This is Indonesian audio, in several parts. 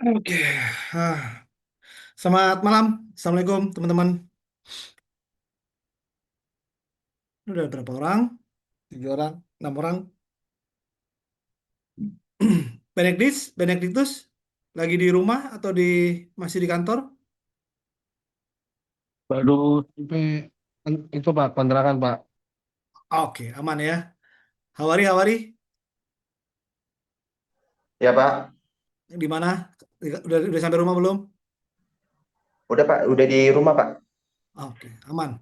Oke, ah, selamat malam. Assalamualaikum teman-teman. Udah berapa orang? 7 orang, 6 orang. Benediktus, lagi di rumah atau masih di kantor? Baru sampai itu Pak, kontrakan Pak. Oke, aman ya. Hawari, Hawari, Ya Pak, di mana? Udah sampai rumah belum? udah Pak, udah di rumah Pak. Oke, aman.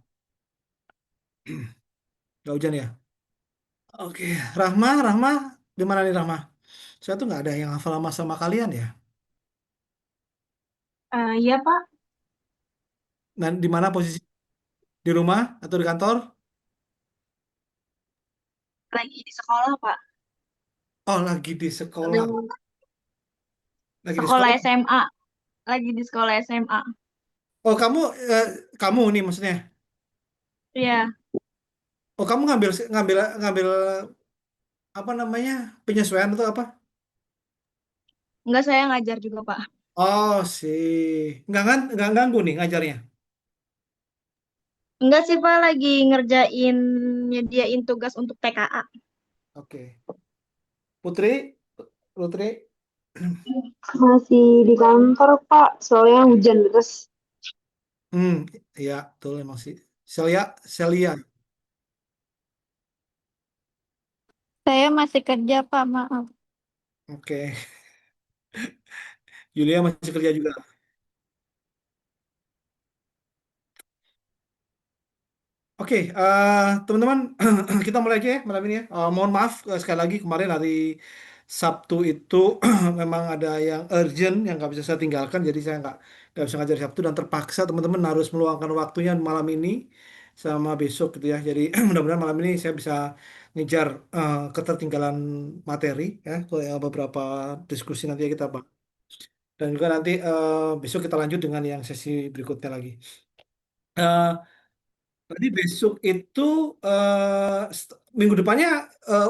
Gak hujan ya? Oke, Rahma, di mana nih Rahma? Saya tuh nggak ada yang hafal sama kalian ya. Iya Pak, Dan di mana posisi? Di rumah atau di kantor? lagi di sekolah Pak. Oh, lagi di sekolah. Aduh. Lagi di Sekolah sekolah. SMA, lagi di sekolah SMA. Oh, eh, kamu nih maksudnya. Iya, Oh, kamu ngambil ngambil ngambil apa namanya? Penyesuaian atau apa? enggak saya ngajar juga Pak. Oh, sih. Nggak ganggu nih ngajarnya. Enggak sih Pak, lagi ngerjain, nyediain tugas untuk TKA. Oke. Putri, Putri. Masih di kantor, Pak. Soalnya hujan terus. Hmm, iya, betul emang sih. Celia, Celia. Saya masih kerja, Pak, maaf. Oke. Julia masih kerja juga. Oke, teman-teman, kita mulai aja ya malam ini ya. Mohon maaf sekali lagi kemarin hari Sabtu itu memang ada yang urgent yang nggak bisa saya tinggalkan, jadi saya nggak bisa ngajar Sabtu dan terpaksa teman-teman harus meluangkan waktunya malam ini sama besok gitu ya. Jadi mudah-mudahan malam ini saya bisa ngejar ketertinggalan materi ya, beberapa diskusi nanti ya kita bahas. Dan juga nanti besok kita lanjut dengan yang sesi berikutnya lagi. Eh, Berarti besok itu minggu depannya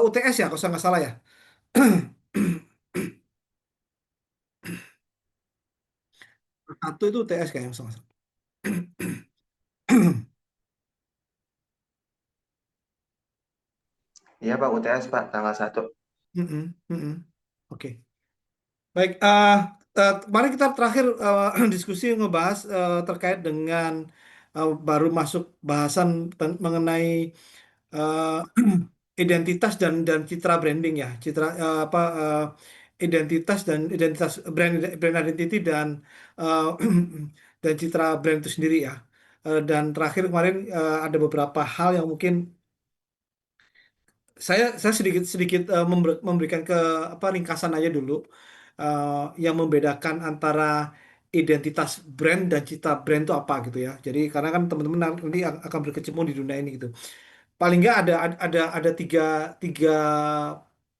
UTS ya, kalau saya nggak salah ya. Satu itu UTS kayaknya, kalau saya nggak salah. Iya Pak, UTS Pak, tanggal 1. Mm-mm, mm-mm. Oke, baik. Kemarin kita terakhir diskusi ngebahas terkait dengan baru masuk bahasan mengenai eh, identitas dan citra branding ya, citra identitas dan identitas brand identity dan eh, dan citra brand itu sendiri ya. Dan terakhir kemarin ada beberapa hal yang mungkin saya sedikit sedikit memberikan ke apa ringkasan aja dulu eh, yang membedakan antara identitas brand dan citra brand itu apa gitu ya. Jadi karena kan teman-teman nanti akan berkecimpung di dunia ini gitu. Paling nggak ada tiga tiga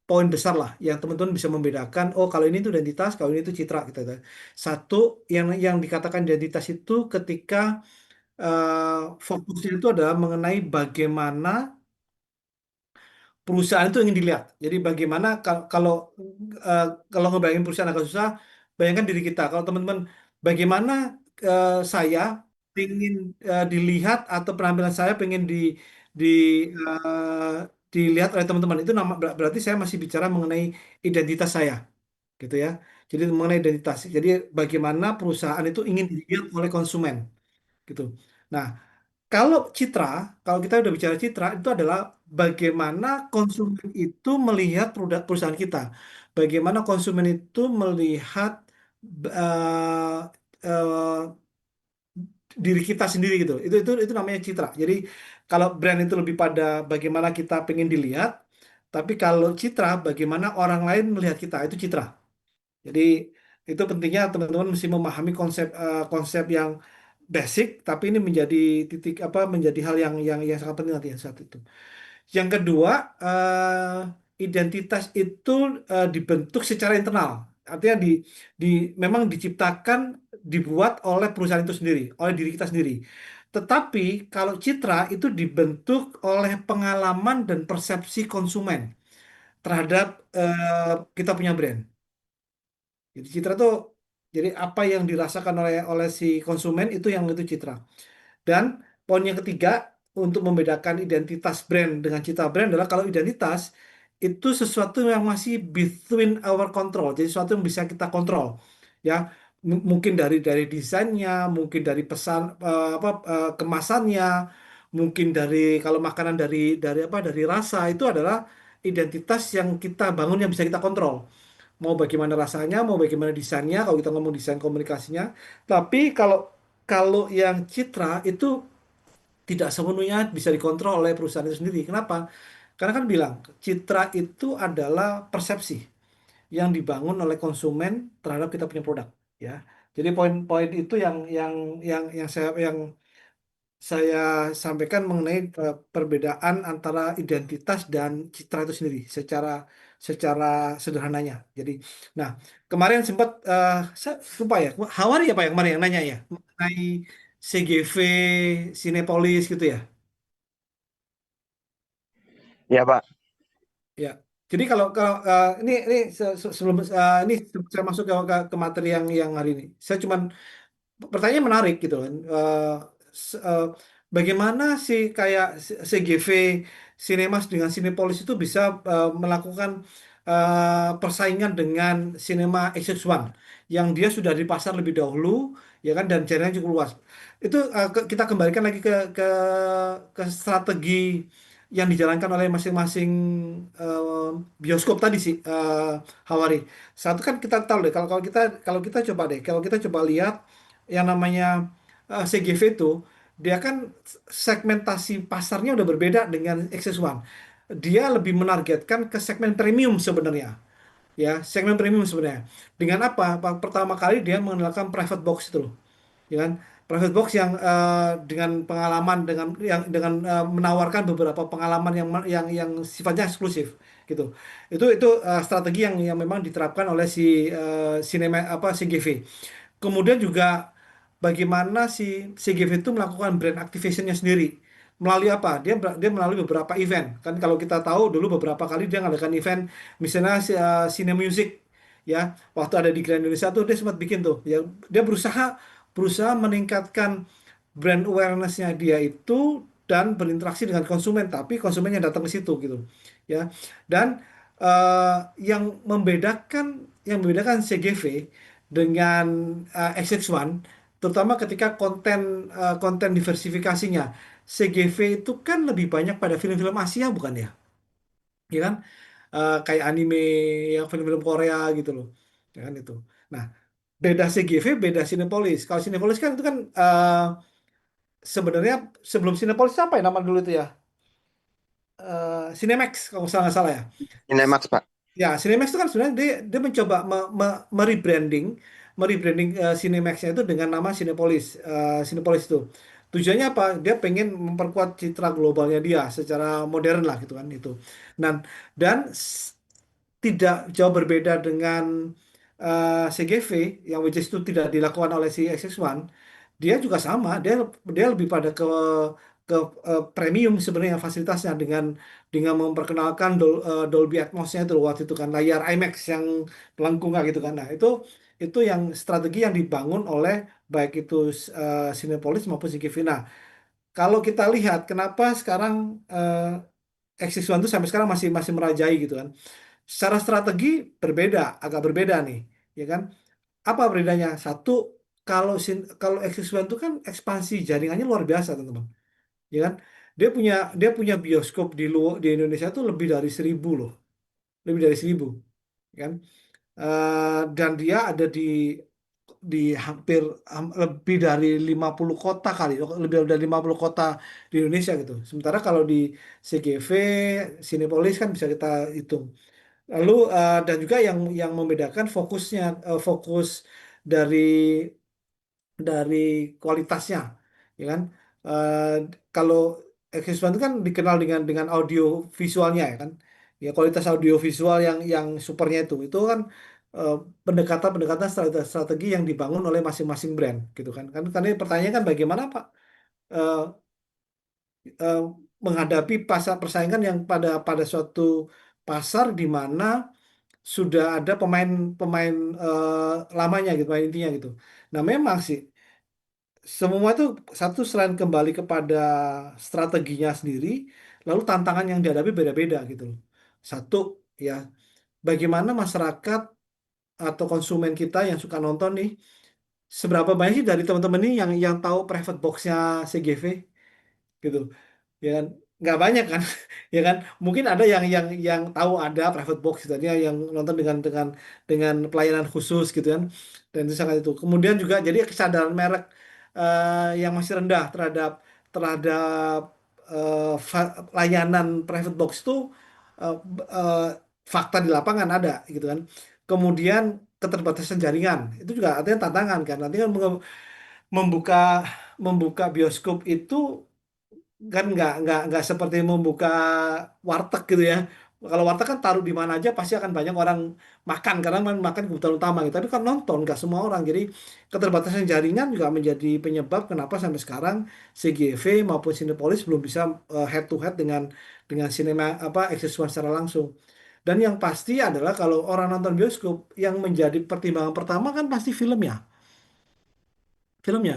poin besar lah yang teman-teman bisa membedakan. Oh, kalau ini tuh identitas, kalau ini tuh citra gitu. Satu yang dikatakan identitas itu ketika fokusnya itu adalah mengenai bagaimana perusahaan itu ingin dilihat. Jadi bagaimana kalau eh, kalau ngebayangin perusahaan agak susah, bayangkan diri kita. Kalau teman-teman, bagaimana saya ingin dilihat atau penampilan saya pengen di eh, dilihat oleh teman-teman itu berarti saya masih bicara mengenai identitas saya, gitu ya. Jadi mengenai identitas. Jadi bagaimana perusahaan itu ingin dilihat oleh konsumen, gitu. Nah, kalau citra, kalau kita udah bicara citra, itu adalah bagaimana konsumen itu melihat produk perusahaan kita, bagaimana konsumen itu melihat eh, eh, diri kita sendiri gitu. Itu namanya citra. Jadi kalau brand itu lebih pada bagaimana kita pengen dilihat, tapi kalau citra, bagaimana orang lain melihat kita, itu citra. Jadi itu pentingnya teman-teman mesti memahami konsep yang basic, tapi ini menjadi titik apa menjadi hal yang sangat penting nanti yang saat itu. Yang kedua, identitas itu dibentuk secara internal. Artinya di memang diciptakan dibuat oleh perusahaan itu sendiri, oleh diri kita sendiri. Tetapi kalau citra itu dibentuk oleh pengalaman dan persepsi konsumen terhadap kita punya brand. Jadi citra itu Jadi apa yang dirasakan oleh si konsumen itu citra. Dan poin yang ketiga untuk membedakan identitas brand dengan citra brand adalah kalau identitas itu sesuatu yang masih between our control, jadi sesuatu yang bisa kita kontrol, ya. Mungkin dari desainnya, mungkin dari pesan kemasannya, mungkin dari kalau makanan dari rasa itu adalah identitas yang kita bangun yang bisa kita kontrol. Mau bagaimana rasanya, mau bagaimana desainnya, kalau kita ngomong desain komunikasinya. Tapi kalau kalau yang citra itu tidak sepenuhnya bisa dikontrol oleh perusahaan itu sendiri. Kenapa? Karena kan bilang citra itu adalah persepsi yang dibangun oleh konsumen terhadap kita punya produk, ya. Jadi poin-poin itu yang saya sampaikan mengenai perbedaan antara identitas dan citra itu sendiri secara secara sederhananya. Jadi, nah kemarin sempat saya lupa ya, Hawari apa yang kemarin yang nanya ya mengenai CGV Cinepolis gitu ya. Ya Pak. Ya, jadi kalau kalau ini sebelum ini saya masuk ke materi yang hari ini, saya cuman pertanyaan menarik gitu kan. Se- eh, Bagaimana sih kayak CGV Cinemas dengan Cinepolis itu bisa melakukan persaingan dengan Cinema XX1 yang dia sudah di pasar lebih dahulu, ya kan, dan jaringannya cukup luas. Itu kita kembalikan lagi ke strategi yang dijalankan oleh masing-masing bioskop tadi sih, Hawari. Satu kan kita tahu deh kalau kita coba deh kalau kita coba lihat yang namanya CGV itu dia kan segmentasi pasarnya udah berbeda dengan XS1. Dia lebih menargetkan ke segmen premium sebenarnya, ya, segmen premium sebenarnya. Dengan apa? Pertama kali dia mengenalkan private box itu loh, ya kan, private box yang dengan pengalaman dengan menawarkan beberapa pengalaman yang sifatnya eksklusif gitu. Itu strategi yang memang diterapkan oleh si sinema apa CGV. Kemudian juga bagaimana si CGV itu melakukan brand activationnya sendiri. Melalui apa? Dia melalui beberapa event. Kan kalau kita tahu dulu beberapa kali dia ngadakan event, misalnya Cine Music, ya. Waktu ada di Grand Indonesia tuh dia sempat bikin tuh. Ya, dia berusaha berusaha meningkatkan brand awareness-nya dia itu dan berinteraksi dengan konsumen, tapi konsumennya datang ke situ gitu, ya. Dan eh, yang membedakan CGV dengan XX1, terutama ketika konten diversifikasinya. CGV itu kan lebih banyak pada film-film Asia, bukan ya? Ya kan? Kayak anime, yang film-film Korea gitu loh. Ya kan itu. Nah, beda CGV, beda Cinepolis. Kalau Cinepolis kan itu kan sebenarnya sebelum Cinepolis apa ya nama dulu itu ya? Cinemax kalau nggak salah ya. Cinemax Pak. Ya, Cinemax itu kan sebenarnya dia mencoba merebranding Cinemax-nya itu dengan nama Cinepolis, Cinepolis itu. Tujuannya apa? Dia pengen memperkuat citra globalnya dia secara modern lah gitu kan itu. Dan dan tidak jauh berbeda dengan CGV yang which is itu tidak dilakukan oleh si XX1. Dia juga sama, dia dia lebih pada ke premium sebenarnya fasilitasnya dengan memperkenalkan Dolby Atmos-nya itu loh, waktu itu kan layar IMAX yang melengkung gitu kan. Nah, itu yang strategi yang dibangun oleh baik itu Cinepolis maupun CGV. Nah, kalau kita lihat kenapa sekarang X1 itu sampai sekarang masih masih merajai gitu kan. Secara strategi berbeda, agak berbeda nih, ya kan? Apa bedanya? Satu, kalau X1 itu kan ekspansi jaringannya luar biasa, teman-teman, ya kan? Dia punya bioskop di Indonesia itu lebih dari 1.000 loh, lebih dari 1.000, kan? Dan dia ada di hampir lebih dari 50 kota kali, lebih dari 50 kota di Indonesia gitu. Sementara kalau di CGV, Cinepolis kan bisa kita hitung. Lalu dan juga yang membedakan fokus dari dari kualitasnya, ya kan. Eh, Kalau X1 itu kan dikenal dengan audio visualnya, ya kan. Ya, kualitas audio visual yang supernya itu kan eh, pendekatan-pendekatan strategi yang dibangun oleh masing-masing brand gitu kan. Karena pertanyaannya kan bagaimana Pak eh, eh, menghadapi pasar persaingan yang pada pada suatu pasar di mana sudah ada pemain-pemain lamanya gitu, pemain intinya gitu. Nah, memang sih semua itu satu selain kembali kepada strateginya sendiri, lalu tantangan yang dihadapi beda-beda gitu loh. Satu ya, bagaimana masyarakat atau konsumen kita yang suka nonton nih, seberapa banyak sih dari teman-teman nih yang tahu private box-nya CGV gitu, ya kan? Nggak banyak kan, ya kan? Mungkin ada yang tahu ada private box gitu, dia yang nonton dengan pelayanan khusus gitu kan, dan itu sangat itu. Kemudian juga jadi kesadaran merek yang masih rendah terhadap terhadap layanan private box itu eh, eh, fakta di lapangan ada gitu kan. Kemudian keterbatasan jaringan itu juga artinya tantangan kan. Nanti kan membuka membuka bioskop itu kan nggak seperti membuka warteg gitu ya. Kalau warteg kan taruh di mana aja pasti akan banyak orang makan karena makan kebutuhan utama gitu. Tapi kan nonton nggak semua orang. Jadi keterbatasan jaringan juga menjadi penyebab kenapa sampai sekarang CGV maupun Cinepolis belum bisa head to head dengan sinema apa X1 secara langsung. Dan yang pasti adalah kalau orang nonton bioskop yang menjadi pertimbangan pertama kan pasti filmnya. Filmnya.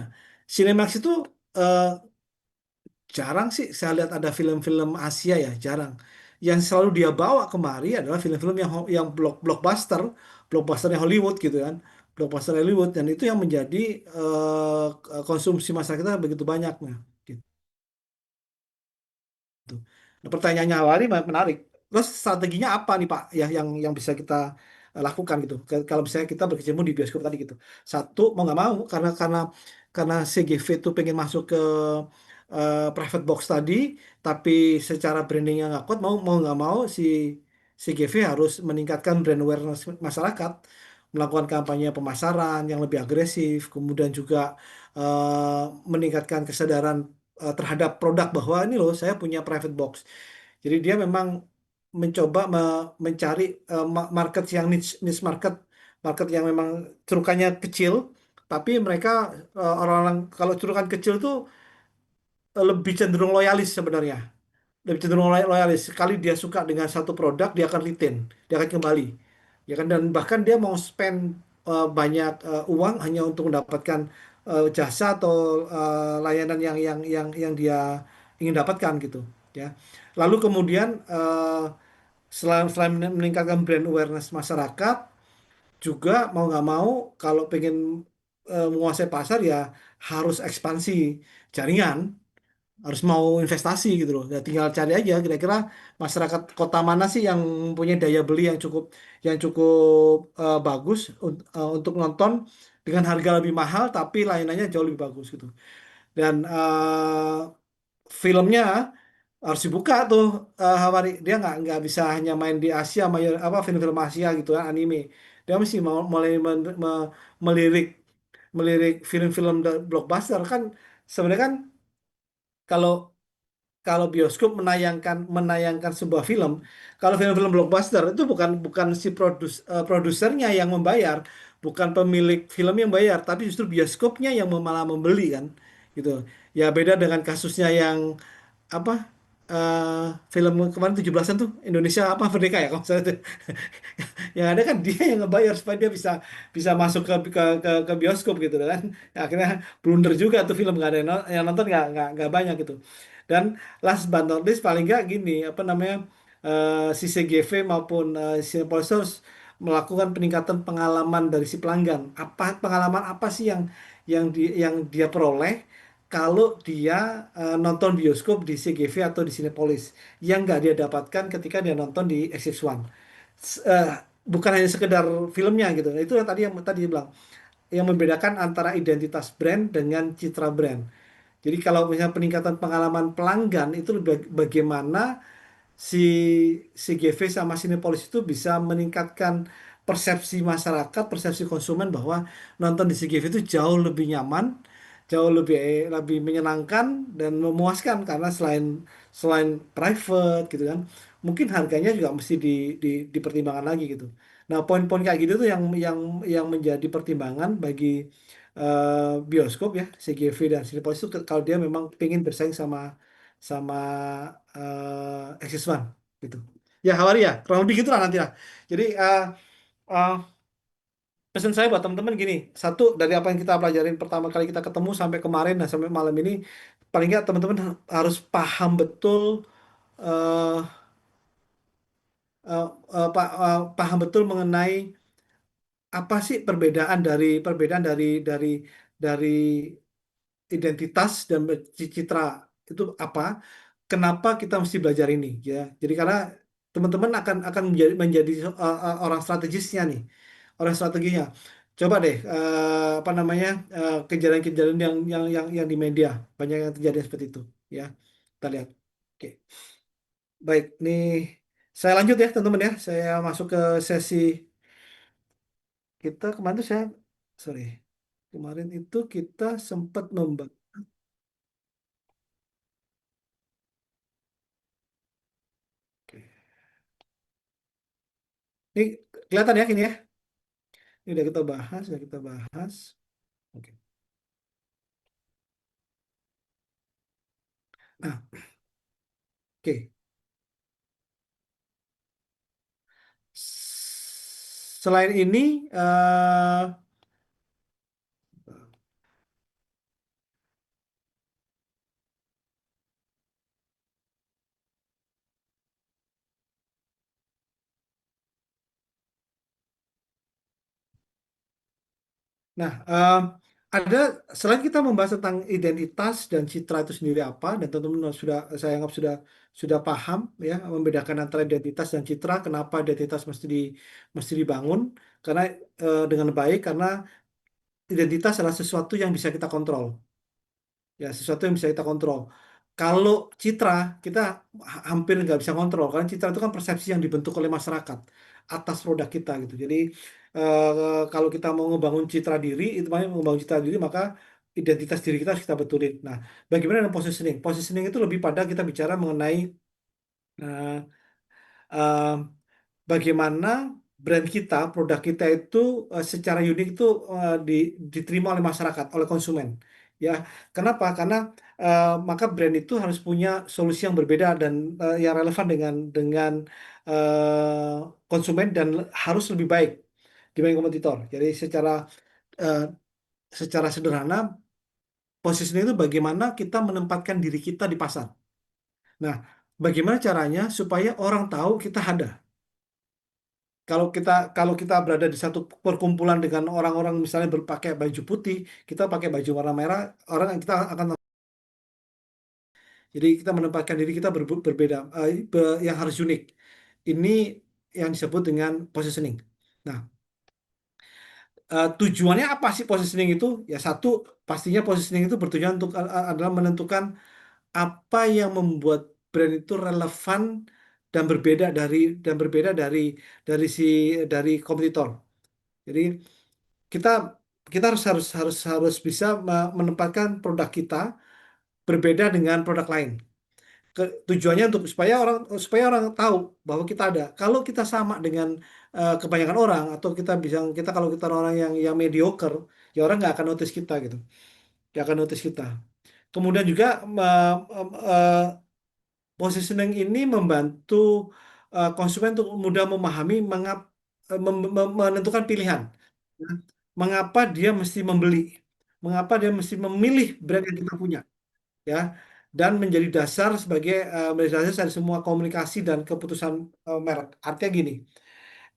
Cinemax itu eh, jarang sih saya lihat ada film-film Asia ya, jarang. Yang selalu dia bawa kemari adalah film-film yang blockbuster, blockbusternya Hollywood gitu kan, blockbuster Hollywood dan itu yang menjadi konsumsi masyarakat kita begitu banyaknya. Gitu. Nah, pertanyaannya Lari menarik. Terus strateginya apa nih Pak? Ya yang bisa kita lakukan gitu. Kalau misalnya kita berkecimpung di bioskop tadi gitu. Satu mau nggak mau karena CGV itu pengen masuk ke private box tadi, tapi secara brandingnya nggak kuat, mau nggak mau si CGV harus meningkatkan brand awareness masyarakat, melakukan kampanye pemasaran yang lebih agresif, kemudian juga meningkatkan kesadaran terhadap produk bahwa ini loh saya punya private box. Jadi dia memang mencoba mencari market yang niche market, market yang memang cerukannya kecil, tapi mereka orang-orang kalau cerukan kecil tuh lebih cenderung loyalis sebenarnya, lebih cenderung loyalis. Sekali dia suka dengan satu produk, dia akan retain, dia akan kembali, ya kan? Dan bahkan dia mau spend banyak uang hanya untuk mendapatkan jasa atau layanan yang dia ingin dapatkan gitu, ya. Lalu kemudian selain meningkatkan brand awareness masyarakat, juga mau nggak mau kalau pengen menguasai pasar ya harus ekspansi jaringan, harus mau investasi gitu loh. Ya tinggal cari aja kira-kira masyarakat kota mana sih yang mempunyai daya beli yang cukup bagus untuk nonton dengan harga lebih mahal tapi layanannya jauh lebih bagus gitu. Dan filmnya harus dibuka tuh Hawari. Dia nggak bisa hanya main di Asia, apa film-film Asia gitu kan, anime. Dia mesti mau mulai melirik melirik film-film blockbuster kan. Sebenarnya kan kalau kalau bioskop menayangkan sebuah film, kalau film-film blockbuster itu bukan si produsernya yang membayar, bukan pemilik film yang bayar, tapi justru bioskopnya yang malah membeli kan, gitu. Ya beda dengan kasusnya yang apa film kemarin 17-an tuh Indonesia apa Merdeka ya kalau misalnya itu. Yang ada kan dia yang ngebayar supaya dia bisa bisa masuk ke bioskop gitu kan. Ya, akhirnya blunder juga tuh film nggak ada yang nonton nggak banyak gitu. Dan last but not least paling nggak gini apa namanya si CGV maupun Cinepolis harus melakukan peningkatan pengalaman dari si pelanggan. Pengalaman apa sih yang dia peroleh kalau dia nonton bioskop di CGV atau di Cinepolis yang nggak dia dapatkan ketika dia nonton di XX1. Eh, Bukan hanya sekedar filmnya gitu. Itu yang tadi bilang yang membedakan antara identitas brand dengan citra brand. Jadi kalau misalnya peningkatan pengalaman pelanggan itu bagaimana si CGV sama Cinepolis itu bisa meningkatkan persepsi masyarakat, persepsi konsumen bahwa nonton di CGV itu jauh lebih nyaman, jauh lebih menyenangkan dan memuaskan karena selain selain private gitu kan, mungkin harganya juga mesti dipertimbangkan lagi gitu. Nah, poin-poin kayak gitu tuh yang menjadi pertimbangan bagi bioskop ya, CGV dan Cinepolis itu kalau dia memang ingin bersaing sama sama Axis One gitu. Ya, hari ya, kurang lebih gitu lah nanti lah. Jadi uh, pesan saya buat teman-teman gini, satu dari apa yang kita pelajarin pertama kali kita ketemu sampai kemarin dan sampai malam ini, paling nggak teman-teman harus paham betul, eh, paham betul mengenai apa sih perbedaan dari identitas dan citra itu apa, kenapa kita mesti belajar ini ya. Jadi karena teman-teman akan menjadi orang strategisnya nih, orang strateginya. Coba deh apa namanya kejadian-kejadian yang di media banyak yang terjadi seperti itu ya. Kita lihat. Oke. Baik, nih saya lanjut ya teman-teman ya. Saya masuk ke sesi kita kemarin tuh sorry, kemarin itu kita sempat membahas. Ini kelihatan ya ini ya. Ini udah kita bahas, udah kita bahas. Oke. Nah, oke. Selain ini, nah, ada selain kita membahas tentang identitas dan citra itu sendiri apa, dan teman-teman sudah saya anggap sudah paham ya membedakan antara identitas dan citra. Kenapa identitas mesti dibangun? Karena dengan baik karena identitas adalah sesuatu yang bisa kita kontrol. Ya, sesuatu yang bisa kita kontrol. Kalau citra, kita hampir nggak bisa kontrol, karena citra itu kan persepsi yang dibentuk oleh masyarakat atas produk kita gitu. Jadi kalau kita mau ngebangun citra diri, itu makanya membangun citra diri, maka identitas diri kita harus kita betulin. Nah, bagaimana dengan positioning? Positioning itu lebih pada kita bicara mengenai eh, eh, bagaimana brand kita, produk kita itu secara unik itu diterima oleh masyarakat, oleh konsumen. Ya, kenapa? Karena maka brand itu harus punya solusi yang berbeda dan yang relevan dengan konsumen dan harus lebih baik dibanding kompetitor. Jadi eh, secara sederhana, positioning itu bagaimana kita menempatkan diri kita di pasar. Nah, bagaimana caranya supaya orang tahu kita ada. Kalau kita berada di satu perkumpulan dengan orang-orang misalnya berpakai baju putih, kita pakai baju warna merah, orang kita akan jadi kita menempatkan diri kita berbeda, yang harus unik. Ini yang disebut dengan positioning. Nah, tujuannya apa sih positioning itu? Ya satu, pastinya positioning itu bertujuan untuk adalah menentukan apa yang membuat brand itu relevan dan berbeda dari kompetitor. Jadi kita kita harus bisa menempatkan produk kita berbeda dengan produk lain. Tujuannya untuk supaya orang tahu bahwa kita ada. Kalau kita sama dengan kebanyakan orang atau kalau kita orang yang mediocre, ya orang nggak akan notice kita gitu. Nggak akan notice kita. Kemudian juga positioning ini membantu konsumen untuk mudah memahami menentukan pilihan. Ya. Mengapa dia mesti membeli? Mengapa dia mesti memilih brand yang kita punya? Ya, dan menjadi dasar dari semua komunikasi dan keputusan merek. Artinya gini,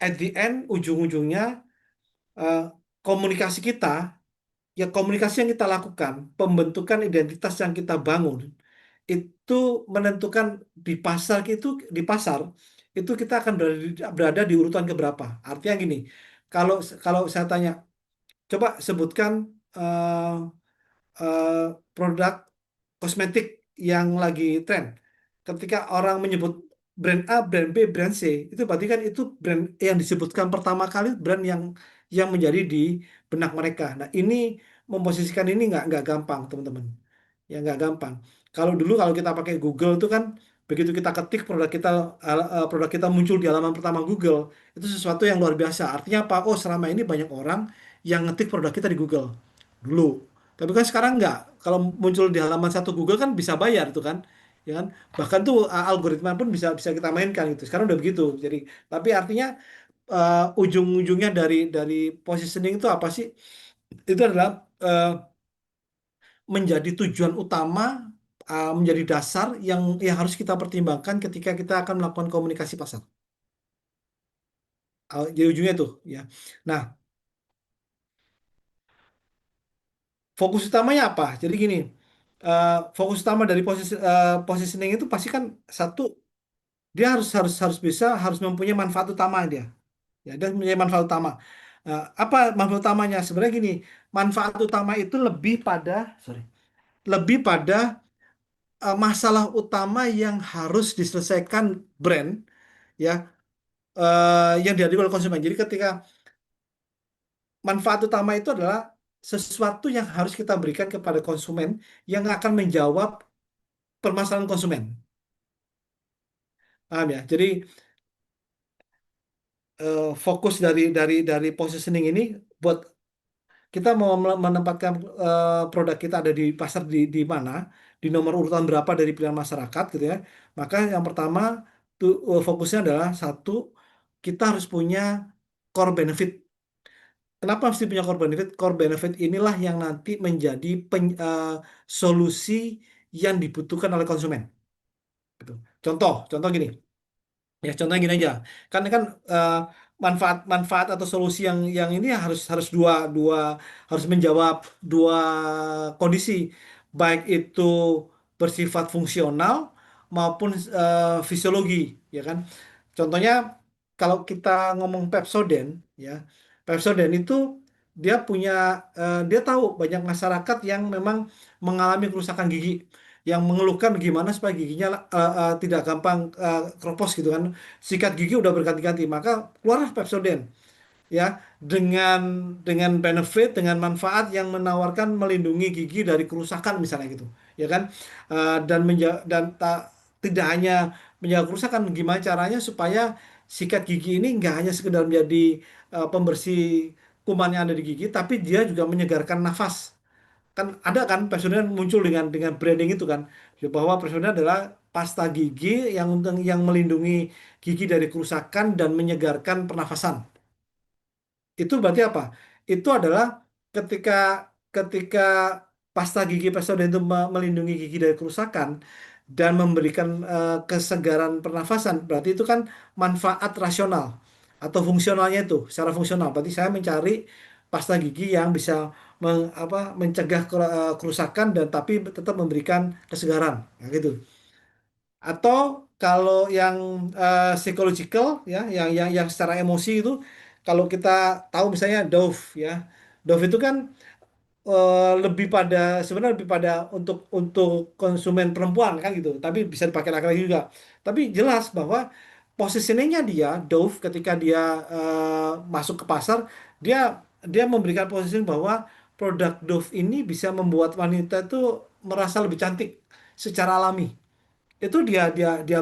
at the end ujung-ujungnya eh, komunikasi kita, ya komunikasi yang kita lakukan, pembentukan identitas yang kita bangun itu menentukan di pasar itu kita akan berada di urutan keberapa. Artinya gini, kalau kalau saya tanya, coba sebutkan eh, eh, produk kosmetik yang lagi tren. Ketika orang menyebut brand A, brand B, brand C, itu berarti kan itu brand yang disebutkan pertama kali, brand yang menjadi di benak mereka. Nah, ini memposisikan ini nggak gampang, teman-teman. Ya nggak gampang. Kalau kita pakai Google itu kan begitu kita ketik produk kita muncul di halaman pertama Google, itu sesuatu yang luar biasa. Artinya apa? Oh, selama ini banyak orang yang ngetik produk kita di Google dulu. Tapi kan sekarang nggak. Kalau muncul di halaman satu Google kan bisa bayar itu kan. ya kan? Bahkan tuh algoritma pun bisa bisa kita mainkan gitu. Sekarang udah begitu. Jadi, tapi artinya ujung-ujungnya dari positioning itu apa sih? Itu adalah menjadi tujuan utama, menjadi dasar yang harus kita pertimbangkan ketika kita akan melakukan komunikasi pasar. Jadi ujungnya tuh, ya. Nah, fokus utamanya apa? Jadi gini, fokus utama dari positioning itu pasti kan satu, dia harus bisa harus mempunyai manfaat utama dia. Ya, dia mempunyai manfaat utama. Apa manfaat utamanya? Sebenarnya gini, manfaat utama itu lebih pada masalah utama yang harus diselesaikan brand, ya, yang dihadapi oleh konsumen. Jadi ketika manfaat utama itu adalah sesuatu yang harus kita berikan kepada konsumen yang akan menjawab permasalahan konsumen. Paham ya? Jadi fokus dari positioning ini buat kita mau menempatkan produk kita ada di pasar di mana, di nomor urutan berapa dari pilihan masyarakat gitu ya. Maka yang pertama tuh fokusnya adalah satu, kita harus punya core benefit. Kenapa mesti punya core benefit? Core benefit inilah yang nanti menjadi solusi yang dibutuhkan oleh konsumen. Gitu. Contoh gini. Ya contohnya gini aja, kan eh, manfaat atau solusi yang ini harus harus dua dua harus menjawab dua kondisi, baik itu bersifat fungsional maupun fisiologi, ya kan? Contohnya kalau kita ngomong Pepsodent, ya Pepsodent itu dia tahu banyak masyarakat yang memang mengalami kerusakan gigi, yang mengeluhkan gimana supaya giginya tidak gampang keropos gitu kan. Sikat gigi udah berganti-ganti, maka keluarlah Pepsodent, ya, dengan benefit, dengan manfaat yang menawarkan melindungi gigi dari kerusakan misalnya gitu, ya kan. Tidak hanya menjaga kerusakan, gimana caranya supaya sikat gigi ini nggak hanya sekedar menjadi pembersih kuman yang ada di gigi, tapi dia juga menyegarkan nafas. Kan ada kan Pepsodent muncul dengan branding itu kan, bahwa Pepsodent adalah pasta gigi yang melindungi gigi dari kerusakan dan menyegarkan pernafasan. Itu berarti apa? Itu adalah ketika ketika pasta gigi Pepsodent itu melindungi gigi dari kerusakan dan memberikan kesegaran pernafasan, berarti itu kan manfaat rasional atau fungsionalnya itu, secara fungsional. Berarti saya mencari pasta gigi yang bisa mencegah kerusakan dan tapi tetap memberikan kesegaran, ya gitu. Atau kalau yang psychological, ya, yang secara emosi itu, kalau kita tahu misalnya Dove, ya, Dove itu kan sebenarnya lebih pada untuk konsumen perempuan kan gitu, tapi bisa dipakai laki-laki juga. Tapi jelas bahwa positioningnya dia Dove ketika dia masuk ke pasar, dia dia memberikan positioning bahwa produk Dove ini bisa membuat wanita itu merasa lebih cantik secara alami. Itu dia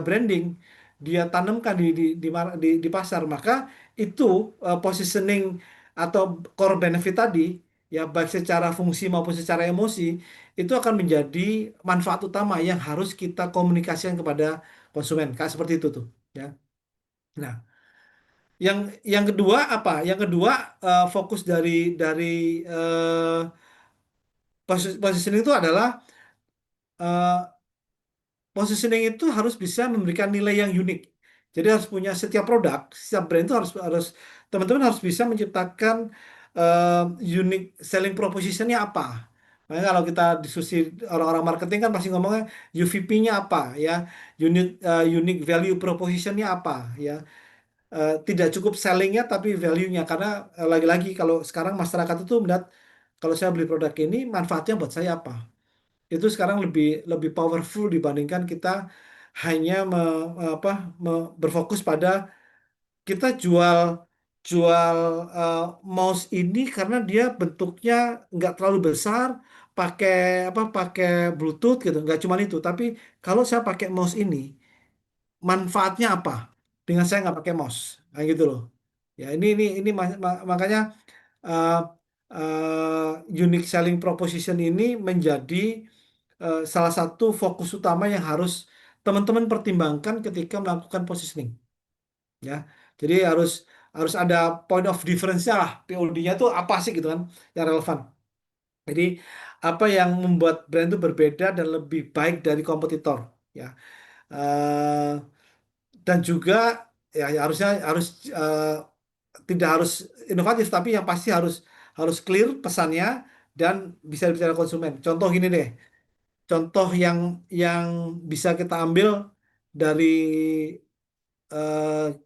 branding, dia tanamkan di pasar. Maka itu positioning atau core benefit tadi, ya, baik secara fungsi maupun secara emosi, itu akan menjadi manfaat utama yang harus kita komunikasikan kepada konsumen, kayak seperti itu tuh, ya. Nah, yang kedua apa? Yang kedua, fokus dari positioning itu adalah eh, positioning itu harus bisa memberikan nilai yang unik. Jadi harus punya setiap produk, setiap brand itu harus harus teman-teman harus bisa menciptakan unique selling propositionnya apa. Makanya kalau kita diskusi orang-orang marketing kan pasti ngomongnya UVP-nya apa, ya, unique value propositionnya apa, ya. Tidak cukup sellingnya tapi value-nya, karena lagi-lagi kalau sekarang masyarakat itu melihat kalau saya beli produk ini manfaatnya buat saya apa, itu sekarang lebih lebih powerful dibandingkan kita hanya berfokus pada kita jual jual eh, mouse ini karena dia bentuknya nggak terlalu besar, pakai pakai Bluetooth gitu, nggak cuma itu, tapi kalau saya pakai mouse ini manfaatnya apa dengan saya nggak pakai mouse, nah gitu loh. Ya ini makanya uh, unique selling proposition ini menjadi salah satu fokus utama yang harus teman-teman pertimbangkan ketika melakukan positioning, ya. Jadi harus harus ada point of difference-nya lah. POD-nya tuh apa sih gitu kan yang relevan. Jadi apa yang membuat brand itu berbeda dan lebih baik dari kompetitor, ya. Eh, dan juga ya harusnya harus tidak harus inovatif, tapi yang pasti harus harus clear pesannya dan bisa bicara konsumen. Contoh gini deh, contoh yang bisa kita ambil dari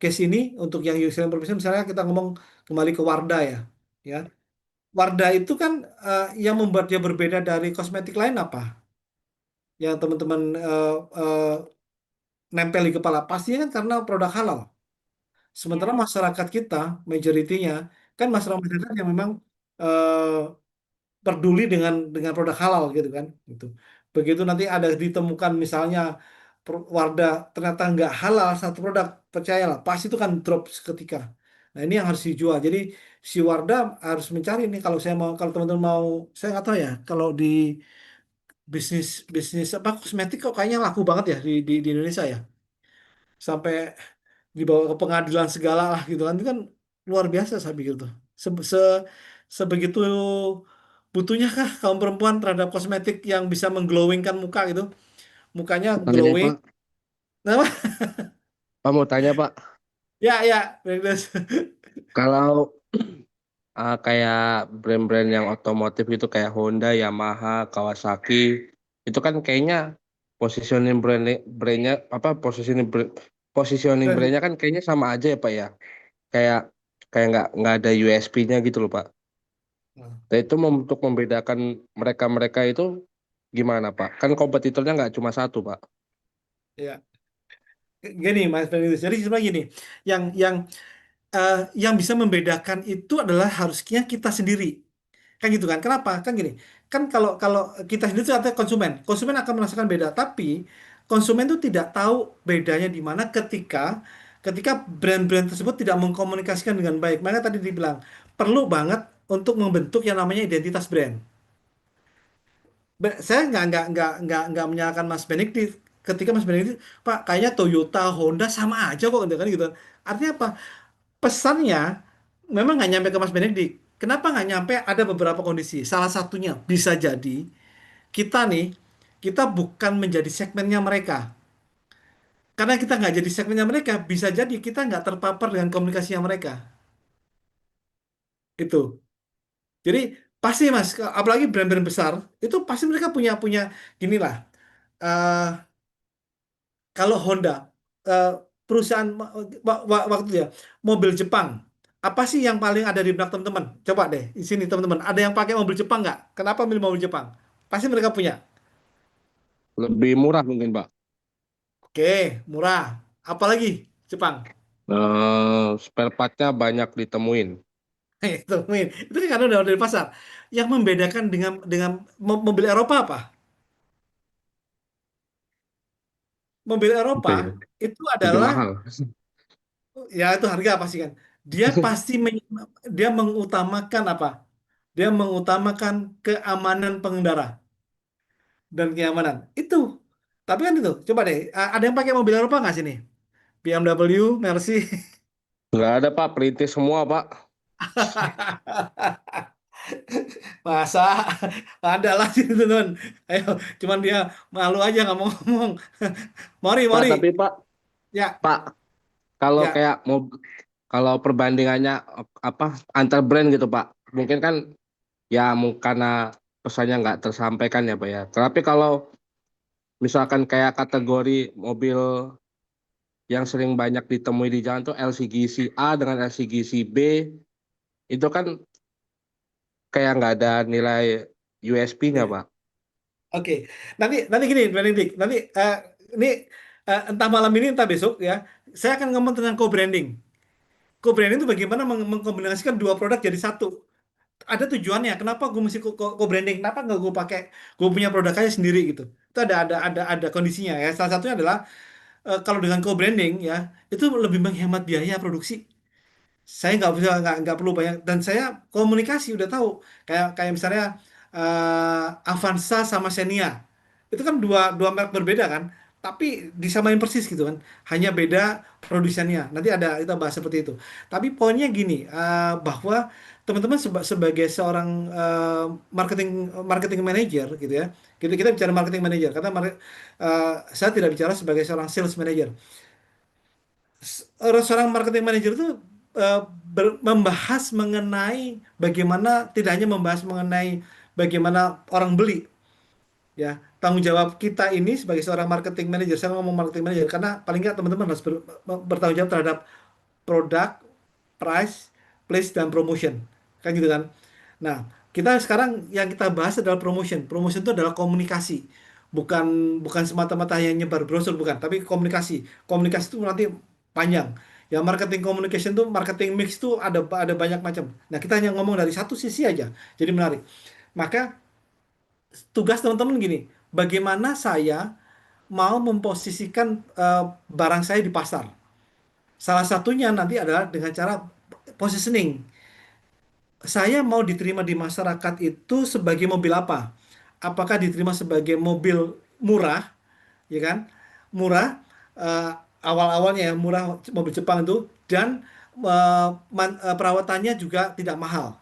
case ini untuk yang UX Professional, misalnya kita ngomong kembali ke Wardah ya, ya. Wardah itu kan yang membuat dia berbeda dari kosmetik lain apa? Yang teman-teman nempel di kepala pastinya kan karena produk halal. Sementara Ya. masyarakat kita, majoritinya, kan masyarakat yang memang eh, peduli dengan produk halal gitu kan. Gitu. Begitu nanti ada ditemukan misalnya Wardah ternyata nggak halal satu produk, percayalah, pasti itu kan drop seketika. Nah ini yang harus dijual. Jadi si Wardah harus mencari nih kalau saya mau, kalau teman-teman mau, saya nggak tahu ya, kalau di bisnis bisnis apa kosmetik kok kayaknya laku banget ya di Indonesia ya. Sampai dibawa ke pengadilan segala lah gitu kan itu kan luar biasa saya pikir tuh sebegitu butuhnya kah kaum perempuan terhadap kosmetik yang bisa mengglowingkan muka gitu, mukanya Tanya glowing. Pak, Nah, Pak mau tanya Pak, ya ya Bagus. kalau kayak brand-brand yang otomotif itu kayak Honda, Yamaha, Kawasaki, itu kan kayaknya positioning brandnya apa positioning Dan brandnya kan kayaknya sama aja ya Pak ya, kayak kayak nggak ada USP-nya gitu loh Pak. Nah itu untuk membedakan mereka-mereka itu gimana Pak? Kan kompetitornya nggak cuma satu Pak. ya gini Mas Fernandez, jadi sebenarnya gini yang eh, yang bisa membedakan itu adalah harusnya kita sendiri. Kan gitu kan? Kenapa? Kan gini. Kan kalau kalau kita sendiri itu artinya konsumen. Konsumen akan merasakan beda, tapi konsumen itu tidak tahu bedanya di mana ketika ketika brand-brand tersebut tidak mengkomunikasikan dengan baik. Makanya tadi dibilang perlu banget untuk membentuk yang namanya identitas brand. Saya nggak menyalahkan Mas Benedict ketika Mas Benedict, Pak, kayaknya Toyota, Honda sama aja kok, gitu kan gitu. Artinya apa? Pesannya memang nggak nyampe ke Mas Benedict. Kenapa nggak nyampe? Ada beberapa kondisi. Salah satunya bisa jadi kita nih, kita bukan menjadi segmennya mereka. Karena kita nggak jadi segmennya mereka, bisa jadi kita nggak terpapar dengan komunikasinya mereka. Itu. Jadi pasti Mas, apalagi brand-brand besar, itu pasti mereka punya punya ginilah. eh Kalau Honda, eh, perusahaan waktu ya, mobil Jepang, apa sih yang paling ada di benak teman-teman? Coba deh, di sini teman-teman, ada yang pakai mobil Jepang nggak? Kenapa milih mobil Jepang? Pasti mereka punya. Lebih murah mungkin Pak. Oke, murah. Apalagi Jepang? Spare partnya banyak ditemuin. Itu, itu kan karena udah dari pasar. Yang membedakan dengan mobil Eropa apa? Mobil Apa Eropa ya? itu Lebih adalah, mahal. ya itu harga pasti kan. Dia pasti dia mengutamakan apa? Dia mengutamakan keamanan pengendara dan kenyamanan. Itu. Tapi kan itu, coba deh, ada yang pakai mobil Eropa nggak sini? BMW, Mercy. Nggak ada Pak, perintis semua Pak. Masa ada lah sih teman. Ayo, cuman dia malu aja nggak mau ngomong. Mori, Pak, Mori. tapi Pak, Ya, Pak, kalau ya. kayak mau kalau perbandingannya apa antar brand gitu Pak, mungkin kan ya karena pesannya nggak tersampaikan ya Pak ya. Tapi kalau misalkan kayak kategori mobil yang sering banyak ditemui di jalan tuh LCGC A dengan LCGC B, itu kan kayak nggak ada nilai USP-nya Iya. Pak. Oke, nanti nanti gini, Benedict. Nanti ini entah malam ini entah besok ya, saya akan ngomong tentang co-branding. Co-branding itu bagaimana mengkombinasikan dua produk jadi satu. Ada tujuannya. Kenapa gue mesti co-branding? Kenapa nggak gue pakai gue punya produk aja sendiri gitu? Itu ada kondisinya ya. Salah satunya adalah kalau dengan co-branding ya, itu lebih menghemat biaya produksi. Saya nggak bisa nggak perlu banyak dan saya komunikasi udah tahu kayak kayak misalnya Avanza sama Xenia itu kan dua dua merek berbeda kan, tapi disamain persis gitu kan. Hanya beda produsennya. Nanti ada kita bahas seperti itu. Tapi poinnya gini, bahwa teman-teman sebagai seorang marketing marketing manager gitu ya. Kita bicara marketing manager karena saya tidak bicara sebagai seorang sales manager. Seorang marketing manager itu membahas mengenai bagaimana, tidak hanya membahas mengenai bagaimana orang beli, ya. Tanggung jawab kita ini sebagai seorang marketing manager, saya ngomong marketing manager karena paling nggak teman-teman harus bertanggung jawab terhadap produk, price, place, dan promotion. Kan gitu kan. Nah, kita sekarang yang kita bahas adalah promotion. Promotion itu adalah komunikasi. Bukan bukan semata-mata hanya nyebar brosur, bukan, tapi komunikasi. Komunikasi itu nanti panjang. Ya, marketing communication tuh, marketing mix tuh ada banyak macam. Nah, kita hanya ngomong dari satu sisi aja. Jadi menarik. Maka tugas teman-teman gini, bagaimana saya mau memposisikan barang saya di pasar. Salah satunya nanti adalah dengan cara positioning. Saya mau diterima di masyarakat itu sebagai mobil apa? Apakah diterima sebagai mobil murah, ya kan? Murah, eh, awal-awalnya ya, murah, mobil Jepang itu, dan perawatannya juga tidak mahal.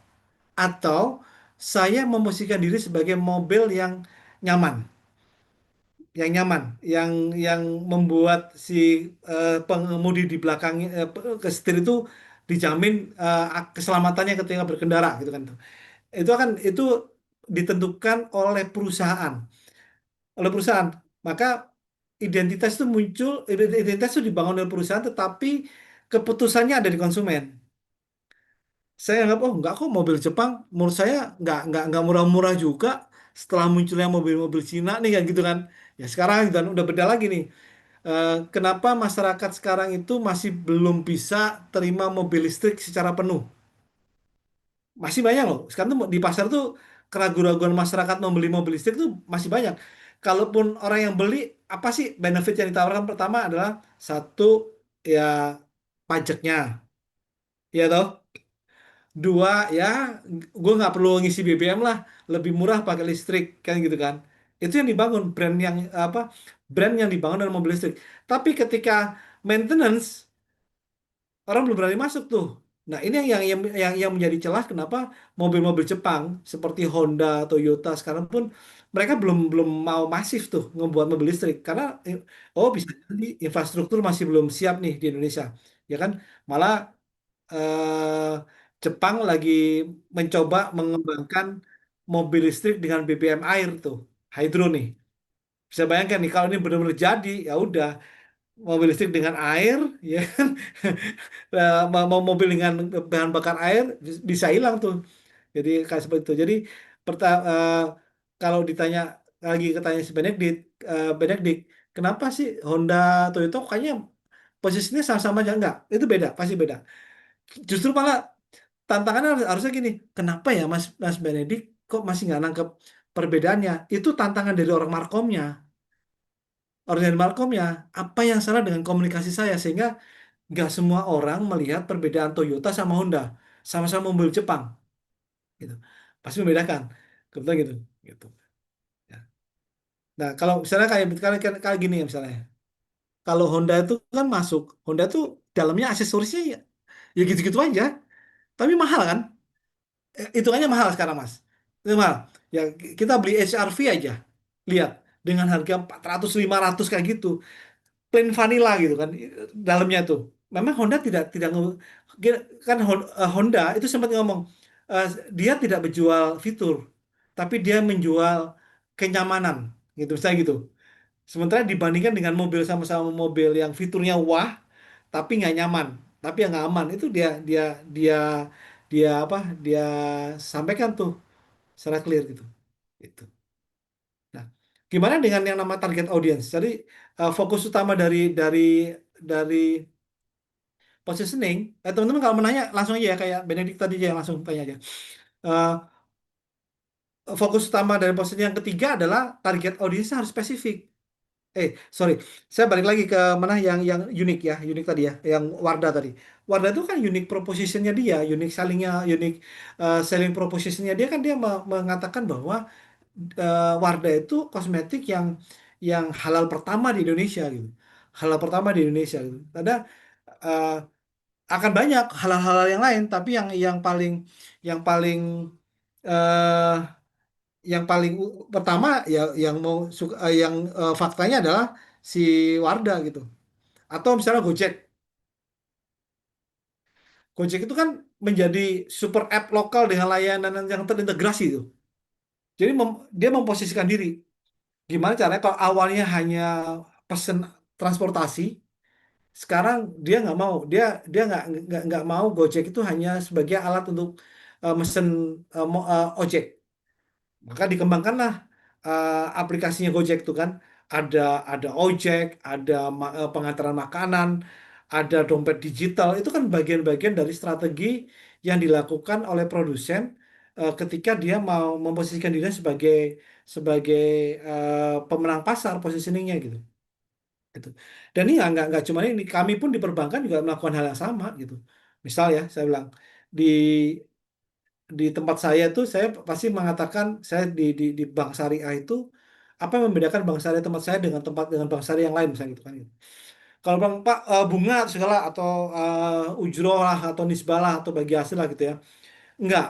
Atau saya memposisikan diri sebagai mobil yang nyaman, yang membuat si pengemudi di belakangnya, setir itu dijamin keselamatannya ketika berkendara gitu kan. Itu ditentukan oleh perusahaan. Maka identitas itu muncul, identitas itu dibangun oleh perusahaan, tetapi keputusannya ada di konsumen. Saya anggap, oh enggak kok, mobil Jepang menurut saya nggak murah-murah juga. Setelah munculnya mobil-mobil Cina nih kan gitu kan. Ya sekarang dan udah beda lagi nih. Kenapa masyarakat sekarang itu masih belum bisa terima mobil listrik secara penuh? Masih banyak loh. Sekarang tuh di pasar tuh keraguan-keraguan masyarakat membeli mobil listrik tuh masih banyak. Kalaupun orang yang beli, apa sih benefit yang ditawarkan? Pertama adalah satu, ya, pajaknya, ya toh. Dua, ya, gue nggak perlu ngisi BBM lah, lebih murah pakai listrik kan gitu kan. Itu yang dibangun, brand yang dibangun dalam mobil listrik. Tapi ketika maintenance, orang belum berani masuk tuh. Nah, ini yang menjadi celah kenapa mobil-mobil Jepang seperti Honda, Toyota sekarang pun mereka belum belum mau masif tuh ngebuat mobil listrik karena bisa jadi infrastruktur masih belum siap nih di Indonesia. Ya kan? Malah eh, Jepang lagi mencoba mengembangkan mobil listrik dengan BBM air tuh, hydro nih. Bisa bayangkan nih kalau ini benar-benar jadi, ya udah, mobil listrik dengan air, ya kan. Mau mobil dengan bahan bakar air bisa hilang tuh. Jadi kayak seperti itu. Jadi kalau ditanya lagi, ketanya si Benedict, kenapa sih Honda, Toyota kayaknya posisinya sama-sama aja? Enggak, itu beda, pasti beda. Justru malah tantangannya harusnya gini, kenapa ya Mas Mas Benedict kok masih nggak nangkep perbedaannya? Itu tantangan dari orang markomnya. Orang dari markomnya, apa yang salah dengan komunikasi saya sehingga nggak semua orang melihat perbedaan Toyota sama Honda, sama-sama mobil Jepang, gitu. Pasti membedakan, kebetulan gitu, gitu. Ya. Nah, kalau misalnya kayak gini ya misalnya, kalau Honda itu kan masuk, Honda itu dalamnya aksesorisnya ya gitu-gitu aja, tapi mahal kan? Hitungannya mahal sekarang Mas, itu mahal. Ya, kita beli HR-V aja, lihat dengan harga 400-500 kayak gitu, plain vanilla gitu kan dalamnya tuh. Memang Honda tidak kan Honda itu sempat ngomong, eh, dia tidak menjual fitur, tapi dia menjual kenyamanan gitu, saya gitu. Sementara dibandingkan dengan mobil, sama-sama mobil yang fiturnya wah tapi nggak nyaman, tapi yang nggak aman, itu dia dia dia dia apa dia sampaikan tuh secara clear gitu. Itu. Nah, gimana dengan yang nama target audience? Jadi fokus utama dari positioning, teman-teman kalau menanya langsung aja ya kayak Benedict tadi aja, langsung tanya aja. Eh, Fokus utama dari positioning yang ketiga adalah target audience harus spesifik. Sorry, saya balik lagi ke mana yang unik ya, unik tadi ya, yang Wardah tadi. Wardah itu kan unik propositionnya dia, unik sellingnya, unik selling propositionnya dia kan, dia mengatakan bahwa Wardah itu kosmetik yang halal pertama di Indonesia gitu. Halal pertama di Indonesia gitu. Ada eh, akan banyak halal-halal yang lain, tapi yang paling eh, yang paling pertama ya yang mau yang faktanya adalah si Wardah gitu. Atau misalnya Gojek. Gojek itu kan menjadi super app lokal dengan layanan yang terintegrasi itu. Jadi dia memposisikan diri. Gimana caranya kalau awalnya hanya pesen transportasi, sekarang dia nggak mau. Dia nggak mau Gojek itu hanya sebagai alat untuk mesen ojek. Maka dikembangkanlah aplikasinya Gojek itu kan ada ojek, ada pengantaran makanan, ada dompet digital. Itu kan bagian-bagian dari strategi yang dilakukan oleh produsen ketika dia mau memposisikan dirinya sebagai sebagai pemenang pasar positioningnya gitu. Gitu. Dan ini nggak cuma ini, kami pun di perbankan juga melakukan hal yang sama gitu. Misal ya, saya bilang di tempat saya tuh saya pasti mengatakan saya di bank syariah itu apa yang membedakan bank syariah tempat saya dengan bank syariah yang lain misalnya gitu kan gitu. Kalau bang Pak bunga atau segala atau ujroh lah atau nisbah lah atau bagi hasil lah gitu ya. Enggak.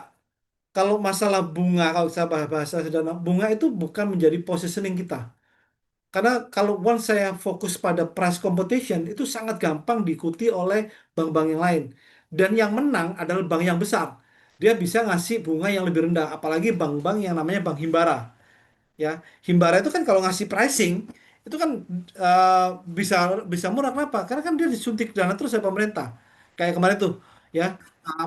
Kalau masalah bunga kalau saya bahasa sederhana bunga itu bukan menjadi positioning kita. Karena kalau once saya fokus pada price competition itu sangat gampang diikuti oleh bank-bank yang lain. Dan yang menang adalah bank yang besar. Dia bisa ngasih bunga yang lebih rendah, apalagi bank-bank yang namanya bank himbara. Ya, himbara itu kan kalau ngasih pricing itu kan eh, bisa bisa murah kenapa? Karena kan dia disuntik dana terus oleh pemerintah. Kayak kemarin tuh, ya,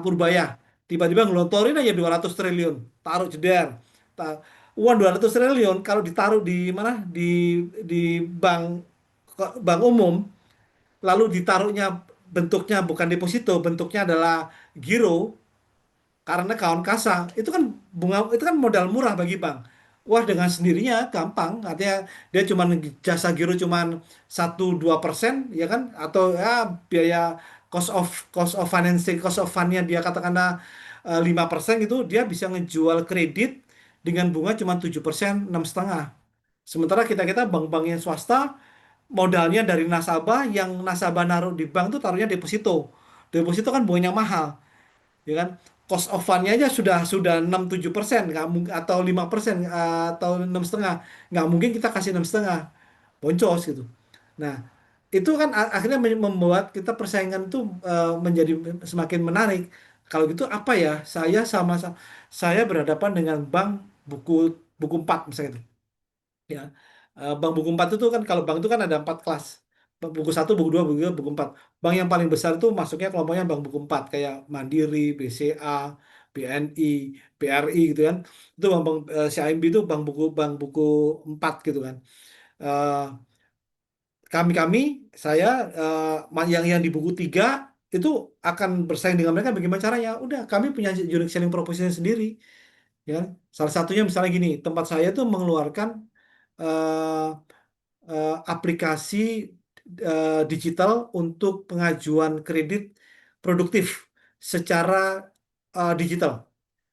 Purbaya tiba-tiba ngelontorin aja 200 triliun, taruh jeder. Ta- Uang 200 triliun kalau ditaruh di mana? Di bank bank umum, lalu ditaruhnya bentuknya bukan deposito, bentuknya adalah giro, karena kawan kasa itu kan bunga itu kan modal murah bagi bank. Wah dengan sendirinya gampang, artinya dia cuma jasa giro cuma 1-2% ya kan, atau ya biaya cost of financing, cost of fundnya dia katakanlah 5% gitu, dia bisa ngejual kredit dengan bunga cuma 7%, 6,5. Sementara kita bank-bank yang swasta modalnya dari nasabah, yang nasabah naruh di bank tuh taruhnya deposito. Deposito kan bunganya mahal, ya kan, cost of fundnya aja sudah 6-7%, nggak mungkin, atau 5%, atau 6,5, nggak mungkin kita kasih 6,5, boncos gitu. Nah itu kan akhirnya membuat kita persaingan itu menjadi semakin menarik. Kalau gitu apa ya, saya berhadapan dengan bank buku buku 4 misalnya gitu. Ya. Bank buku 4 itu kan, kalau bank itu kan ada 4 kelas. Buku satu, buku 2, buku 3, buku 4. Bank yang paling besar itu masuknya kelompoknya bank buku 4 kayak Mandiri, BCA, BNI, BRI gitu kan. Itu bank, CIMB itu bank buku 4 gitu kan. Eh, kami saya yang di buku 3 itu akan bersaing dengan mereka. Bagaimana caranya? Udah, kami punya unique selling proposition sendiri, ya kan? Salah satunya misalnya gini, tempat saya tuh mengeluarkan eh, aplikasi digital untuk pengajuan kredit produktif secara digital.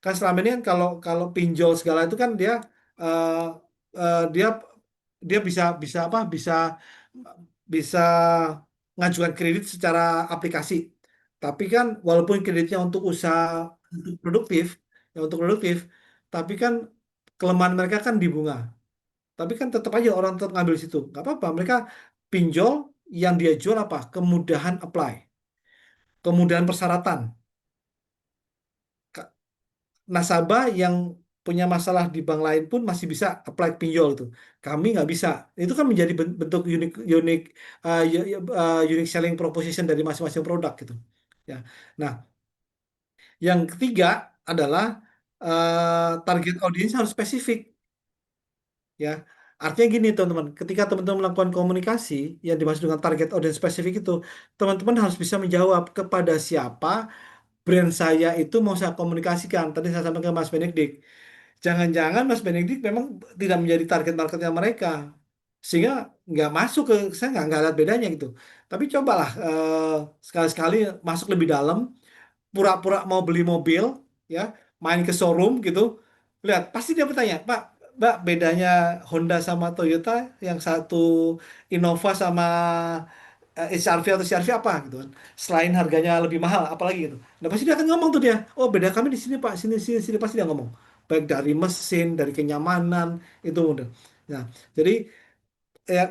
Kan selama ini kan kalau kalau pinjol segala itu kan dia eh, dia dia bisa bisa apa bisa mengajukan kredit secara aplikasi. Tapi kan walaupun kreditnya untuk usaha untuk produktif, ya untuk produktif, tapi kan kelemahan mereka kan di bunga. Tapi kan tetap aja orang tetap ngambil situ. Nggak apa-apa. Mereka pinjol, yang dia jual apa? Kemudahan apply. Kemudahan persyaratan. Ka- Nasabah yang punya masalah di bank lain pun masih bisa apply pinjol itu. Kami nggak bisa. Itu kan menjadi bentuk unik unik unique selling proposition dari masing-masing produk gitu. Ya. Nah, yang ketiga adalah target audience harus spesifik. Ya, artinya gini teman-teman, ketika teman-teman melakukan komunikasi yang dimaksud dengan target audience spesifik itu, teman-teman harus bisa menjawab kepada siapa brand saya itu mau saya komunikasikan. Tadi saya sampaikan ke Mas Benedict, jangan-jangan Mas Benedict memang tidak menjadi target marketnya mereka, sehingga nggak masuk ke, saya nggak lihat bedanya gitu. Tapi cobalah sekali-sekali masuk lebih dalam, pura-pura mau beli mobil, ya, main ke showroom gitu, lihat pasti dia bertanya, Pak, Mbak, bedanya Honda sama Toyota, yang satu Innova sama HR-V atau CR-V apa gitu kan? Selain harganya lebih mahal, apalagi gitu. Nah pasti dia akan ngomong tuh dia, oh beda kami di sini Pak, sini sini sini pasti dia ngomong. Baik dari mesin, dari kenyamanan itu udah. Nah, jadi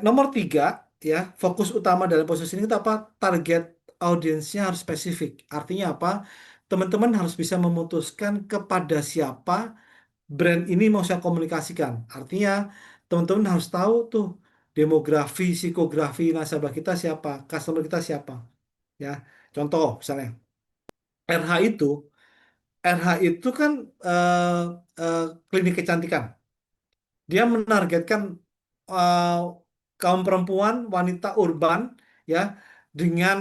nomor tiga ya, fokus utama dalam positioning itu apa? Target audiensnya harus spesifik. Artinya apa? Teman-teman harus bisa memutuskan kepada siapa brand ini mau saya komunikasikan. Artinya teman-teman harus tahu tuh demografi, psikografi nasabah kita siapa, customer kita siapa. Ya, contoh misalnya RH itu, RH itu kan eh, eh, klinik kecantikan. Dia menargetkan eh, kaum perempuan, wanita urban, ya, dengan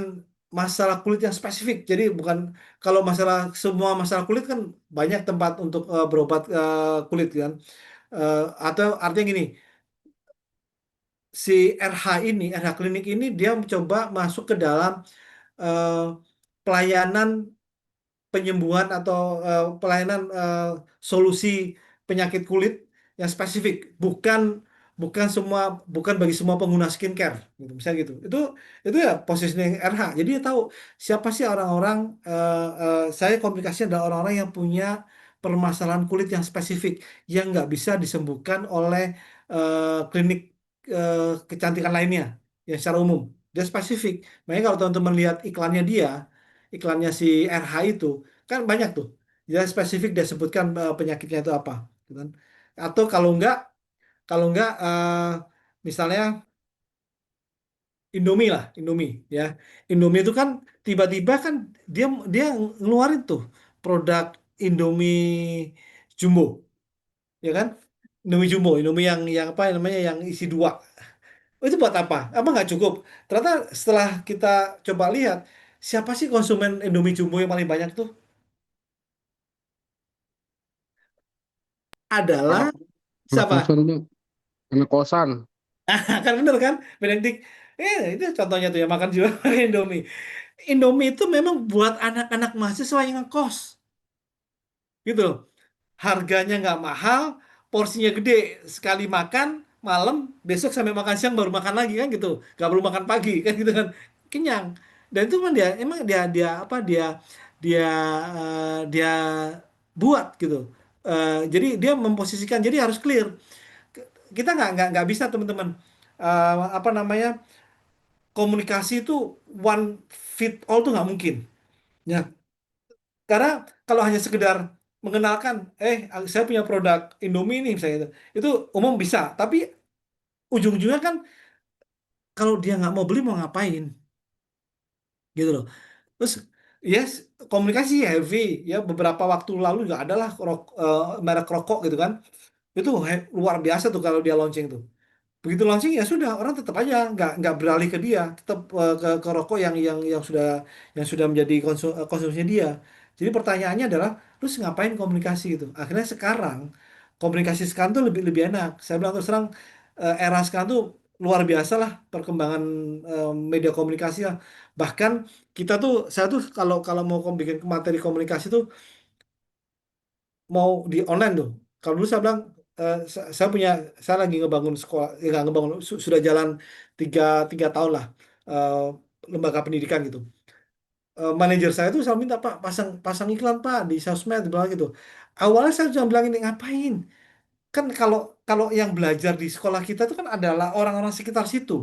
masalah kulit yang spesifik. Jadi bukan kalau masalah semua masalah kulit kan banyak tempat untuk berobat kulit kan. Atau artinya gini, si RH ini, RH klinik ini dia mencoba masuk ke dalam eh, pelayanan penyembuhan atau pelayanan solusi penyakit kulit yang spesifik, bukan semua, bukan bagi semua pengguna skincare gitu misalnya gitu. Itu ya positioning RH, jadi dia tahu siapa sih orang-orang, saya komunikasinya adalah orang-orang yang punya permasalahan kulit yang spesifik yang nggak bisa disembuhkan oleh klinik kecantikan lainnya yang secara umum. Dia spesifik, makanya kalau teman-teman lihat iklannya si RH itu kan banyak tuh, dia spesifik dia sebutkan penyakitnya itu apa gitu kan. Atau kalau enggak misalnya Indomie lah, Indomie ya. Indomie itu kan tiba-tiba kan dia dia ngeluarin tuh produk Indomie Jumbo, ya kan? Indomie Jumbo, Indomie yang apa namanya, yang isi dua. Oh, itu buat apa? Apa nggak cukup? Ternyata setelah kita coba lihat, siapa sih konsumen Indomie Jumbo yang paling banyak tuh? Anak Adalah anak siapa? kosan Bang, anak kosan. Kan bener kan, Benedict? Itu contohnya tuh yang makan juga pakai Indomie. Indomie itu memang buat anak-anak mahasiswa yang ngekos, gitu loh. Harganya nggak mahal, porsinya gede, sekali makan malam, besok sampai makan siang baru makan lagi kan gitu, nggak perlu makan pagi kan gitu kan, kenyang. Dan itu kan dia emang dia dia apa dia dia buat gitu. Jadi dia memposisikan, jadi harus clear. Kita nggak bisa teman-teman, apa namanya, komunikasi itu one fit all tuh nggak mungkin. Ya, karena kalau hanya sekedar mengenalkan, saya punya produk Indomie nih misalnya itu umum bisa, tapi ujung-ujungnya kan kalau dia nggak mau beli mau ngapain, gitu loh. Terus yes, komunikasi heavy ya, beberapa waktu lalu juga adalah merek rokok gitu kan, itu luar biasa tuh kalau dia launching tuh. Begitu launching ya sudah, orang tetap aja nggak beralih ke dia, tetap ke rokok yang sudah menjadi konsumsinya dia. Jadi pertanyaannya adalah, terus ngapain komunikasi itu? Akhirnya sekarang komunikasi sekarang tuh lebih lebih enak. Saya bilang terus terang, era sekarang tuh luar biasa lah perkembangan media komunikasi lah. Bahkan saya tuh kalau kalau mau bikin materi komunikasi tuh mau di online tuh. Kalau dulu saya bilang, saya lagi ngebangun sekolah, ya nggak ngebangun, sudah jalan tiga tiga tahun lah, eh, lembaga pendidikan gitu. Manajer saya tuh selalu minta Pak, pasang pasang iklan Pak di sosmed, bilang gitu. Awalnya saya cuma bilang ini ngapain? Kan kalau kalau yang belajar di sekolah kita itu kan adalah orang-orang sekitar situ.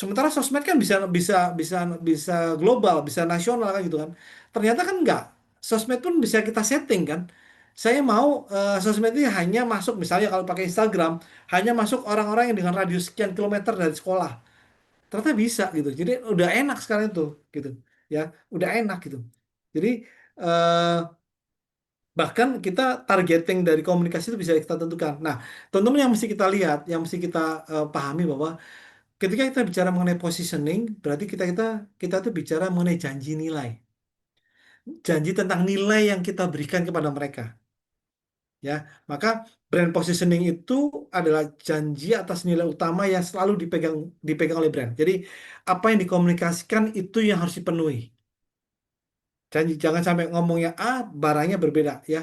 Sementara sosmed kan bisa bisa bisa bisa global, bisa nasional kan gitu kan. Ternyata kan enggak. Sosmed pun bisa kita setting kan. Saya mau sosmed ini hanya masuk, misalnya kalau pakai Instagram, hanya masuk orang-orang yang dengan radius sekian kilometer dari sekolah. Ternyata bisa gitu. Jadi udah enak sekarang itu gitu. Ya, udah enak gitu. Jadi eh, bahkan kita targeting dari komunikasi itu bisa kita tentukan. Nah, teman-teman yang mesti kita lihat, yang mesti kita pahami bahwa ketika kita bicara mengenai positioning, berarti kita kita kita tuh bicara mengenai janji nilai, janji tentang nilai yang kita berikan kepada mereka, ya. Maka brand positioning itu adalah janji atas nilai utama yang selalu dipegang dipegang oleh brand. Jadi apa yang dikomunikasikan itu yang harus dipenuhi. Janji, jangan sampai ngomongnya A, barangnya berbeda, ya.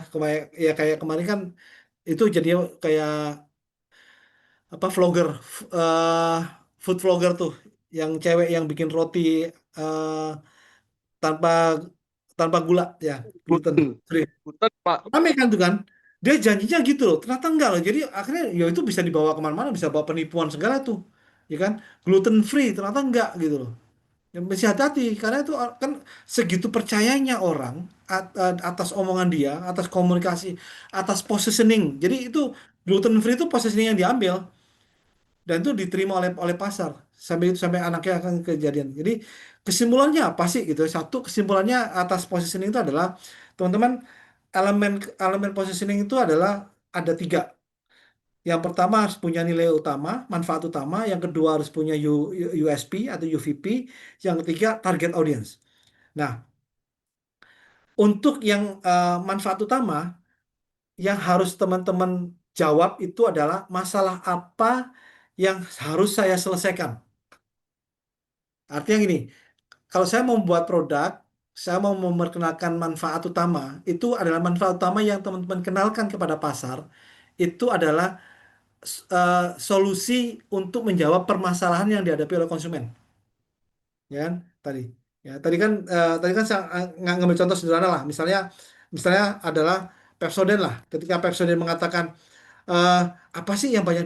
Ya kayak kemarin kan itu jadinya kayak apa vlogger, eh, food vlogger tuh, yang cewek yang bikin roti eh, tanpa tanpa gula ya, gluten Gluten. free. Gluten, Pak. Rame kan tuh kan. Dia janjinya gitu loh, ternyata enggak loh. Jadi akhirnya ya itu bisa dibawa kemana-mana, bisa bawa penipuan segala tuh, ya kan? Gluten free ternyata enggak gitu loh. Ya, mesti hati-hati karena itu kan segitu percayanya orang atas omongan dia, atas komunikasi, atas positioning. Jadi itu gluten free itu positioning yang diambil dan itu diterima oleh pasar sampai itu sampai anaknya akan kejadian. Jadi kesimpulannya apa sih gitu? Satu kesimpulannya atas positioning itu adalah teman-teman, elemen elemen positioning itu adalah ada tiga. Yang pertama harus punya nilai utama, manfaat utama. Yang kedua harus punya USP atau UVP. Yang ketiga target audience. Nah, untuk yang manfaat utama yang harus teman-teman jawab itu adalah masalah apa yang harus saya selesaikan. Artinya gini, kalau saya mau membuat produk, saya mau memperkenalkan manfaat utama, itu adalah manfaat utama yang teman-teman kenalkan kepada pasar, itu adalah solusi untuk menjawab permasalahan yang dihadapi oleh konsumen. Ya kan? Tadi kan saya ngambil contoh sederhana lah, misalnya adalah Pepsodent lah. Ketika Pepsodent mengatakan eh, apa sih yang banyak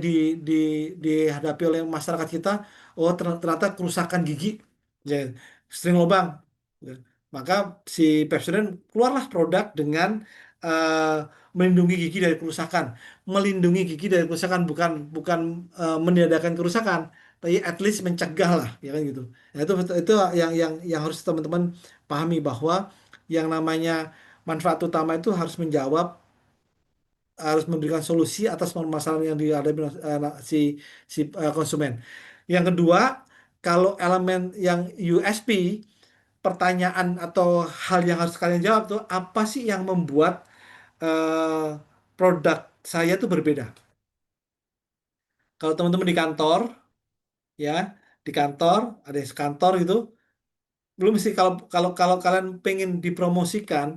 dihadapi oleh masyarakat kita? Oh, ternyata kerusakan gigi, ya, sering lubang. Ya. Maka si Pepsodent keluarlah produk dengan eh, melindungi gigi dari kerusakan. Melindungi gigi dari kerusakan bukan bukan meniadakan kerusakan, tapi at least mencegah lah, ya kan gitu. Nah, itu yang harus teman-teman pahami bahwa yang namanya manfaat utama itu harus memberikan solusi atas permasalahan yang dihadapi si konsumen. Yang kedua, kalau elemen yang USP, pertanyaan atau hal yang harus kalian jawab tuh apa sih yang membuat eh, produk saya tuh berbeda. Kalau teman-teman di kantor, ya di kantor ada yang sekantor gitu, belum mesti kalau kalau kalau kalian pengen dipromosikan,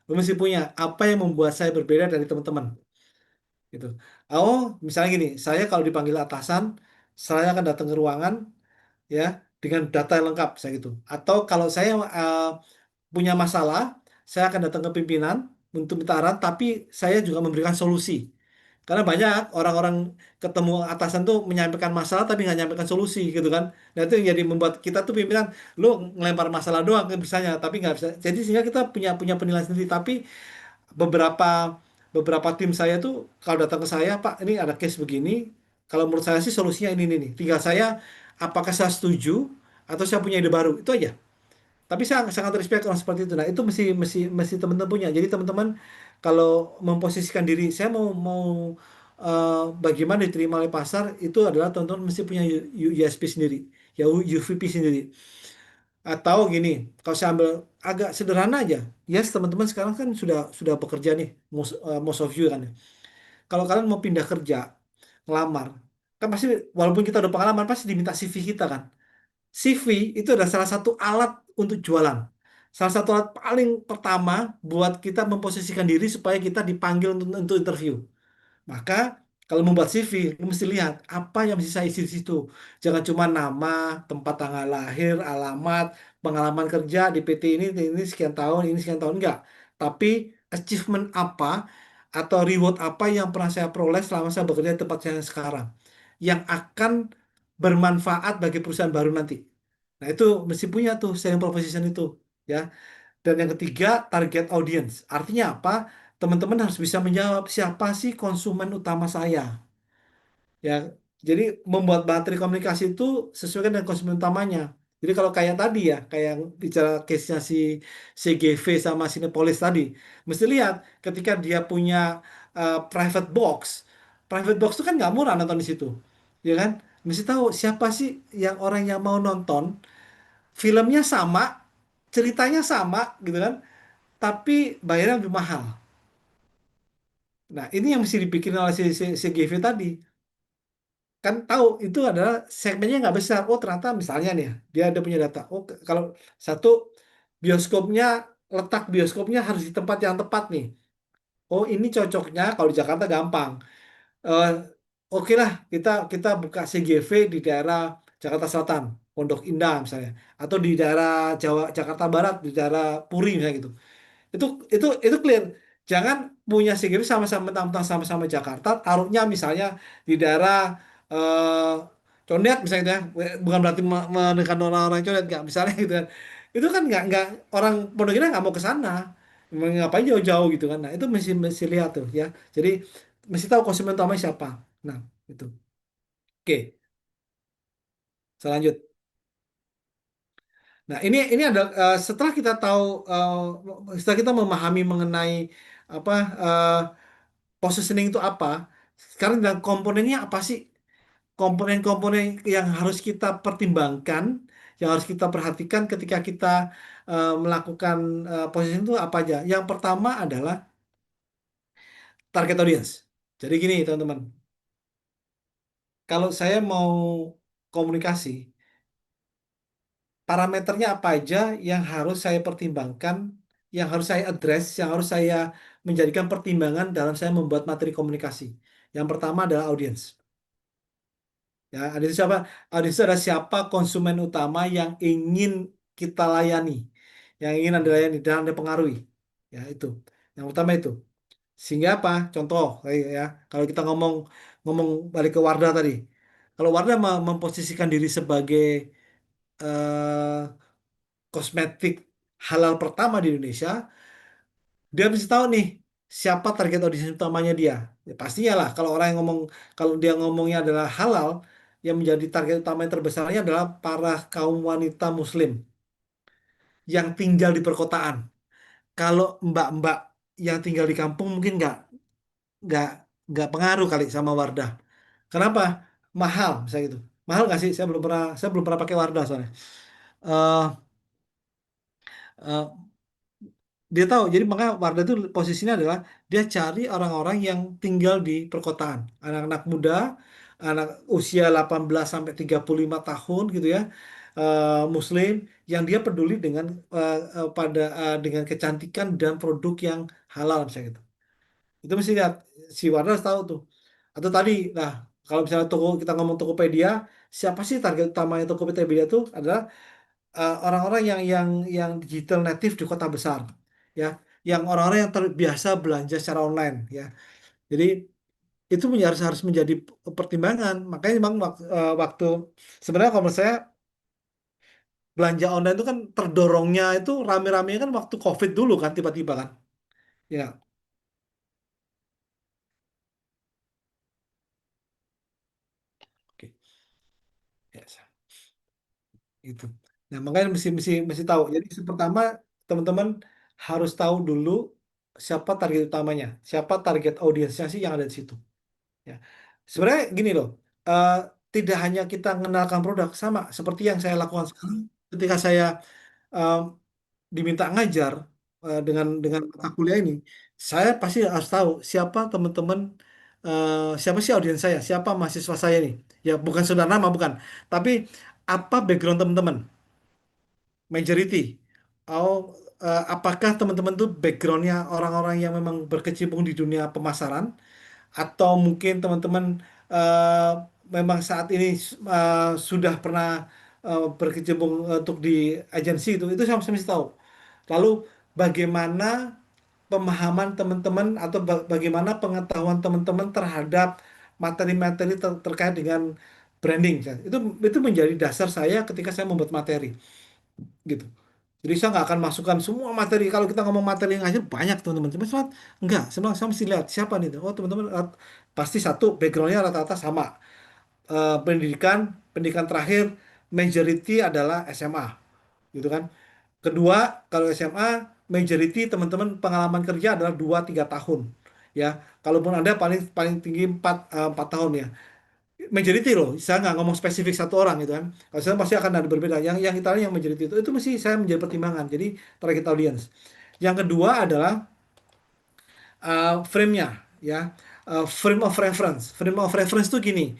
belum mesti punya apa yang membuat saya berbeda dari teman-teman. Gitu. Oh, misalnya gini, saya kalau dipanggil atasan, saya akan datang ke ruangan ya dengan data yang lengkap saya gitu. Atau kalau saya punya masalah, saya akan datang ke pimpinan untuk minta arahan, tapi saya juga memberikan solusi. Karena banyak orang-orang ketemu atasan tuh menyampaikan masalah tapi nggak menyampaikan solusi gitu kan. Nah itu yang jadi membuat kita tuh pimpinan, lu ngelempar masalah doang ke misalnya, tapi nggak bisa. Jadi sehingga kita punya punya penilaian sendiri. Tapi beberapa beberapa tim saya tuh kalau datang ke saya, Pak, ini ada case begini. Kalau menurut saya sih solusinya ini nih. Tinggal saya apakah saya setuju atau saya punya ide baru. Itu aja. Tapi saya sangat respect orang seperti itu. Nah, itu mesti mesti mesti teman-teman punya. Jadi teman-teman kalau memposisikan diri, saya mau mau bagaimana diterima oleh pasar itu adalah teman-teman mesti punya USP sendiri, ya UVP sendiri. Atau gini, kalau saya ambil agak sederhana aja, yes teman-teman sekarang kan sudah bekerja nih, most of you kan. Ya. Kalau kalian mau pindah kerja, ngelamar, kan pasti walaupun kita udah pengalaman pasti diminta CV kita kan. CV itu adalah salah satu alat untuk jualan. Salah satu alat paling pertama buat kita memposisikan diri supaya kita dipanggil untuk interview. Maka kalau membuat CV, lu mesti lihat apa yang mesti saya isi di situ. Jangan cuma nama, tempat tanggal lahir, alamat, pengalaman kerja di PT ini sekian tahun enggak. Tapi achievement apa atau reward apa yang pernah saya peroleh selama saya bekerja di tempat saya sekarang yang akan bermanfaat bagi perusahaan baru nanti. Nah, itu mesti punya tuh selling proposition itu, ya. Dan yang ketiga, target audience. Artinya apa? Teman-teman harus bisa menjawab siapa sih konsumen utama saya. Ya, jadi membuat materi komunikasi itu sesuai dengan konsumen utamanya. Jadi kalau kayak tadi ya, kayak yang bicara case-nya si CGV sama Cinepolis tadi, mesti lihat ketika dia punya private box itu kan nggak murah nonton di situ, ya kan? Mesti tahu siapa sih yang orang yang mau nonton, filmnya sama, ceritanya sama, gitu kan? Tapi bayarnya lebih mahal. Nah, ini yang mesti dipikirin oleh si GV tadi. Kan tahu itu adalah segmennya nggak besar. Oh, ternyata misalnya nih, ya, dia ada punya data. Oh, kalau satu bioskopnya, letak bioskopnya harus di tempat yang tepat nih. Oh, ini cocoknya kalau di Jakarta gampang. Eh, oke lah kita buka CGV di daerah Jakarta Selatan, Pondok Indah misalnya, atau di daerah Jakarta Barat, di daerah Puri misalnya gitu. Itu clear. Jangan punya CGV sama-sama mentang-mentang sama-sama Jakarta, taruhnya misalnya di daerah eh, Condet misalnya gitu ya. Bukan berarti menekan orang-orang Condet nggak misalnya gitu kan. Itu kan nggak orang Pondok Indah nggak mau ke sana. Ngapain jauh-jauh gitu kan. Nah, itu mesti mesti lihat tuh ya. Jadi mesti tahu konsumen utamanya siapa. Nah, itu. Oke, saya lanjut. Nah, ini ada setelah kita tahu setelah kita memahami mengenai apa positioning itu apa, sekarang dalam komponennya apa sih? Komponen-komponen yang harus kita pertimbangkan, yang harus kita perhatikan ketika kita melakukan positioning itu apa aja? Yang pertama adalah target audience. Jadi gini, teman-teman, kalau saya mau komunikasi, parameternya apa aja yang harus saya pertimbangkan, yang harus saya address, yang harus saya menjadikan pertimbangan dalam saya membuat materi komunikasi. Yang pertama adalah audience. Ya, audiens siapa? Audiens itu adalah siapa konsumen utama yang ingin kita layani, yang ingin Anda layani dan Anda pengaruhi. Ya, itu. Yang utama itu. Sehingga apa? Contoh, ya, kalau kita ngomong ngomong balik ke Wardah tadi. Kalau Wardah memposisikan diri sebagai eh, kosmetik halal pertama di Indonesia, dia mesti tahu nih siapa target audiens utamanya dia. Ya, pastinya lah kalau orang yang ngomong kalau dia ngomongnya adalah halal, yang menjadi target utama yang terbesarnya adalah para kaum wanita Muslim yang tinggal di perkotaan. Kalau mbak-mbak yang tinggal di kampung mungkin nggak nggak pengaruh kali sama Wardah. Kenapa? Mahal, misalnya gitu. Mahal nggak sih? Saya belum pernah pakai Wardah soalnya. Eh, eh, Dia tahu, jadi maka Wardah itu posisinya adalah dia cari orang-orang yang tinggal di perkotaan, anak-anak muda, anak usia 18 sampai 35 tahun gitu ya, Muslim yang dia peduli dengan dengan kecantikan dan produk yang halal misalnya gitu. Itu mesti lihat si Wardah harus tahu tuh. Atau tadi, nah kalau misalnya kita ngomong Tokopedia, siapa sih target utamanya Tokopedia itu adalah orang-orang yang digital native di kota besar ya yang orang-orang yang terbiasa belanja secara online ya jadi itu harus harus menjadi pertimbangan makanya memang waktu sebenarnya kalau menurut saya belanja online itu kan terdorongnya itu rame-rame kan waktu COVID dulu kan tiba-tiba kan ya oke ya itu nah makanya mesti tahu jadi pertama teman-teman harus tahu dulu siapa target utamanya siapa target audiensnya sih yang ada di situ. Ya. Sebenarnya gini loh, eh, tidak hanya kita mengenalkan produk, sama seperti yang saya lakukan sekarang ketika saya eh, diminta ngajar dengan mata kuliah ini, saya pasti harus tahu siapa teman-teman, siapa sih audiens saya, siapa mahasiswa saya ini. Ya bukan saudara nama, bukan. Tapi apa background teman-teman, majority. Apakah teman-teman tuh backgroundnya orang-orang yang memang berkecimpung di dunia pemasaran? Atau mungkin teman-teman eh, memang saat ini sudah pernah berkecimpung untuk di agensi itu saya mesti tahu. Lalu bagaimana pemahaman teman-teman atau bagaimana pengetahuan teman-teman terhadap materi-materi terkait dengan branding. Itu menjadi dasar saya ketika saya membuat materi gitu. Jadi saya nggak akan masukkan semua materi. Kalau kita ngomong materi yang ngajar banyak teman-teman. Cuma cuma enggak. Saya mesti lihat siapa nih. Oh teman-teman pasti satu backgroundnya rata-rata sama. Pendidikan terakhir majority adalah SMA, gitu kan. Kedua kalau SMA majority teman-teman pengalaman kerja adalah 2 3 tahun, ya. Kalaupun ada paling paling tinggi 4 tahun ya majority loh, saya nggak ngomong spesifik satu orang gitu kan. Kalau saya pasti akan ada berbeda. Yang Italia yang majority itu mesti saya menjadi pertimbangan. Jadi target audience. Yang kedua adalah frame-nya, ya. Frame of reference. Frame of reference itu gini,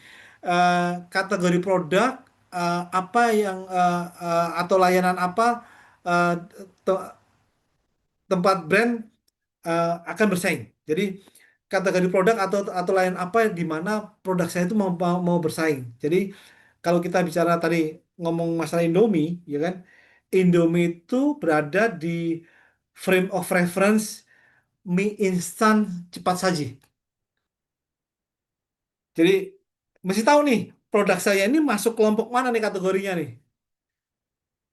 kategori produk apa yang atau layanan apa eh, te- tempat brand akan bersaing. Jadi kategori produk atau lain apa di mana produk saya itu mau bersaing. Jadi kalau kita bicara tadi ngomong masalah Indomie, ya kan, Indomie itu berada di frame of reference mie instan cepat saji. Jadi mesti tahu nih produk saya ini masuk kelompok mana nih kategorinya nih,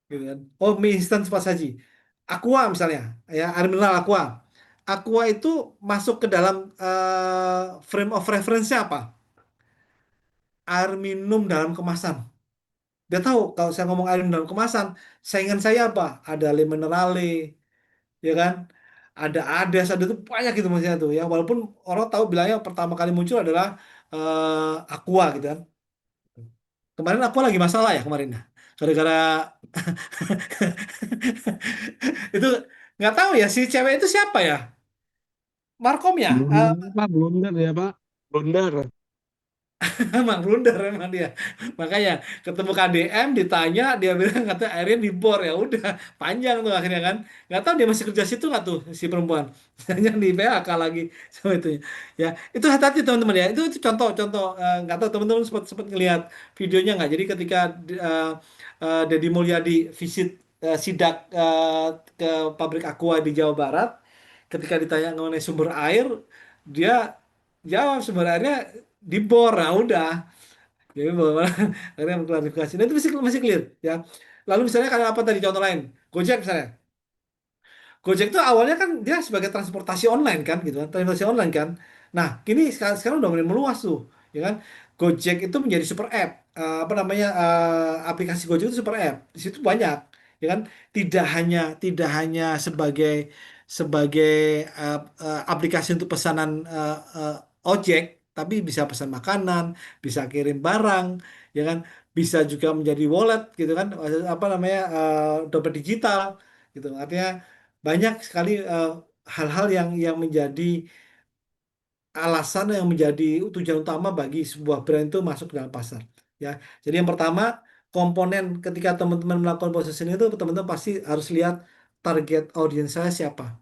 gitu kan? Oh, mie instan cepat saji. Aqua misalnya, ya air mineral Aqua. Aqua itu masuk ke dalam frame of reference-nya apa? Air minum dalam kemasan. Dia tahu kalau saya ngomong air minum dalam kemasan, saingan saya apa? Ada Le Minerale, ya kan? Ada Ades, ada itu banyak gitu maksudnya tuh ya. Walaupun orang tahu bilangnya pertama kali muncul adalah Aqua gitu kan. Kemarin Aqua lagi masalah ya kemarin ya. Gara-gara itu nggak tahu ya si cewek itu siapa ya? Markom ya? Blunder, Pak, blunder ya, Pak. Blunder. Emang blunder emang dia. Makanya ketemu KDM ditanya dia bilang kata akhirnya dibor ya udah panjang tuh akhirnya kan. Nggak tahu dia masih kerja situ nggak tuh si perempuan. Hanya di PHK lagi sama itu ya. Itu hati-hati teman-teman ya. Itu contoh-contoh nggak tahu teman-teman sempat sempat ngelihat videonya nggak. Jadi ketika Deddy Mulyadi visit sidak ke pabrik Aqua di Jawa Barat, ketika ditanya mengenai sumber air, dia jawab sumber airnya dibor, nah udah. Jadi bahwa akhirnya mengklarifikasi. Dan itu masih clear ya. Lalu misalnya kalau apa tadi contoh lain, Gojek misalnya. Gojek itu awalnya kan dia sebagai transportasi online kan gitu kan, transportasi online kan. Nah, kini sekarang udah mulai meluas tuh, ya kan. Gojek itu menjadi super app. Apa namanya aplikasi Gojek itu super app. Di situ banyak, ya kan. Tidak hanya sebagai sebagai aplikasi untuk pesanan ojek, tapi bisa pesan makanan, bisa kirim barang, ya kan. Bisa juga menjadi wallet gitu kan, apa namanya dompet digital gitu. Artinya banyak sekali hal-hal yang menjadi alasan yang menjadi tujuan utama bagi sebuah brand itu masuk dalam pasar. Ya, jadi yang pertama komponen ketika teman-teman melakukan positioning itu teman-teman pasti harus lihat target audiens saya siapa.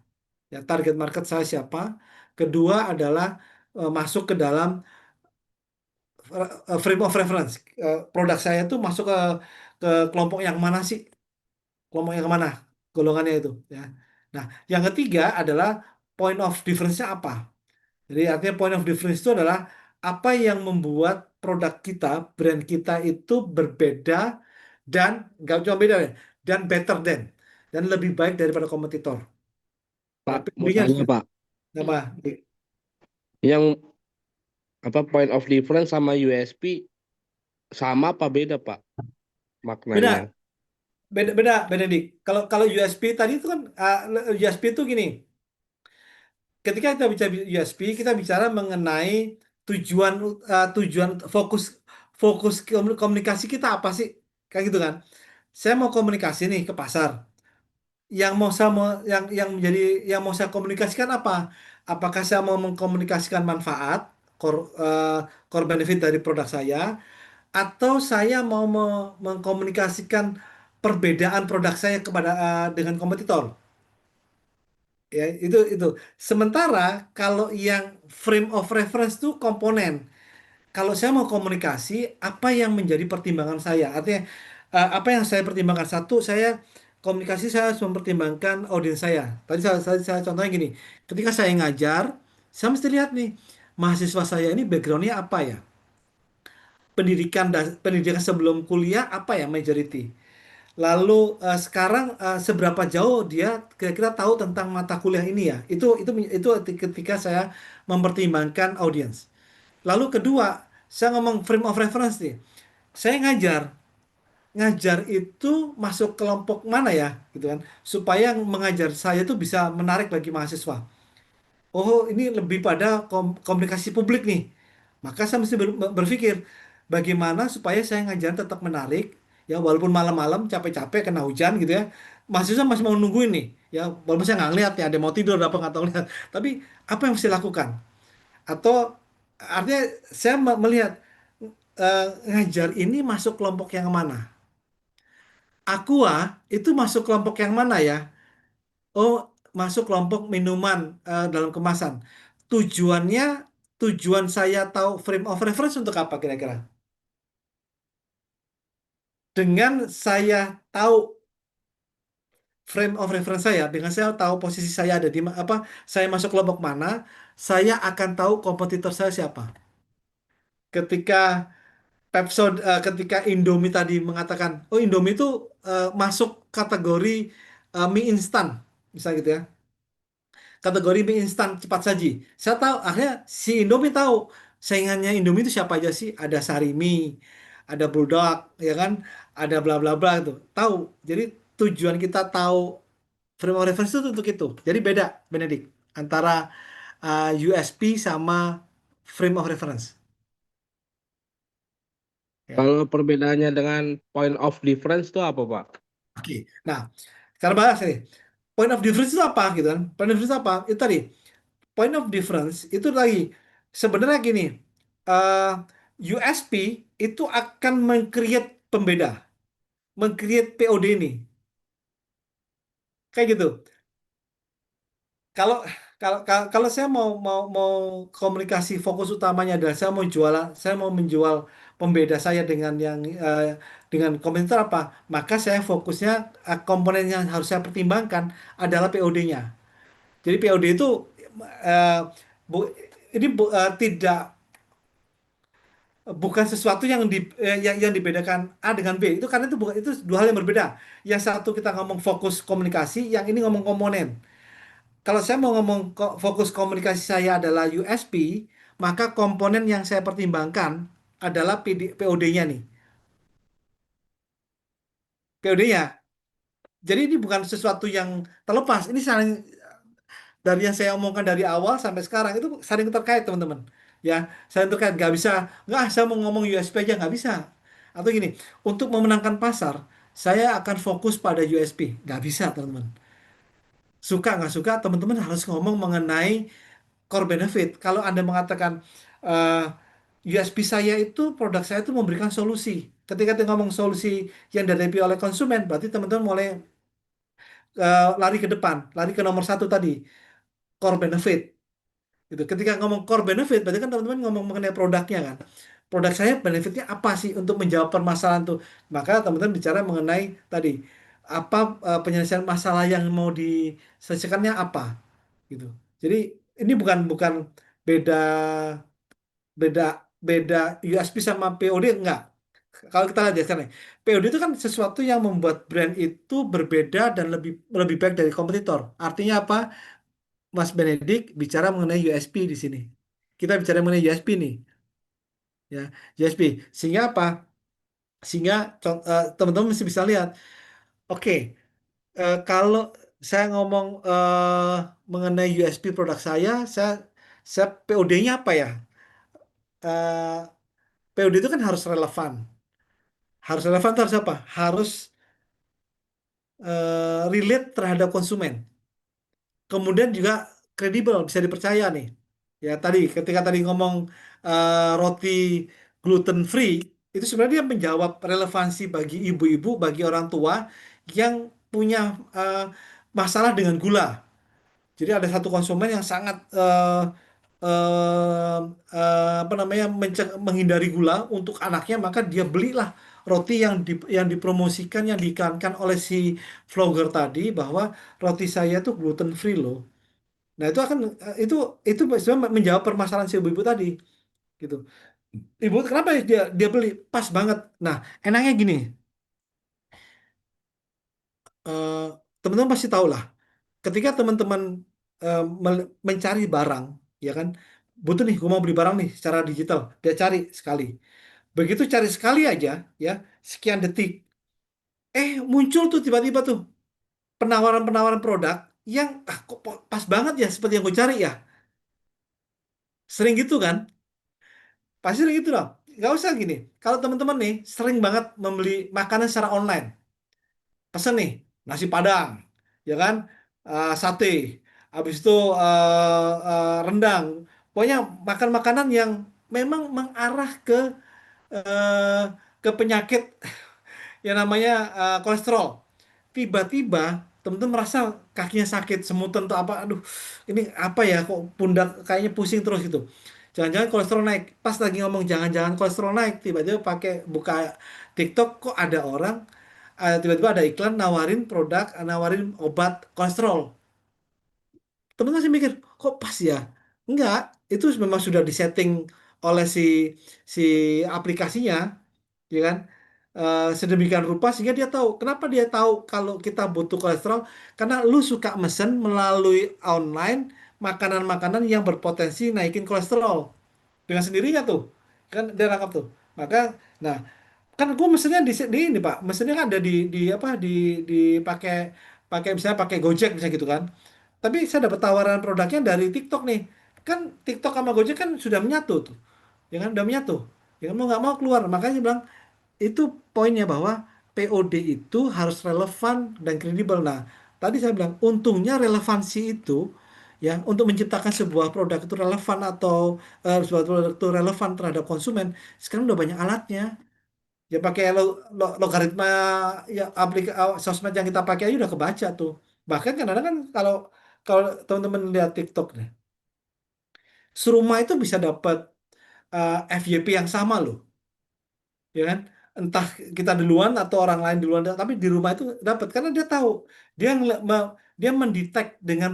Ya, target market saya siapa. Kedua adalah masuk ke dalam frame of reference. Produk saya itu masuk ke kelompok yang mana sih? Kelompok yang mana? Golongannya itu. Ya. Nah, yang ketiga adalah point of difference-nya apa? Jadi artinya point of difference itu adalah apa yang membuat produk kita, brand kita itu berbeda dan nggak cuma beda ya, dan better than dan lebih baik daripada kompetitor. Ya, Pak, mau PDB-nya tanya, Pak. apa? Yang apa point of difference sama USP sama apa beda, Pak? Maknanya. Beda, beda, beda dik. Kalau kalau USP tadi itu kan USP itu gini. Ketika kita bicara USP, kita bicara mengenai tujuan tujuan fokus fokus komunikasi kita apa sih? Kayak gitu kan. Saya mau komunikasi nih ke pasar. Yang menjadi yang mau saya komunikasikan apa? Apakah saya mau mengkomunikasikan manfaat core benefit dari produk saya atau saya mau mengkomunikasikan perbedaan produk saya kepada dengan kompetitor? Ya, itu. Sementara kalau yang frame of reference itu komponen. Kalau saya mau komunikasi, apa yang menjadi pertimbangan saya? Artinya, apa yang saya pertimbangkan? Satu, saya komunikasi saya harus mempertimbangkan audiens saya. Tadi saya contohnya gini, ketika saya ngajar, saya mesti lihat nih, mahasiswa saya ini backgroundnya apa ya? Pendidikan sebelum kuliah apa ya majority? Lalu sekarang seberapa jauh dia kira-kira tahu tentang mata kuliah ini ya? Itu ketika saya mempertimbangkan audiens. Lalu kedua, saya ngomong frame of reference nih. Saya ngajar itu masuk kelompok mana ya, gitu kan? Supaya mengajar saya itu bisa menarik bagi mahasiswa. Oh, ini lebih pada komunikasi publik nih. Maka saya mesti berpikir bagaimana supaya saya ngajar tetap menarik, ya walaupun malam-malam capek-capek kena hujan gitu ya. Mahasiswa masih mau nungguin nih, ya walaupun saya nggak ngeliat ya ada mau tidur apa nggak tahu lihat. Tapi apa yang mesti lakukan? Atau artinya saya melihat ngajar ini masuk kelompok yang mana? Aqua itu masuk kelompok yang mana ya? Oh, masuk kelompok minuman dalam kemasan. tujuannya, tujuan saya tahu frame of reference untuk apa kira-kira? Dengan saya tahu frame of reference saya, dengan saya tahu posisi saya ada di apa, saya masuk kelompok mana, saya akan tahu kompetitor saya siapa. Ketika ketika Indomie tadi mengatakan, oh Indomie itu masuk kategori mie instan, misalnya gitu ya, kategori mie instan cepat saji. Saya tahu, akhirnya si Indomie tahu saingannya Indomie itu siapa aja sih? Ada Sarimi, ada Bulldog, ya kan? Ada bla bla bla itu. Tahu. Jadi tujuan kita tahu frame of reference itu untuk itu. Jadi beda, Benedict, antara USP sama frame of reference. Ya. Kalau perbedaannya dengan point of difference itu apa, Pak? Oke. Nah, sekarang bahas nih. Point of difference itu apa gitu kan? Point of difference apa? Itu tadi. Point of difference itu lagi sebenarnya gini. eh, USP itu akan meng-create pembeda, meng-create POD ini. Kayak gitu. Kalau kalau saya mau komunikasi, fokus utamanya adalah saya mau menjual pembeda saya dengan yang dengan komentar apa, maka saya fokusnya komponen yang harus saya pertimbangkan adalah POD-nya. Jadi POD itu eh, bu- ini tidak, bukan sesuatu yang yang dibedakan A dengan B. Itu karena itu bukan, itu dua hal yang berbeda. Yang satu kita ngomong fokus komunikasi, yang ini ngomong komponen. Kalau saya mau ngomong fokus komunikasi saya adalah USP, maka komponen yang saya pertimbangkan adalah POD-nya nih. POD-nya. Jadi ini bukan sesuatu yang terlepas. Ini saling, dari yang saya omongkan dari awal sampai sekarang itu saling terkait, teman-teman. Ya, saling terkait. Nggak bisa, nggak, saya mau ngomong USP aja nggak bisa. Atau gini, untuk memenangkan pasar, saya akan fokus pada USP. Nggak bisa, teman-teman. Suka nggak suka, teman-teman harus ngomong mengenai core benefit. Kalau Anda mengatakan eh, USP saya itu, produk saya itu memberikan solusi. Ketika kita ngomong solusi yang dihadapi oleh konsumen, berarti teman-teman mulai lari ke depan, lari ke nomor satu tadi, core benefit. Gitu. Ketika ngomong core benefit, berarti kan teman-teman ngomong mengenai produknya kan. Produk saya benefitnya apa sih untuk menjawab permasalahan tuh? Maka teman-teman bicara mengenai tadi, apa penyelesaian masalah yang mau diselesaikannya apa, gitu. Jadi ini bukan bukan beda beda beda USP sama POD, enggak. Kalau kita lihat ya sekarang, POD itu kan sesuatu yang membuat brand itu berbeda dan lebih lebih baik dari kompetitor. Artinya apa? Mas Benedik bicara mengenai USP di sini. Kita bicara mengenai USP nih, ya, USP. Sehingga apa? Sehingga teman-teman mesti bisa lihat, oke, kalau saya ngomong mengenai USP produk saya POD-nya apa ya? POD itu kan harus relevan. Harus relevan itu harus apa? Harus relate terhadap konsumen. Kemudian juga kredibel, bisa dipercaya nih. Ya tadi, ketika tadi ngomong roti gluten free, itu sebenarnya dia menjawab relevansi bagi ibu-ibu, bagi orang tua yang punya eh, masalah dengan gula. Jadi ada satu konsumen yang sangat eh, apa namanya, menghindari gula untuk anaknya, maka dia belilah roti yang dipromosikan, yang diiklankan oleh si vlogger tadi, bahwa roti saya tuh gluten free loh. Nah, itu akan itu sebenarnya menjawab permasalahan si ibu-ibu tadi, gitu. Ibu kenapa dia dia beli? Pas banget. Nah, enaknya gini, eh, teman-teman pasti tahu lah, ketika teman-teman mencari barang, ya kan, butuh nih, gue mau beli barang nih secara digital, dia cari sekali. Begitu cari sekali aja, ya, sekian detik, muncul tuh tiba-tiba tuh penawaran-penawaran produk yang kok pas banget ya seperti yang gue cari ya. Sering gitu kan? Pasti sering gitu loh. Gak usah gini. Kalau teman-teman nih sering banget membeli makanan secara online, pesen nih nasi Padang, ya kan, sate, habis itu rendang, pokoknya makan makanan yang memang mengarah eh, ke penyakit yang namanya kolesterol. Tiba-tiba teman-teman merasa kakinya sakit, semutan atau apa, aduh, ini apa ya, kok pundak kayaknya pusing terus gitu. Jangan-jangan kolesterol naik. Pas lagi ngomong jangan-jangan kolesterol naik, tiba-tiba pakai buka TikTok, kok ada orang tiba-tiba ada iklan nawarin produk, nawarin obat kolesterol. Teman-teman masih mikir, kok pas ya? Enggak, itu memang sudah disetting oleh si si aplikasinya, ya kan? Sedemikian rupa sehingga dia tahu. Kenapa dia tahu kalau kita butuh kolesterol? Karena lu suka mesen melalui online makanan-makanan yang berpotensi naikin kolesterol. Dengan sendirinya tuh, kan dia rangkap tuh. Maka, nah, kan gue mesennya di ini Pak, mesennya kan ada di apa dipakai pakai misalnya pakai Gojek misalnya gitu kan. Tapi saya dapat tawaran produknya dari TikTok nih. Kan TikTok sama Gojek kan sudah menyatu tuh. Ya kan udah menyatu. Ya kan mau nggak mau keluar. Makanya saya bilang itu poinnya bahwa POD itu harus relevan dan kredibel. Nah, tadi saya bilang untungnya relevansi itu ya untuk menciptakan sebuah produk itu relevan atau sebuah produk itu relevan terhadap konsumen. Sekarang udah banyak alatnya. Ya pakai logaritma ya sosmed yang kita pakai aja udah kebaca tuh. Bahkan kadang-kadang kan kalau kalau teman-teman lihat TikTok nih, serumah itu bisa dapat FYP yang sama loh, ya kan? Entah kita duluan atau orang lain duluan, tapi di rumah itu dapat karena dia tahu dia dia mendetek dengan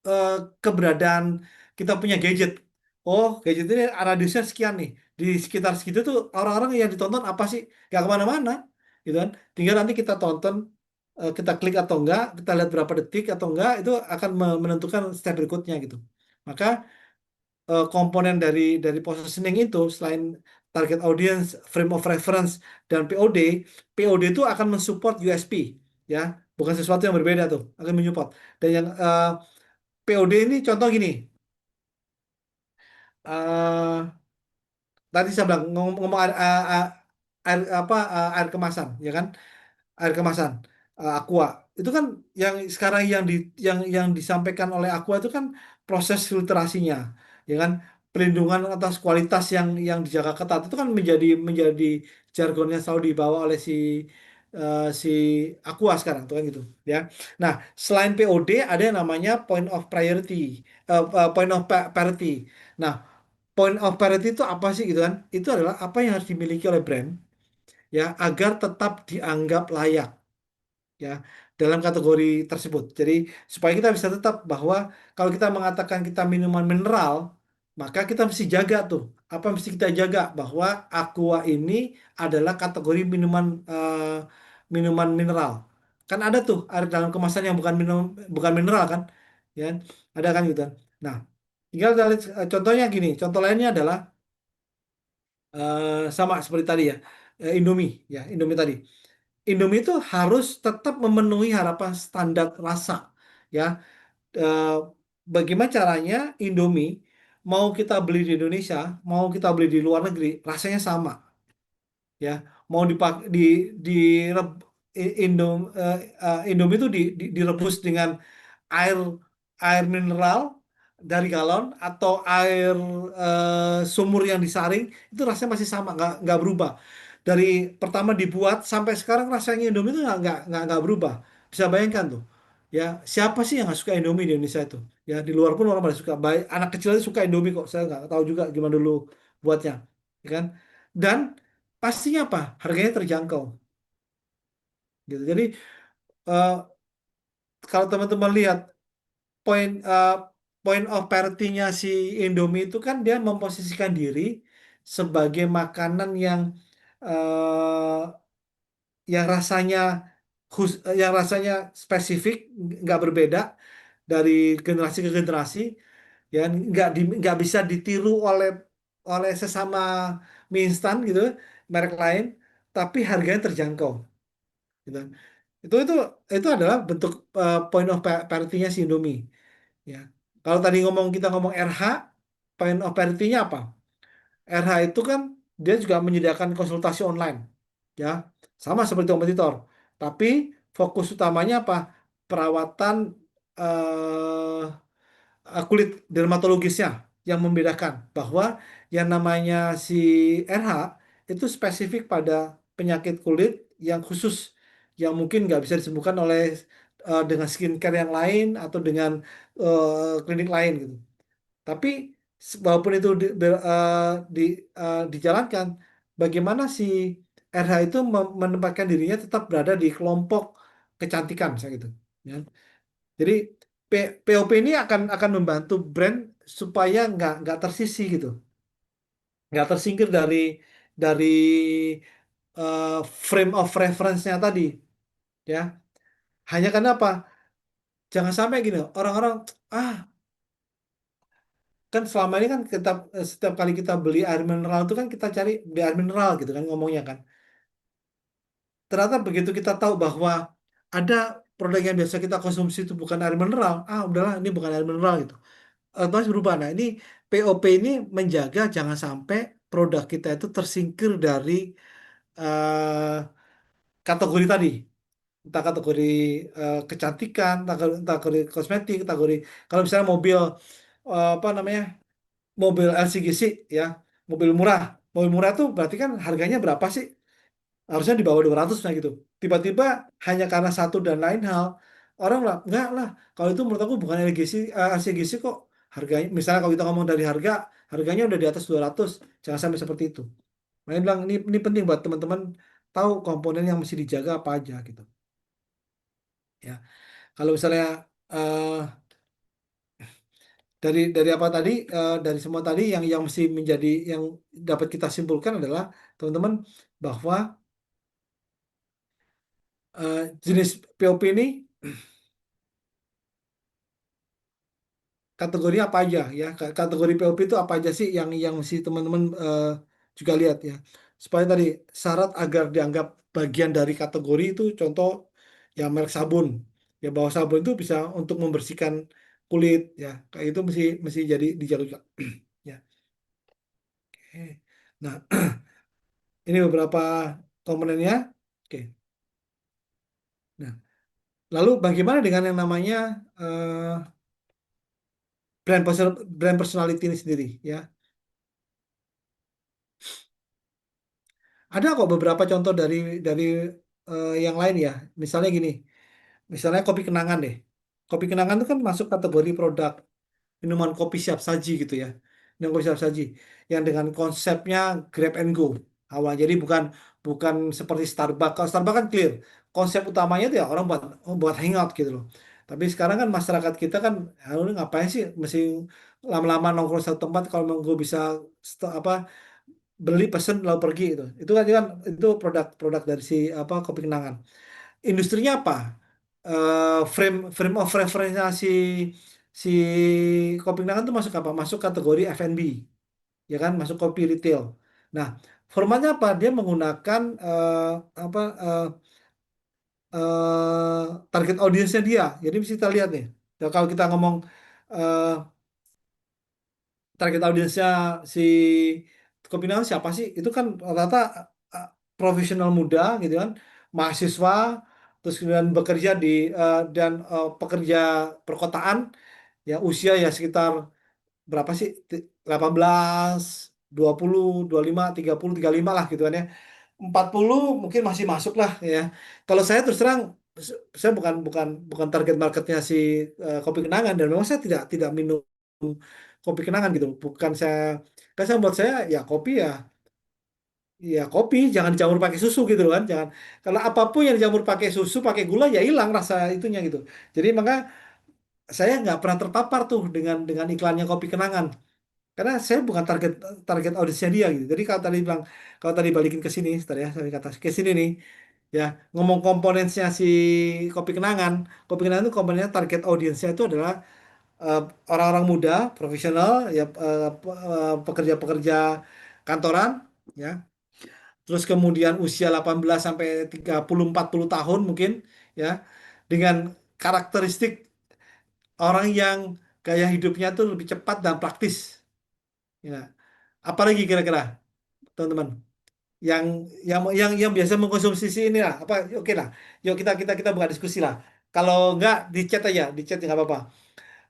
eh, keberadaan kita punya gadget. Oh, gadget ini radiusnya sekian nih. Di sekitar segitu tuh orang-orang yang ditonton apa sih? Gak kemana-mana, gitu kan? Tinggal nanti kita tonton, kita klik atau enggak, kita lihat berapa detik atau enggak, itu akan menentukan step berikutnya gitu. Maka komponen dari positioning itu selain target audience, frame of reference dan POD, POD itu akan mensupport USP ya, bukan sesuatu yang berbeda tuh, akan mensupport. Dan yang POD ini contoh gini, eh, tadi saya bilang ngomong air apa air kemasan ya kan, air kemasan Aqua itu kan yang sekarang yang disampaikan oleh Aqua itu kan proses filtrasinya ya kan, pelindungan atas kualitas yang dijaga ketat itu kan menjadi jargon yang selalu dibawa oleh si Aqua sekarang tuh kan gitu ya. Nah, selain POD ada yang namanya point of priority, point of parity. Nah, point of parity itu apa sih gitu kan, itu adalah apa yang harus dimiliki oleh brand ya agar tetap dianggap layak ya dalam kategori tersebut. Jadi supaya kita bisa tetap bahwa kalau kita mengatakan kita minuman mineral, maka kita mesti jaga tuh. Apa yang mesti kita jaga bahwa Aqua ini adalah kategori minuman mineral. Kan ada tuh air dalam kemasan yang bukan mineral kan? Ya, ada kan gitu. Nah, tinggal kita lihat, contohnya gini. Contoh lainnya adalah sama seperti tadi ya, Indomie ya, Indomie tadi. Indomie itu harus tetap memenuhi harapan standar rasa ya. Eh, Bagaimana caranya Indomie mau kita beli di Indonesia, mau kita beli di luar negeri, rasanya sama ya. Mau dipakai di reb- i- Indom Indomie itu direbus dengan air air mineral dari galon atau air sumur yang disaring, itu rasanya masih sama, nggak berubah. Dari pertama dibuat sampai sekarang rasanya Indomie itu nggak berubah. Bisa bayangkan tuh, ya siapa sih yang nggak suka Indomie di Indonesia itu? Ya di luar pun orang pada suka. Baik anak kecil aja suka Indomie kok. Saya nggak tahu juga gimana dulu buatnya, ya kan? Dan pastinya apa? Harganya terjangkau, gitu. Jadi eh, kalau teman-teman lihat poin eh, point of parity-nya si Indomie itu kan dia memposisikan diri sebagai makanan eh, yang rasanya spesifik, nggak berbeda dari generasi ke generasi, ya nggak bisa ditiru oleh oleh sesama mie instan gitu, merek lain, tapi harganya terjangkau, gitu. Itu itu adalah bentuk point of parity-nya si Indomie. Ya. Kalau tadi kita ngomong RH, point of parity-nya apa? RH itu kan dia juga menyediakan konsultasi online, ya, sama seperti kompetitor. Tapi fokus utamanya apa? Perawatan eh, kulit dermatologisnya yang membedakan bahwa yang namanya si RH itu spesifik pada penyakit kulit yang khusus yang mungkin nggak bisa disembuhkan oleh dengan skincare yang lain atau dengan klinik lain gitu. Tapi walaupun itu dijalankan, bagaimana si RH itu menempatkan dirinya tetap berada di kelompok kecantikan, misalnya gitu. Ya. Jadi POP ini akan membantu brand supaya nggak tersisih gitu, nggak tersingkir dari frame of reference-nya tadi, ya. Hanya karena apa? Jangan sampai gini, orang-orang ah kan selama ini kan kita setiap kali kita beli air mineral itu kan kita cari beli air mineral gitu kan ngomongnya kan. Ternyata begitu kita tahu bahwa ada produk yang biasa kita konsumsi itu bukan air mineral, udahlah ini bukan air mineral gitu. Otomatis berubah. Nah ini POP ini menjaga jangan sampai produk kita itu tersingkir dari eh, kategori tadi. Entah kategori kecantikan, entah kategori kosmetik, kategori kalau misalnya mobil apa namanya mobil LCGC ya, mobil murah. Mobil murah itu berarti kan harganya berapa sih? Harusnya di bawah 200 nah gitu. Tiba-tiba hanya karena satu dan lain hal, orang lah, enggak lah. Kalau itu menurut aku bukan LCGC, LCGC kok harganya. Misalnya kalau kita ngomong dari harga, harganya udah di atas 200. Jangan sampai seperti itu. Makanya bilang ini penting buat teman-teman tahu komponen yang mesti dijaga apa aja gitu. Ya, kalau misalnya eh, dari apa tadi dari semua tadi yang mesti menjadi yang dapat kita simpulkan adalah teman-teman bahwa jenis POP ini kategorinya apa aja ya kategori POP itu apa aja sih yang mesti teman-teman juga lihat ya supaya tadi syarat agar dianggap bagian dari kategori itu contoh ya merek sabun ya bahwa sabun itu bisa untuk membersihkan kulit ya kayak itu mesti mesti jadi dijaga juga. Ya. Oke. Nah, ini beberapa komponennya. Oke. Nah, lalu bagaimana dengan yang namanya eh, brand personality ini sendiri ya? Ada kok beberapa contoh dari yang lain ya. Misalnya gini, misalnya kopi kenangan deh. Kopi kenangan itu kan masuk kategori produk minuman kopi siap saji gitu ya. Minuman kopi siap saji yang dengan konsepnya grab and go awal. Jadi bukan bukan seperti Starbucks. Kalau Starbucks kan clear. Konsep utamanya itu ya orang buat hangout gitu loh. Tapi sekarang kan masyarakat kita kan, lu ngapain sih mesti lama-lama nongkrong satu tempat kalau mau gue bisa apa beli pesen lalu pergi itu. Itu kan itu produk-produk dari si apa kopi kenangan. Industrinya apa? Frame frame of reference si si kopi kenangan itu masuk apa? Masuk kategori F&B, ya kan? Masuk kopi retail. Nah, formatnya apa? Dia menggunakan apa target audiensnya dia. Jadi mesti kita lihat nih. Ya, kalau kita ngomong eh, target audiensnya si Kopinawa siapa sih? Itu kan rata-rata eh, profesional muda gitu kan, mahasiswa, terus kemudian bekerja dan pekerja perkotaan, ya usia ya sekitar berapa sih? 18, 20, 25, 30, 35 lah gitu kan ya. 40 mungkin masih masuk lah ya. Kalau saya terus terang saya bukan bukan bukan target marketnya si kopi kenangan dan memang saya tidak tidak minum kopi kenangan gitu. Bukan saya kan saya buat saya ya kopi ya kopi jangan dicampur pakai susu gitu loh kan. Jangan kalau apapun yang dicampur pakai susu, pakai gula ya hilang rasa itunya gitu. Jadi maka saya nggak pernah terpapar tuh dengan iklannya kopi kenangan. Karena saya bukan target target audiensnya dia gitu. Jadi kalau tadi balikin ke sini, tadi ya saya kata ke sini nih, ya ngomong komponennya si kopi kenangan itu komponennya target audiensnya itu adalah eh, orang-orang muda, profesional, ya pekerja-pekerja kantoran, ya. Terus kemudian usia 18 sampai 40 tahun mungkin, ya, dengan karakteristik orang yang gaya hidupnya tuh lebih cepat dan praktis. Ya. Apalagi kira-kira, teman-teman, yang yang biasa mengkonsumsi si ini lah, apa? Oke lah, yuk kita buka diskusi lah. Kalau enggak di chat aja, di chat nggak apa-apa.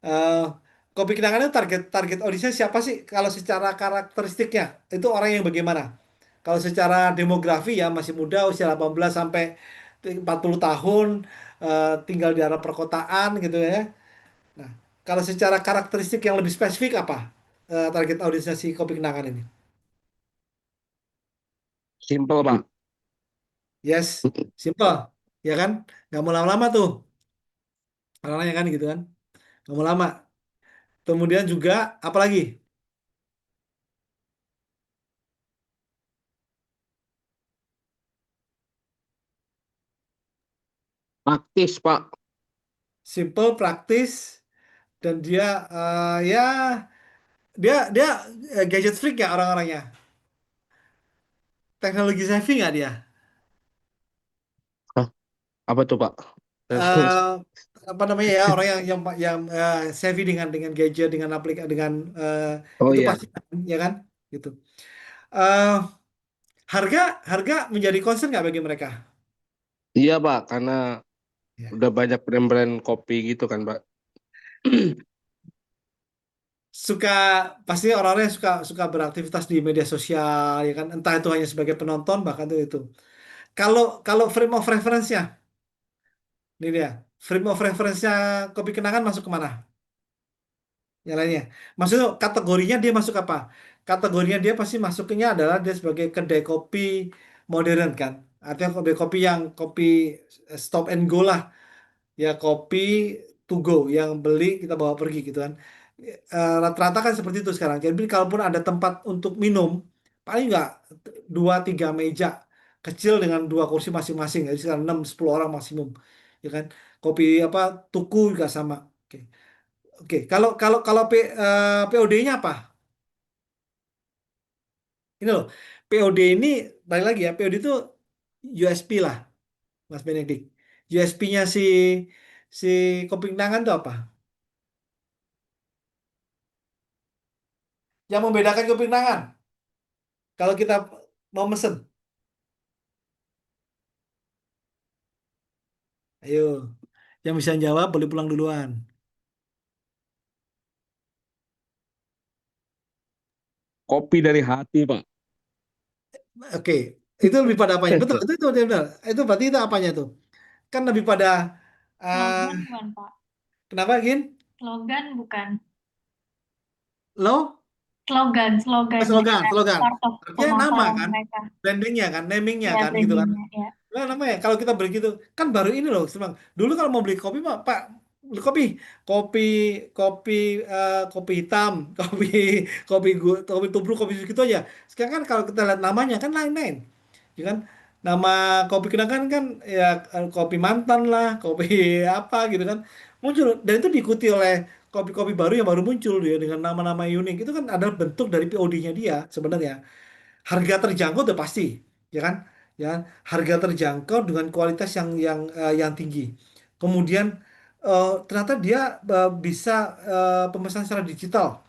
Eh, Kopi kenangan itu target target audiensnya siapa sih? Kalau secara karakteristiknya itu orang yang bagaimana? Kalau secara demografi ya masih muda usia 18 sampai 40 tahun, tinggal di area perkotaan gitu ya. Nah, kalau secara karakteristik yang lebih spesifik apa target audiensnya si Kopi Kenangan ini? Simple, Pak. Yes, simple, ya kan? Nggak mau lama-lama tuh orangnya kan gitu kan, nggak mau lama. Kemudian juga apa lagi? Praktis, Pak. Simple, praktis, dan dia ya dia gadget freak ya orang-orangnya. Teknologi savvy nggak dia? Hah, apa tuh, Pak? eh Apa namanya ya, orang yang savvy dengan gadget, dengan aplikasi, dengan Oh itu iya. pasti kan, ya kan gitu. eh harga harga menjadi concern nggak bagi mereka? Iya, Pak, karena Ya. udah banyak brand-brand kopi gitu kan, Pak. Suka Pasti orang-orang yang suka suka beraktivitas di media sosial, ya kan, entah itu hanya sebagai penonton, bahkan itu. Kalau kalau frame of reference-nya, ini dia, frame of reference-nya Kopi Kenangan masuk kemana? Yang lainnya. Maksudnya kategorinya dia masuk apa? Kategorinya dia pasti masuknya adalah dia sebagai kedai kopi modern kan. Artinya kedai kopi yang kopi stop and go lah. Ya kopi to go yang beli kita bawa pergi gitu kan. Rata-rata kan seperti itu sekarang. Jadi kalaupun ada tempat untuk minum, paling nggak dua tiga meja kecil dengan dua kursi masing-masing. Jadi sekarang 6-10 orang maksimum. Ya kan. Kopi apa tuku juga sama. Oke. Oke, kalau POD-nya apa? Ini loh, POD ini balik lagi ya, POD itu USP lah, Mas Benedik. USP-nya si Kopi Kenangan itu apa? Yang membedakan Kopi Kenangan kalau kita mau mesen, ayo, yang bisa jawab boleh pulang duluan. Kopi dari hati, Pak. Oke, itu lebih pada apanya? Betul, itu benar. Itu berarti itu apanya tuh? Kan lebih pada uh, Slogan bukan, Pak. kenapa Gin? Slogan bukan. Lo? Slogan Slogan, kayak slogan. part of Artinya nama pemasaran kan, mereka. brandingnya kan, namingnya Ya, kan, gitu kan. brandingnya, ya. Nah, namanya kalau kita beli gitu kan baru ini loh, Bang. Dulu kalau mau beli kopi Pak, beli kopi, kopi, kopi, kopi hitam, kopi tubruk, kopi gitu aja. Sekarang kan kalau kita lihat namanya kan lain-lain, ya kan? Nama kopi kenangan kan ya kopi mantan lah, kopi apa gitu kan muncul, dan itu diikuti oleh kopi-kopi baru yang baru muncul ya dengan nama-nama unik. Itu kan adalah bentuk dari POD-nya dia sebenarnya. Harga terjangkau udah pasti, ya kan? Ya kan? Harga terjangkau dengan kualitas yang tinggi. Kemudian ternyata dia bisa pemesanan secara digital,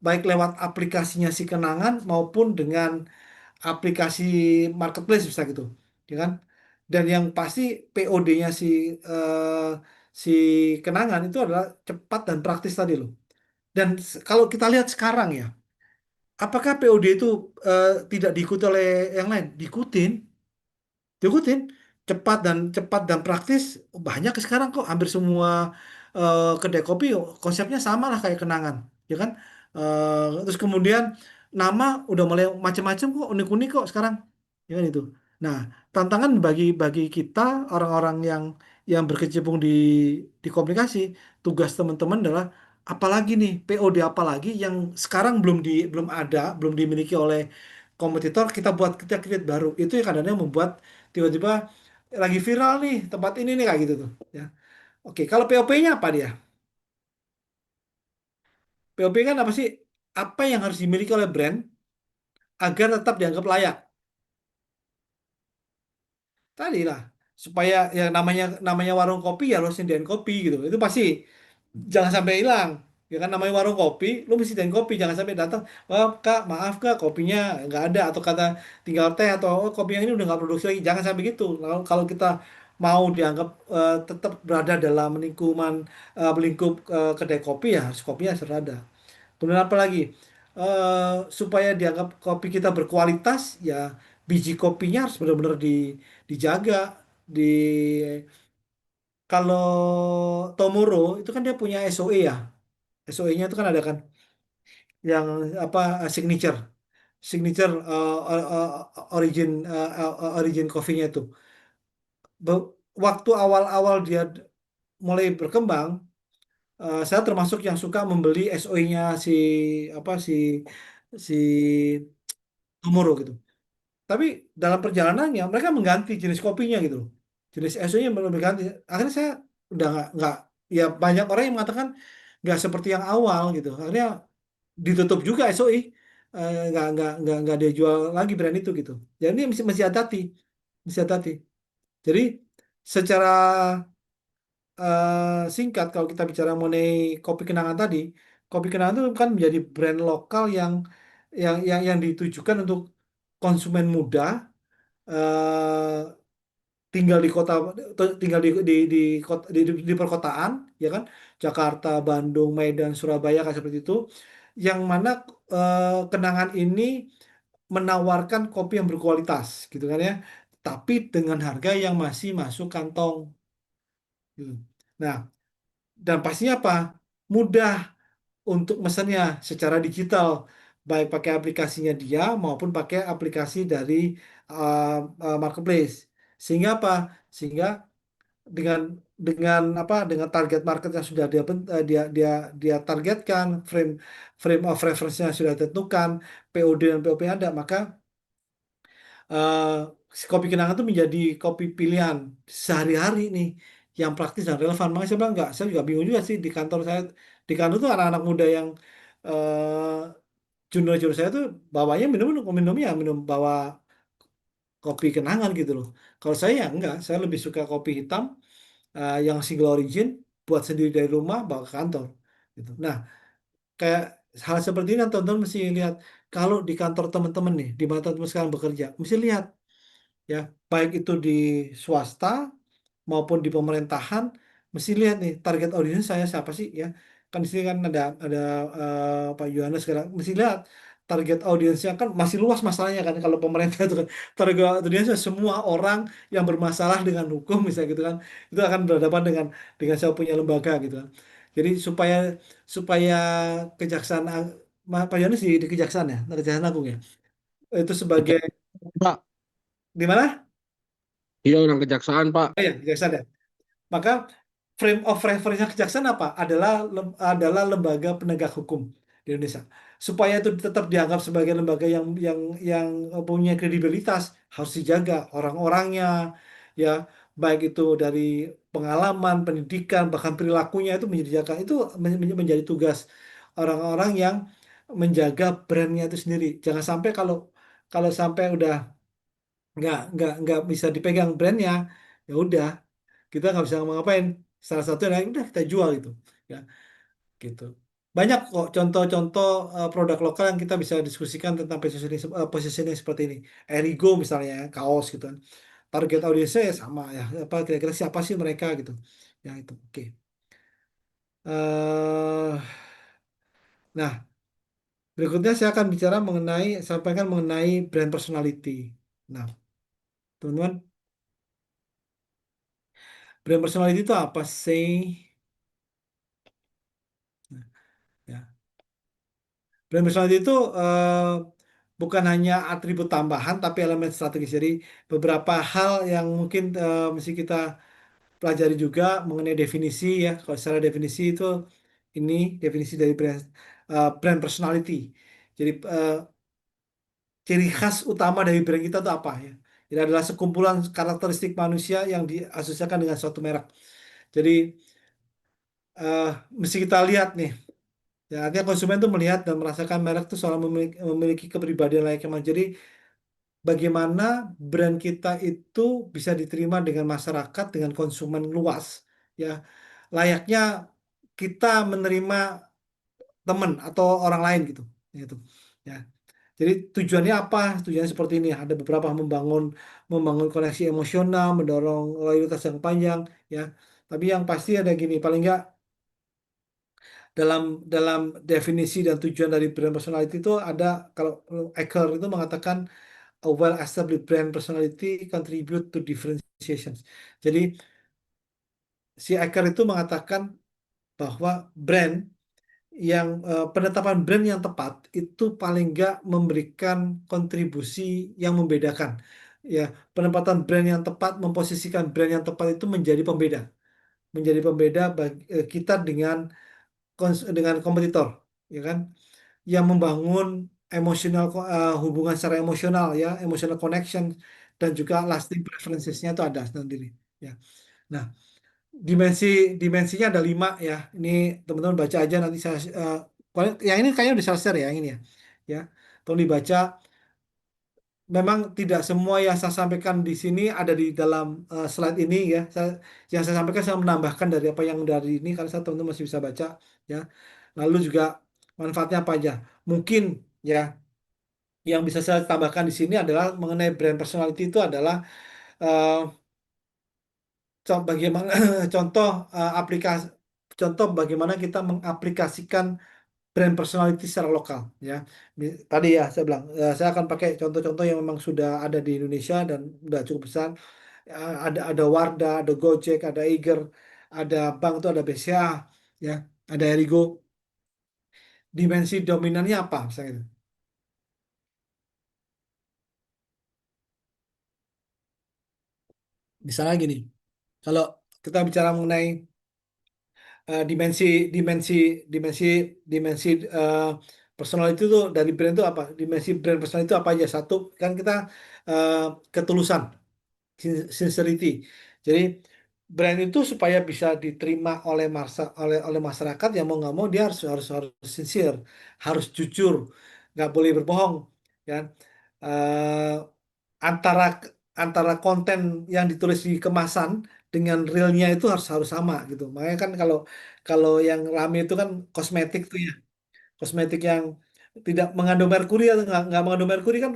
baik lewat aplikasinya si Kenangan maupun dengan aplikasi marketplace bisa gitu, ya kan? Dan yang pasti POD-nya si Kenangan itu adalah cepat dan praktis tadi loh. Dan kalau kita lihat sekarang ya, apakah POD itu tidak diikuti oleh yang lain? Diikutin, cepat dan praktis. Banyak sekarang kok, hampir semua kedai kopi konsepnya sama lah kayak Kenangan, ya kan? Terus kemudian nama udah mulai macam-macam kok, unik-unik kok sekarang, ya kan itu. Nah, tantangan bagi bagi kita orang-orang yang berkecimpung di komunikasi, tugas teman-teman adalah apalagi nih POD apalagi yang sekarang belum ada, belum dimiliki oleh kompetitor, kita buat, kita create baru. Itu yang kadang-kadang membuat tiba-tiba lagi viral nih tempat ini nih kayak gitu tuh ya. Oke, kalau POP-nya apa dia? POP kan apa sih? Apa yang harus dimiliki oleh brand agar tetap dianggap layak? Tadi lah, supaya ya namanya namanya warung kopi ya harus nyediain kopi gitu. Itu pasti jangan sampai hilang. Ya kan namanya warung kopi, lu mesti nyediain kopi, jangan sampai datang, "Wah, Kak, maaf Kak, kopinya nggak ada," atau kata tinggal teh, atau "Oh, kopi yang ini udah nggak produksi lagi." Jangan sampai gitu. Kalau kita mau dianggap tetap berada dalam lingkup kedai kopi, ya harus kopinya harus ada. Kemudian apa lagi? Supaya dianggap kopi kita berkualitas, ya biji kopinya harus benar-benar dijaga. di kalau Tomoro itu kan dia punya SOE ya. SOE-nya itu kan ada kan yang apa signature signature origin coffee-nya itu. Waktu awal-awal dia mulai berkembang, saya termasuk yang suka membeli SOE-nya apa si Tomoro gitu. Tapi dalam perjalanannya mereka mengganti jenis kopinya gitu loh. Jenis SOE-nya berganti. Akhirnya saya udah nggak ya banyak orang yang mengatakan nggak seperti yang awal gitu. Akhirnya ditutup juga SOE. Nggak dia jual lagi brand itu gitu. Jadi ini mesti hati-hati, mesti hati-hati. Jadi secara singkat kalau kita bicara mengenai kopi kenangan tadi, kopi kenangan itu kan menjadi brand lokal yang ditujukan untuk konsumen muda, eh, tinggal di kota, tinggal di perkotaan, ya kan, Jakarta, Bandung, Medan, Surabaya kan seperti itu, yang mana kenangan ini menawarkan kopi yang berkualitas, gitu kan ya, tapi dengan harga yang masih masuk kantong. Hmm. Nah, dan pastinya apa? Mudah untuk mesennya secara digital, baik pakai aplikasinya dia maupun pakai aplikasi dari uh, marketplace. Sehingga apa? Sehingga dengan dengan target market yang sudah dia targetkan, frame frame of reference-nya sudah ditentukan, POD dan POP ada, maka eh, si kopi kenangan itu menjadi kopi pilihan sehari-hari nih yang praktis dan relevan. Makanya saya bilang enggak, saya juga bingung juga sih di kantor saya. Di kantor tuh anak-anak muda yang junior-junior saya tuh bawanya minum bawa kopi kenangan gitu loh. Kalau saya ya enggak, saya lebih suka kopi hitam yang single origin, buat sendiri dari rumah bawa ke kantor gitu. Nah, kayak hal seperti ini teman-teman mesti lihat kalau di kantor teman-teman nih, di mana teman-teman sekarang bekerja, mesti lihat ya, baik itu di swasta maupun di pemerintahan, mesti lihat nih target audiens saya siapa sih ya. Kan di sini kan ada Pak Yohanes sekarang, mesti lihat target audiensnya kan masih luas masalahnya kan kalau pemerintah itu kan target audiensnya semua orang yang bermasalah dengan hukum misalnya gitu kan, itu akan berhadapan dengan saya punya lembaga gitu kan. Jadi supaya supaya kejaksaan Pak Yohanes di Kejaksaan ya, Kejaksaan Agung ya, itu sebagai Pak, di mana? iya orang kejaksaan Pak. Oh ya, Kejaksaan ya. Maka frame of reference kejaksaan apa? Adalah lembaga penegak hukum di Indonesia. Supaya itu tetap dianggap sebagai lembaga yang punya kredibilitas, harus dijaga orang-orangnya, ya, baik itu dari pengalaman, pendidikan, bahkan perilakunya itu menjadi jaga. Itu menjadi tugas orang-orang yang menjaga brandnya itu sendiri. Jangan sampai kalau kalau sampai udah nggak bisa dipegang brandnya, ya udah kita nggak bisa ngapa-ngapain. Salah satu yang udah kita jual itu, ya gitu. Banyak kok contoh-contoh produk lokal yang kita bisa diskusikan tentang positioning seperti ini. Erigo misalnya, ya, kaos gitu kan. Target audiensnya ya sama ya. Apa kira-kira siapa sih mereka gitu? Ya itu. Oke. eh nah, berikutnya saya akan bicara sampaikan mengenai brand personality. Nah, teman-teman, brand personality itu apa sih? Nah, ya. Brand personality itu bukan hanya atribut tambahan, tapi elemen strategis. Jadi beberapa hal yang mungkin mesti kita pelajari juga mengenai definisi ya. Kalau secara definisi itu ini definisi dari brand personality. Jadi ciri khas utama dari brand kita itu apa ya? Ini adalah sekumpulan karakteristik manusia yang diasosiasikan dengan suatu merek. Jadi eh, mesti kita lihat nih. Ya, artinya konsumen tuh melihat dan merasakan merek itu seolah memiliki kepribadian layaknya manusia. Jadi bagaimana brand kita itu bisa diterima dengan masyarakat, dengan konsumen luas, ya, layaknya kita menerima teman atau orang lain gitu, gitu, ya. Jadi tujuannya apa? Tujuannya seperti ini. Ada beberapa membangun membangun koneksi emosional, mendorong loyalitas yang panjang, ya. Tapi yang pasti ada gini, paling nggak dalam dalam definisi dan tujuan dari brand personality itu ada, kalau Ecker itu mengatakan a well-established brand personality contribute to differentiation. Jadi si Eker itu mengatakan bahwa penetapan brand yang tepat itu paling nggak memberikan kontribusi yang membedakan. Ya, penempatan brand yang tepat, memposisikan brand yang tepat itu menjadi pembeda bagi kita dengan kompetitor, ya kan? Yang membangun hubungan secara emosional, ya, emotional connection, dan juga lasting preferences-nya itu ada sendiri, ya. Nah, dimensinya ada 5, ya. Ini teman-teman baca aja nanti yang ini kayaknya udah saya share ya, yang ini ya. Ya, tolong dibaca. Memang tidak semua yang saya sampaikan di sini ada di dalam slide ini, ya. Yang saya sampaikan saya menambahkan dari apa yang dari ini karena saya teman-teman masih bisa baca, ya. Lalu juga manfaatnya apa aja? Mungkin, ya, yang bisa saya tambahkan di sini adalah mengenai brand personality itu adalah eh, bagaimana contoh aplikasi contoh bagaimana kita mengaplikasikan brand personality secara lokal, ya. Tadi ya saya bilang saya akan pakai contoh-contoh yang memang sudah ada di Indonesia dan sudah cukup besar. Ada Wardah, ada Gojek, ada Eiger, ada bank itu ada BCA, ya, ada Erigo. Dimensi dominannya apa misalnya itu? Misalnya gini, kalau kita bicara mengenai dimensi dimensi dimensi dimensi personal itu tuh dari brand itu apa? Dimensi brand personal itu apa aja? Satu kan kita eh, ketulusan, sincerity. Jadi brand itu supaya bisa diterima oleh masyarakat yang mau nggak mau dia harus sincere, harus jujur, nggak boleh berbohong, kan? Eh, antara antara konten yang ditulis di kemasan dengan realnya itu harus harus sama gitu. Makanya kan kalau kalau yang rame itu kan kosmetik tuh ya, kosmetik yang tidak mengandung merkuri atau nggak mengandung merkuri kan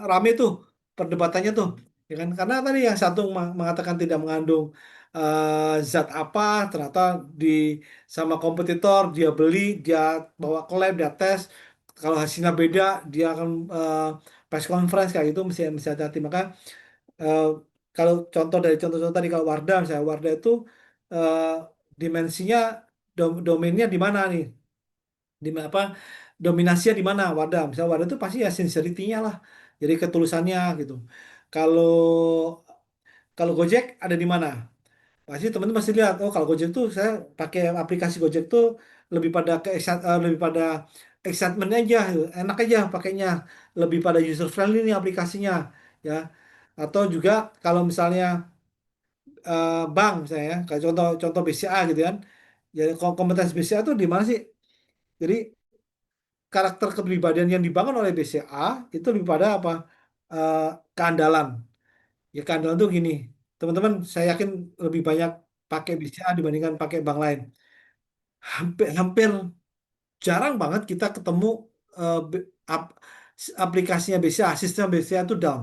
rame tuh perdebatannya tuh, ya kan? Karena tadi yang satu mengatakan tidak mengandung zat apa, ternyata di sama kompetitor dia beli, dia bawa ke lab, dia tes, kalau hasilnya beda dia akan press conference kayak gitu, mesti hati-hati. Maka eh, kalau contoh-contoh tadi kalau Wardah misalnya, Wardah itu eh, dimensinya domainnya di mana nih? Apa dominasinya di mana? Wadah misalnya Wadah itu pasti ya sincerity-nya lah, jadi ketulusannya gitu. Kalau kalau Gojek ada di mana, pasti teman-teman masih lihat, oh kalau Gojek tuh saya pakai aplikasi Gojek tuh lebih pada excitement aja gitu. Enak aja pakainya, lebih pada user friendly nih aplikasinya, ya. Atau juga kalau misalnya bank misalnya, ya, kayak contoh BCA gitu kan, jadi kompetensi BCA tuh di mana sih? Jadi karakter kepribadian yang dibangun oleh BCA itu lebih pada apa? Eh, Keandalan. Ya keandalan tuh gini, teman-teman, saya yakin lebih banyak pakai BCA dibandingkan pakai bank lain. Hampir, hampir jarang banget kita ketemu eh, B- ap- aplikasinya BCA, sistem BCA itu down,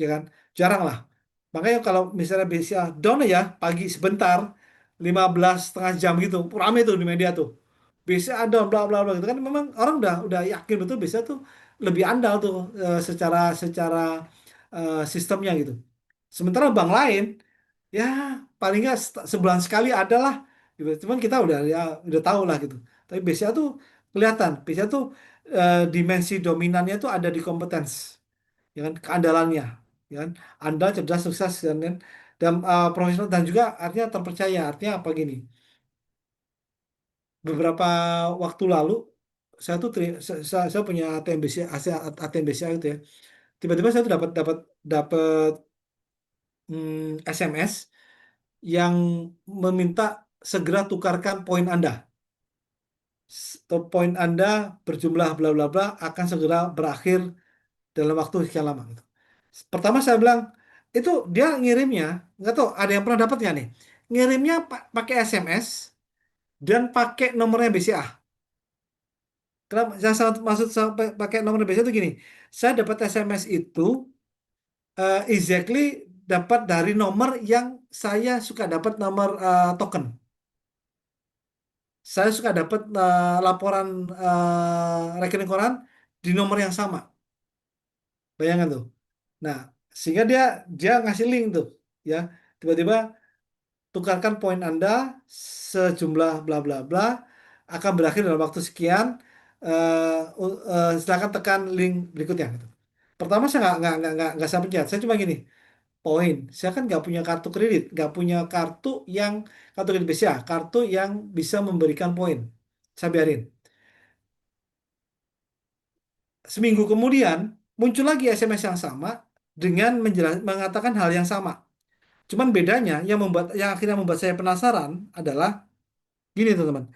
ya kan? Jarang lah. Makanya kalau misalnya BCA down aja pagi sebentar, 15 setengah jam gitu, rame tuh di media tuh. Bisa ada bla bla bla gitu kan, memang orang udah yakin betul bisa tuh lebih andal tuh secara secara sistemnya gitu. Sementara bank lain ya paling nggak sebulan sekali ada lah gitu. Cuman kita udah tahu lah gitu. Tapi biasanya tuh kelihatan, biasanya tuh dimensi dominannya tuh ada di kompetens, ya kan, keandalannya, ya kan, andal, cerdas, sukses, dan profesional, dan juga artinya terpercaya. Artinya apa gini? Beberapa waktu lalu saya tuh saya punya ATM BCA gitu ya. Tiba-tiba saya tuh dapat dapat dapat SMS yang meminta segera tukarkan poin Anda. Poin Anda berjumlah bla bla bla akan segera berakhir dalam waktu sekian lama gitu. Pertama saya bilang itu dia ngirimnya, nggak tahu ada yang pernah dapat nggak nih? Ngirimnya pakai SMS dan pakai nomornya BCA. Kenapa saya maksud sampai pakai nomor BCA itu gini, saya dapat SMS itu exactly dapat dari nomor yang saya suka dapat nomor token. Saya suka dapat laporan rekening koran di nomor yang sama. Bayangkan tuh. Nah, sehingga dia dia ngasih link tuh, ya. Tiba-tiba tukarkan poin Anda sejumlah bla bla bla akan berakhir dalam waktu sekian. Silakan tekan link berikutnya gitu. Pertama saya nggak saya pencet. Saya cuma gini, poin. Saya kan nggak punya kartu kredit, nggak punya kartu kredit BCA, kartu yang bisa memberikan poin. Saya biarin. Seminggu kemudian muncul lagi SMS yang sama dengan mengatakan hal yang sama. Cuman bedanya yang akhirnya membuat saya penasaran adalah gini teman-teman.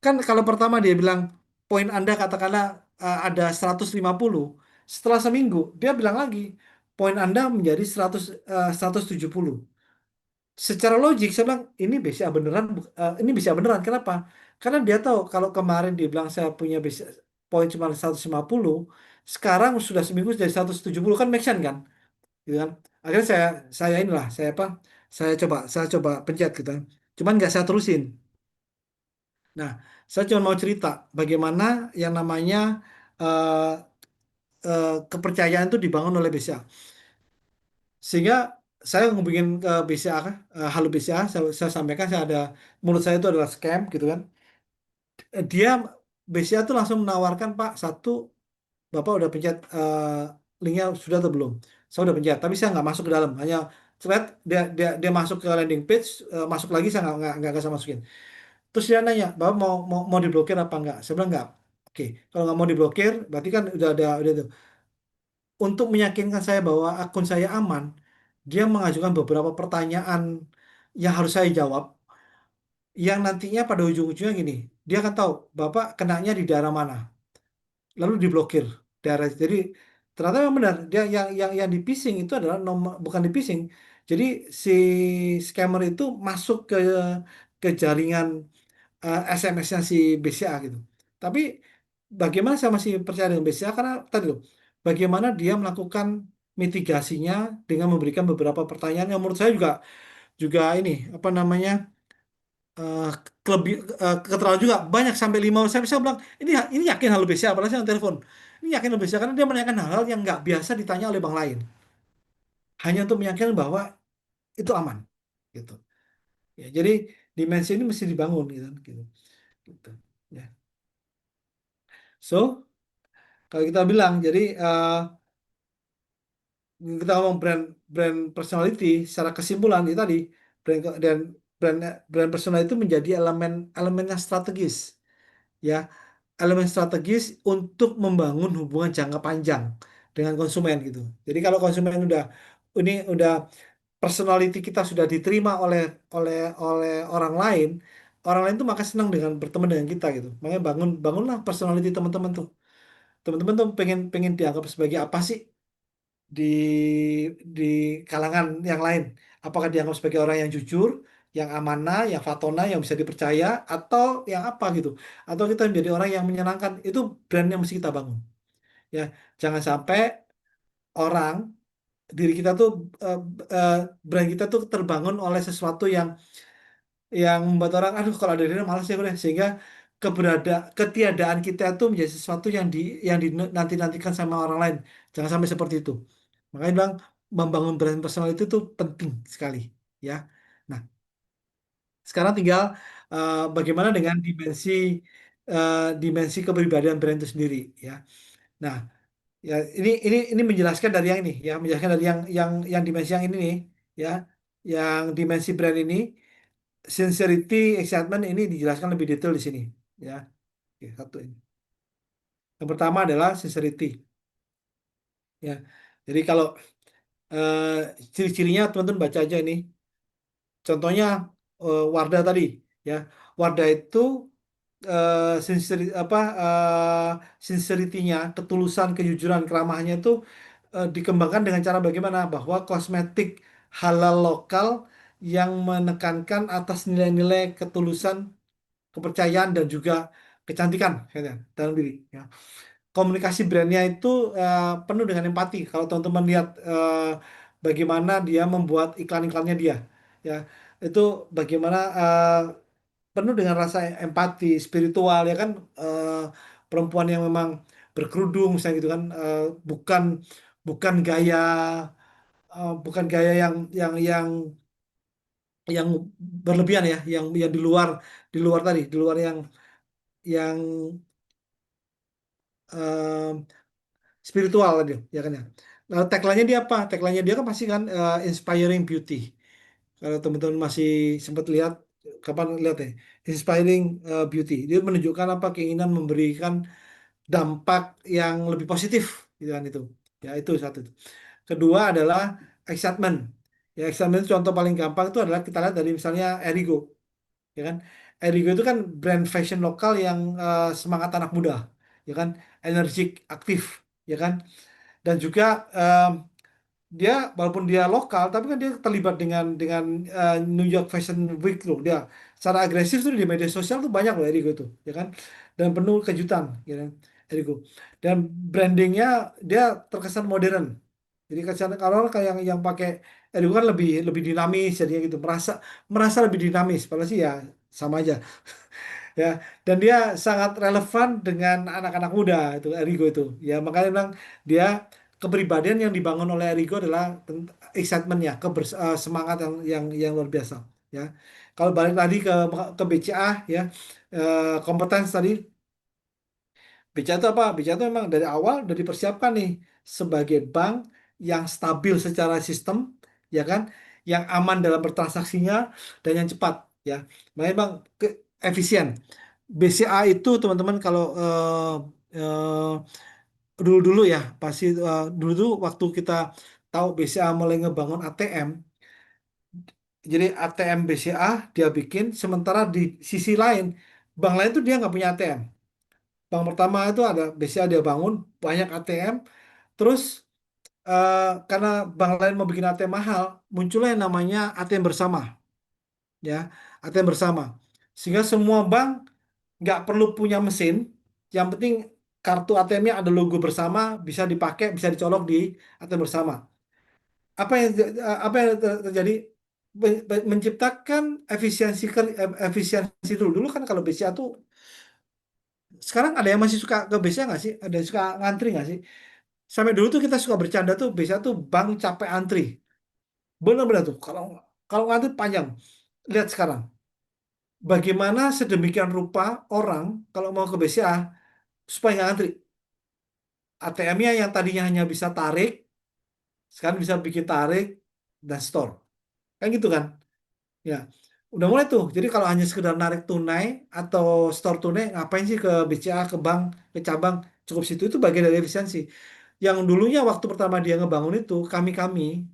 Kan kalau pertama dia bilang poin Anda katakanlah ada 150, setelah seminggu dia bilang lagi poin Anda menjadi 170. Secara logik saya bilang ini BCA beneran, ini BCA beneran. Kenapa? Karena dia tahu kalau kemarin dia bilang saya punya BCA, poin cuma 150, sekarang sudah seminggu jadi 170 kan make sense kan? Gitu kan? Akhirnya saya inilah saya apa? Saya coba pencet gitu kan. Cuman nggak saya terusin. Nah, saya cuma mau cerita bagaimana yang namanya eh, kepercayaan itu dibangun oleh BCA. Sehingga saya ngubungin ke BCA, halo BCA, saya sampaikan saya ada menurut saya itu adalah scam gitu kan. Dia BCA tuh langsung menawarkan Pak satu, Bapak udah pencet linknya sudah atau belum? Saya udah pencet, tapi saya nggak masuk ke dalam, hanya thread dia masuk ke landing page, masuk lagi saya nggak saya masukin. Terus dia nanya, Bapak mau diblokir apa enggak? Saya bilang enggak. Oke, kalau nggak mau diblokir, berarti kan udah tuh. Untuk meyakinkan saya bahwa akun saya aman, dia mengajukan beberapa pertanyaan yang harus saya jawab, yang nantinya pada ujung-ujungnya gini, dia akan tahu Bapak kenanya di daerah mana, lalu diblokir daerah. Jadi ternyata memang benar, dia yang di phishing itu adalah nomor, bukan di phishing. Jadi si scammer itu masuk ke jaringan SMS-nya si BCA gitu. Tapi bagaimana saya masih percaya dengan BCA karena tadi loh, bagaimana dia melakukan mitigasinya dengan memberikan beberapa pertanyaan yang menurut saya juga juga ini apa namanya eh keterlaluan juga banyak sampai 5 saya bisa bilang ini yakin hal BCA apalagi saya telepon ini yakin hal BCA karena dia menanyakan hal-hal yang nggak biasa ditanya oleh bank lain hanya untuk meyakinkan bahwa itu aman gitu ya jadi dimensi ini mesti dibangun gitu ya so kalau kita bilang, jadi kita ngomong brand brand personality, secara kesimpulan itu tadi dan brand brand personal itu menjadi elemen yang strategis, ya, elemen strategis untuk membangun hubungan jangka panjang dengan konsumen gitu. Jadi kalau konsumen udah personality kita sudah diterima oleh oleh oleh orang lain tuh maka senang dengan berteman dengan kita gitu. Makanya bangunlah personality teman-teman tuh. Teman-teman tuh pengen pengen dianggap sebagai apa sih di di kalangan yang lain? Apakah dianggap sebagai orang yang jujur, yang amanah, yang fatona, yang bisa dipercaya, atau yang apa gitu? Atau kita menjadi orang yang menyenangkan? Itu brand yang mesti kita bangun. Ya, jangan sampai orang diri kita tuh eh, eh, brand kita tuh terbangun oleh sesuatu yang membuat orang aduh kalau ada dia malas ya udah sehingga ketiadaan kita itu menjadi sesuatu yang dinanti-nantikan sama orang lain. Jangan sampai seperti itu. Makanya bilang membangun brand personal itu tuh penting sekali, ya. Nah, sekarang tinggal bagaimana dengan dimensi kepribadian brand itu sendiri, ya. Nah, ya ini menjelaskan dari yang ini, ya, menjelaskan dari yang dimensi yang ini nih, ya, yang dimensi brand ini, sincerity, excitement ini dijelaskan lebih detail di sini, ya. Oke, satu ini. Yang pertama adalah sincerity, ya. Jadi kalau eh, ciri-cirinya teman-teman baca aja ini. Contohnya Wardah tadi, ya. Wardah itu sincerity-nya, ketulusan, kejujuran, keramahannya itu dikembangkan dengan cara bagaimana? Bahwa kosmetik halal lokal yang menekankan atas nilai-nilai ketulusan, kepercayaan dan juga kecantikan kayaknya, dalam diri. Ya. Komunikasi brandnya itu penuh dengan empati. Kalau teman-teman lihat bagaimana dia membuat iklan-iklannya dia, ya itu bagaimana penuh dengan rasa empati spiritual ya kan, perempuan yang memang berkerudung misalnya gitu kan, bukan bukan gaya bukan gaya yang berlebihan ya, yang di luar tadi, di luar yang eh, spiritual tadi, ya kan ya. Nah, tagline-nya dia apa? Tagline-nya dia kan pasti kan inspiring beauty. Kalau teman-teman masih sempat lihat, kapan lihat ya? Inspiring beauty. Dia menunjukkan apa keinginan memberikan dampak yang lebih positif, gitu kan itu. Ya itu satu. Kedua adalah excitement. Ya excitement itu contoh paling gampang itu adalah kita lihat dari misalnya Erigo, ya kan? Erigo itu kan brand fashion lokal yang semangat anak muda, ya kan? Energik, aktif, ya kan? Dan juga dia walaupun dia lokal tapi kan dia terlibat dengan New York Fashion Week loh, dia secara agresif tuh di media sosial tuh banyak loh Erigo tuh, ya kan, dan penuh kejutan, ya kan, Erigo, dan brandingnya dia terkesan modern. Jadi kesan kalau orang kayak yang pakai Erigo kan lebih lebih dinamis jadinya gitu, merasa merasa lebih dinamis padahal sih ya sama aja, ya, dan dia sangat relevan dengan anak-anak muda itu Erigo itu, ya makanya bilang dia kepribadian yang dibangun oleh Erigo adalah excitementnya, semangat yang luar biasa, ya. Kalau balik tadi ke BCA, ya, kompetens tadi, BCA itu apa? BCA itu memang dari awal udah dipersiapkan nih sebagai bank yang stabil secara sistem, ya kan, yang aman dalam bertransaksinya dan yang cepat, ya. Makanya bang efisien. BCA itu teman-teman kalau dulu-dulu ya pasti dulu tuh waktu kita tahu BCA mulai ngebangun ATM, jadi ATM BCA dia bikin, sementara di sisi lain bank lain tuh dia nggak punya ATM. Bank pertama itu ada BCA dia bangun banyak ATM, terus eh, karena bank lain mau bikin ATM mahal, muncullah yang namanya ATM bersama, ya, ATM bersama, sehingga semua bank nggak perlu punya mesin, yang penting kartu ATM-nya ada logo bersama, bisa dipakai, bisa dicolok di ATM bersama. Apa yang terjadi? Menciptakan efisiensi dulu. Dulu kan kalau BCA tuh, sekarang ada yang masih suka ke BCA nggak sih? Ada yang suka ngantri nggak sih? Sampai dulu tuh kita suka bercanda tuh BCA tuh bank capek antri. Benar-benar tuh kalau kalau ngantri panjang. Lihat sekarang, bagaimana sedemikian rupa orang kalau mau ke BCA supaya nggak ngantri. ATM-nya yang tadinya hanya bisa tarik, sekarang bisa bikin tarik dan store. Kan gitu kan? Ya, udah mulai tuh. Jadi kalau hanya sekedar narik tunai atau store tunai, ngapain sih ke BCA, ke bank, ke cabang, cukup situ, itu bagian dari efisiensi. Yang dulunya waktu pertama dia ngebangun itu, kami-kami,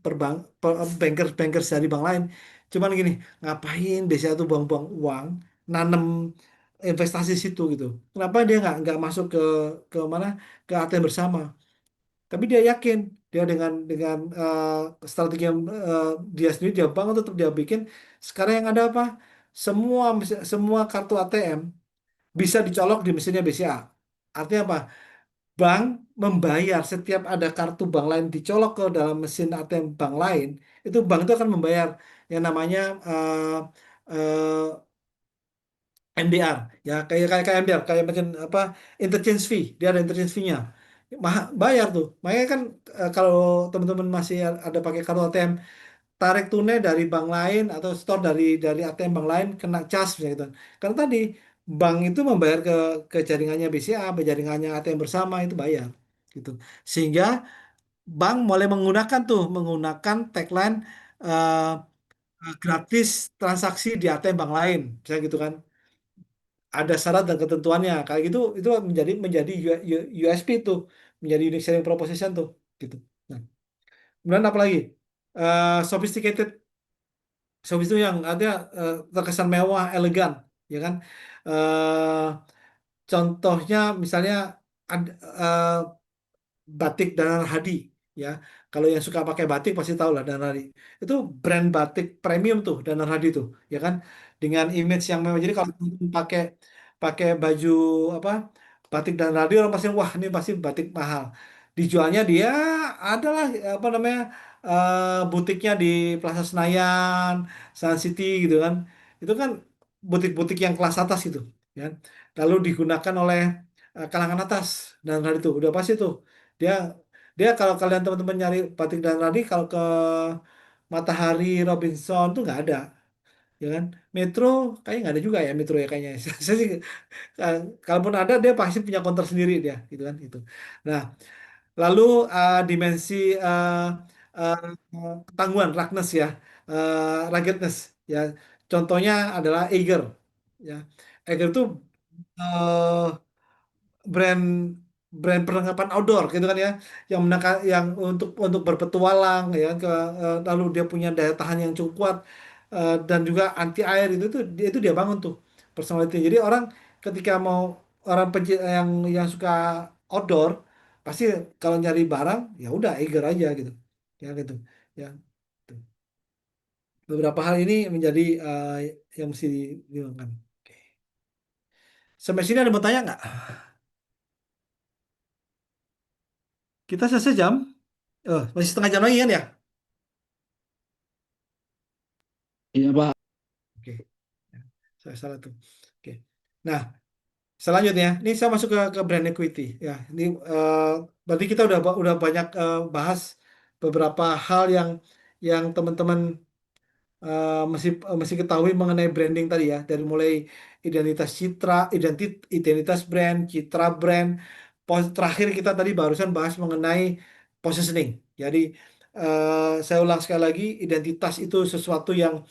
bankers dari bank lain, cuman gini, ngapain BCA tuh buang-buang uang, nanem investasi situ gitu. Kenapa dia nggak masuk ke mana, ke ATM bersama? Tapi dia yakin dia dengan strategi yang dia sendiri dia bangun, tetap dia bikin. Sekarang yang ada apa? Semua kartu ATM bisa dicolok di mesinnya BCA. Artinya apa? Bank membayar setiap ada kartu bank lain dicolok ke dalam mesin ATM bank lain, itu bank itu akan membayar yang namanya MDR, ya, kayak MDR, kayak macam apa, interchange fee, dia ada interchange fee-nya, bayar tuh. Makanya kan kalau teman-teman masih ada pakai kartu ATM, tarik tunai dari bank lain atau store dari ATM bank lain kena cas misalnya gitu. Karena tadi bank itu membayar ke jaringannya BCA, ke jaringannya ATM bersama itu bayar gitu. Sehingga bank mulai menggunakan tagline eh, gratis transaksi di ATM bank lain, misalnya gitu kan, ada syarat dan ketentuannya kayak gitu, itu menjadi USP tuh, menjadi unique selling proposition tuh gitu. Nah, kemudian apa lagi? Sophisticated service itu yang ada terkesan mewah, elegan, ya kan. Eh, Contohnya misalnya ada batik Danar Hadi, ya. Kalau yang suka pakai batik pasti tahu lah Danar Hadi. Itu brand batik premium tuh Danar Hadi tuh, ya kan. Dengan image yang mewah. Jadi kalau teman-teman pakai pakai baju apa batik Danar Hadi, orang pasti wah ini pasti batik mahal. Dijualnya dia adalah apa namanya butiknya di Plaza Senayan, Sun City gitu kan. Itu kan butik-butik yang kelas atas gitu, ya. Lalu digunakan oleh kalangan atas dan hal itu udah pasti tuh dia Dia kalau kalian teman-teman nyari batik dan radi, kalau ke Matahari Robinson tuh nggak ada, ya kan? Metro kayaknya nggak ada juga ya, Metro ya kayaknya. Saya sih, kalaupun ada dia pasti punya counter sendiri dia, gitu kan? Gitu. Nah, lalu dimensi uh, ketangguhan, roughness ya, ruggedness ya. Contohnya adalah Eiger, ya. Eiger itu eh, brand brand perlengkapan outdoor gitu kan ya, yang yang untuk berpetualang ya kan, lalu dia punya daya tahan yang cukup kuat, dan juga anti air, itu dia bangun tuh personality. Jadi orang ketika mau orang yang suka outdoor pasti kalau nyari barang ya udah Eiger aja gitu, ya gitu ya. Tuh. Beberapa hal ini menjadi yang mesti dibilangkan. Oke. Sampai sini ada mau tanya nggak? Kita selesai jam. Masih setengah jam lagi kan ya? Iya, Pak. Oke, ya, saya salah tuh. Oke. Nah, selanjutnya, ini saya masuk ke brand equity. Ya, ini berarti kita udah banyak bahas beberapa hal yang teman-teman mesti ketahui mengenai branding tadi ya, dari mulai identitas citra, identitas brand, citra brand. Terakhir kita tadi barusan bahas mengenai positioning. Jadi saya ulang sekali lagi, identitas itu sesuatu yang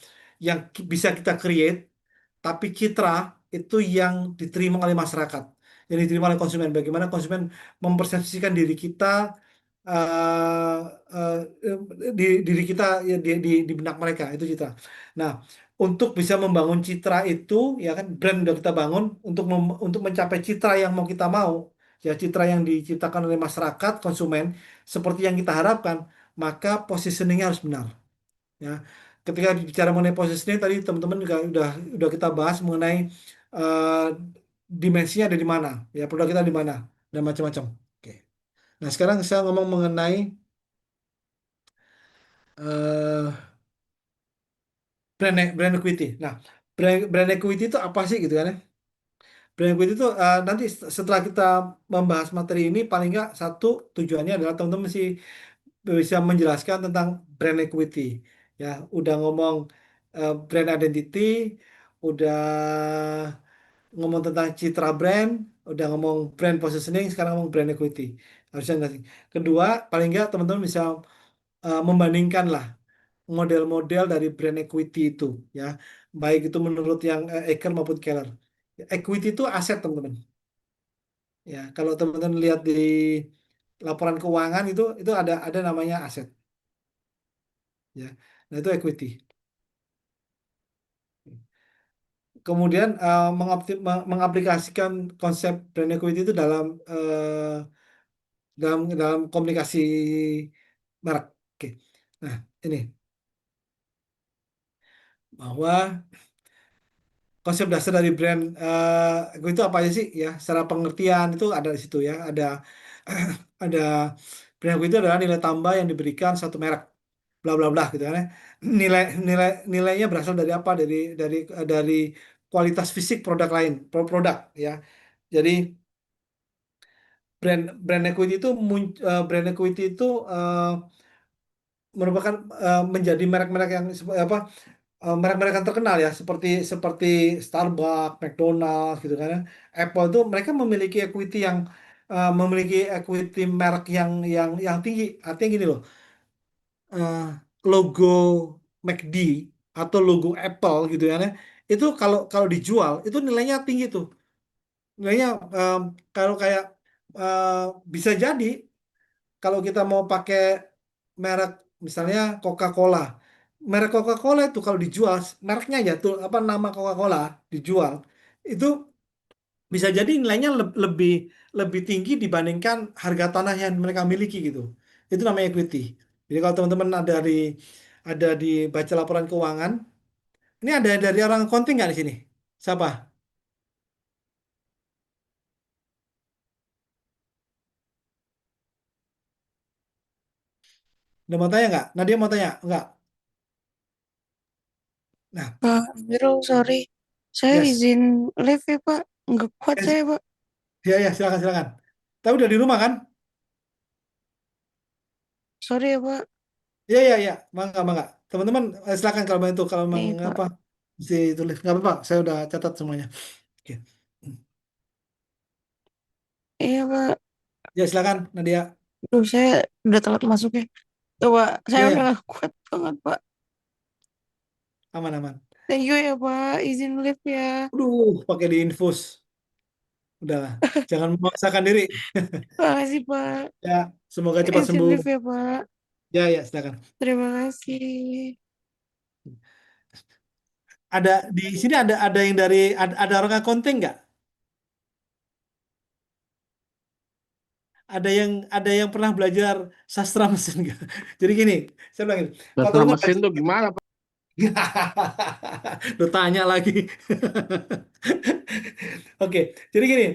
bisa kita create, tapi citra itu yang diterima oleh masyarakat, yang diterima oleh konsumen. Bagaimana konsumen mempersepsikan diri kita, eh, eh, di diri kita ya, di benak mereka itu citra. Nah, untuk bisa membangun citra itu, ya kan, brand udah kita bangun untuk mencapai citra yang mau kita mau, ya citra yang diciptakan oleh masyarakat konsumen seperti yang kita harapkan, maka positioningnya harus benar. Ya, ketika bicara mengenai positioning tadi teman-teman juga udah kita bahas mengenai eh, dimensinya ada di mana, ya produk kita di mana dan macam-macam. Oke. Nah, sekarang saya ngomong mengenai eh, brand equity. Nah, brand equity itu apa sih gitu kan ya? Brand equity itu nanti setelah kita membahas materi ini paling nggak satu tujuannya adalah teman-teman mesti bisa menjelaskan tentang brand equity. Ya, udah ngomong brand identity, udah ngomong tentang citra brand, udah ngomong brand positioning, sekarang ngomong brand equity. Harusnya nggak sih? Kedua, paling nggak teman-teman bisa membandingkan lah model-model dari brand equity itu, ya, baik itu menurut yang Eker maupun Keller. Equity itu aset teman-teman. Ya, kalau teman-teman lihat di laporan keuangan itu ada namanya aset, ya. Nah, itu equity. Kemudian mengaplikasikan konsep brand equity itu dalam komunikasi merek. Oke. Nah, ini bahwa konsep dasar dari brand equity itu apa aja sih ya? Secara pengertian itu ada di situ ya. Ada brand equity itu adalah nilai tambah yang diberikan satu merek, bla bla bla gitu kan ya. Nilainya berasal dari apa? Dari kualitas fisik produk lain, produk ya. Jadi brand equity itu brand equity itu merupakan menjadi merek-merek yang apa, merek-merek yang terkenal ya, seperti seperti Starbucks, McDonald's gitu kan ya. Apple itu mereka memiliki equity merek yang tinggi. Artinya gini loh, eh, logo McD atau logo Apple gitu ya, itu kalau kalau dijual itu nilainya tinggi tuh. Nilainya kalau kayak eh, bisa jadi kalau kita mau pakai merek misalnya Coca-Cola. Merek Coca-Cola itu kalau dijual, mereknya aja tuh apa nama Coca-Cola dijual, itu bisa jadi nilainya lebih lebih tinggi dibandingkan harga tanah yang mereka miliki gitu. Itu namanya equity. Jadi kalau teman-teman ada di baca laporan keuangan, ini ada dari orang accounting nggak di sini? Siapa? Udah mau tanya nggak? Nadia mau tanya? Nggak? Nah, Pak Bro, sorry. Saya yes. izin live ya, Pak. Nggak kuat Yes. saya, Pak. Ya, ya, silakan, silakan. Tapi udah di rumah kan? Sorry ya, Pak. Iya, iya, iya. Mangga, mangga. Teman-teman, silakan kalau mau itu. Kalau memang Nih, Pak. apa, mesti tulis. Nggak apa-apa, saya udah catat semuanya. Oke. Iya, Pak. Ya, silakan, Nadia. Duh, saya udah telat masuk ya. Coba, saya Iya, udah ya. gak kuat banget, Pak. Aman, aman. Thank you ya, Pak. Izin live ya. Aduh, pakai diinfus. Udahlah. Jangan memaksakan diri. Makasih, Pak. Ya, semoga cepat Izin sembuh. live ya, Pak. Ya, ya, silakan. Terima kasih. Ada di sini ada yang dari ada orang accounting nggak? Ada yang pernah belajar sastra mesin nggak? Jadi gini, saya bilang gini, kalau Dasar teman-teman mesin tuh gimana, Pak? lu tanya lagi. Oke, jadi gini,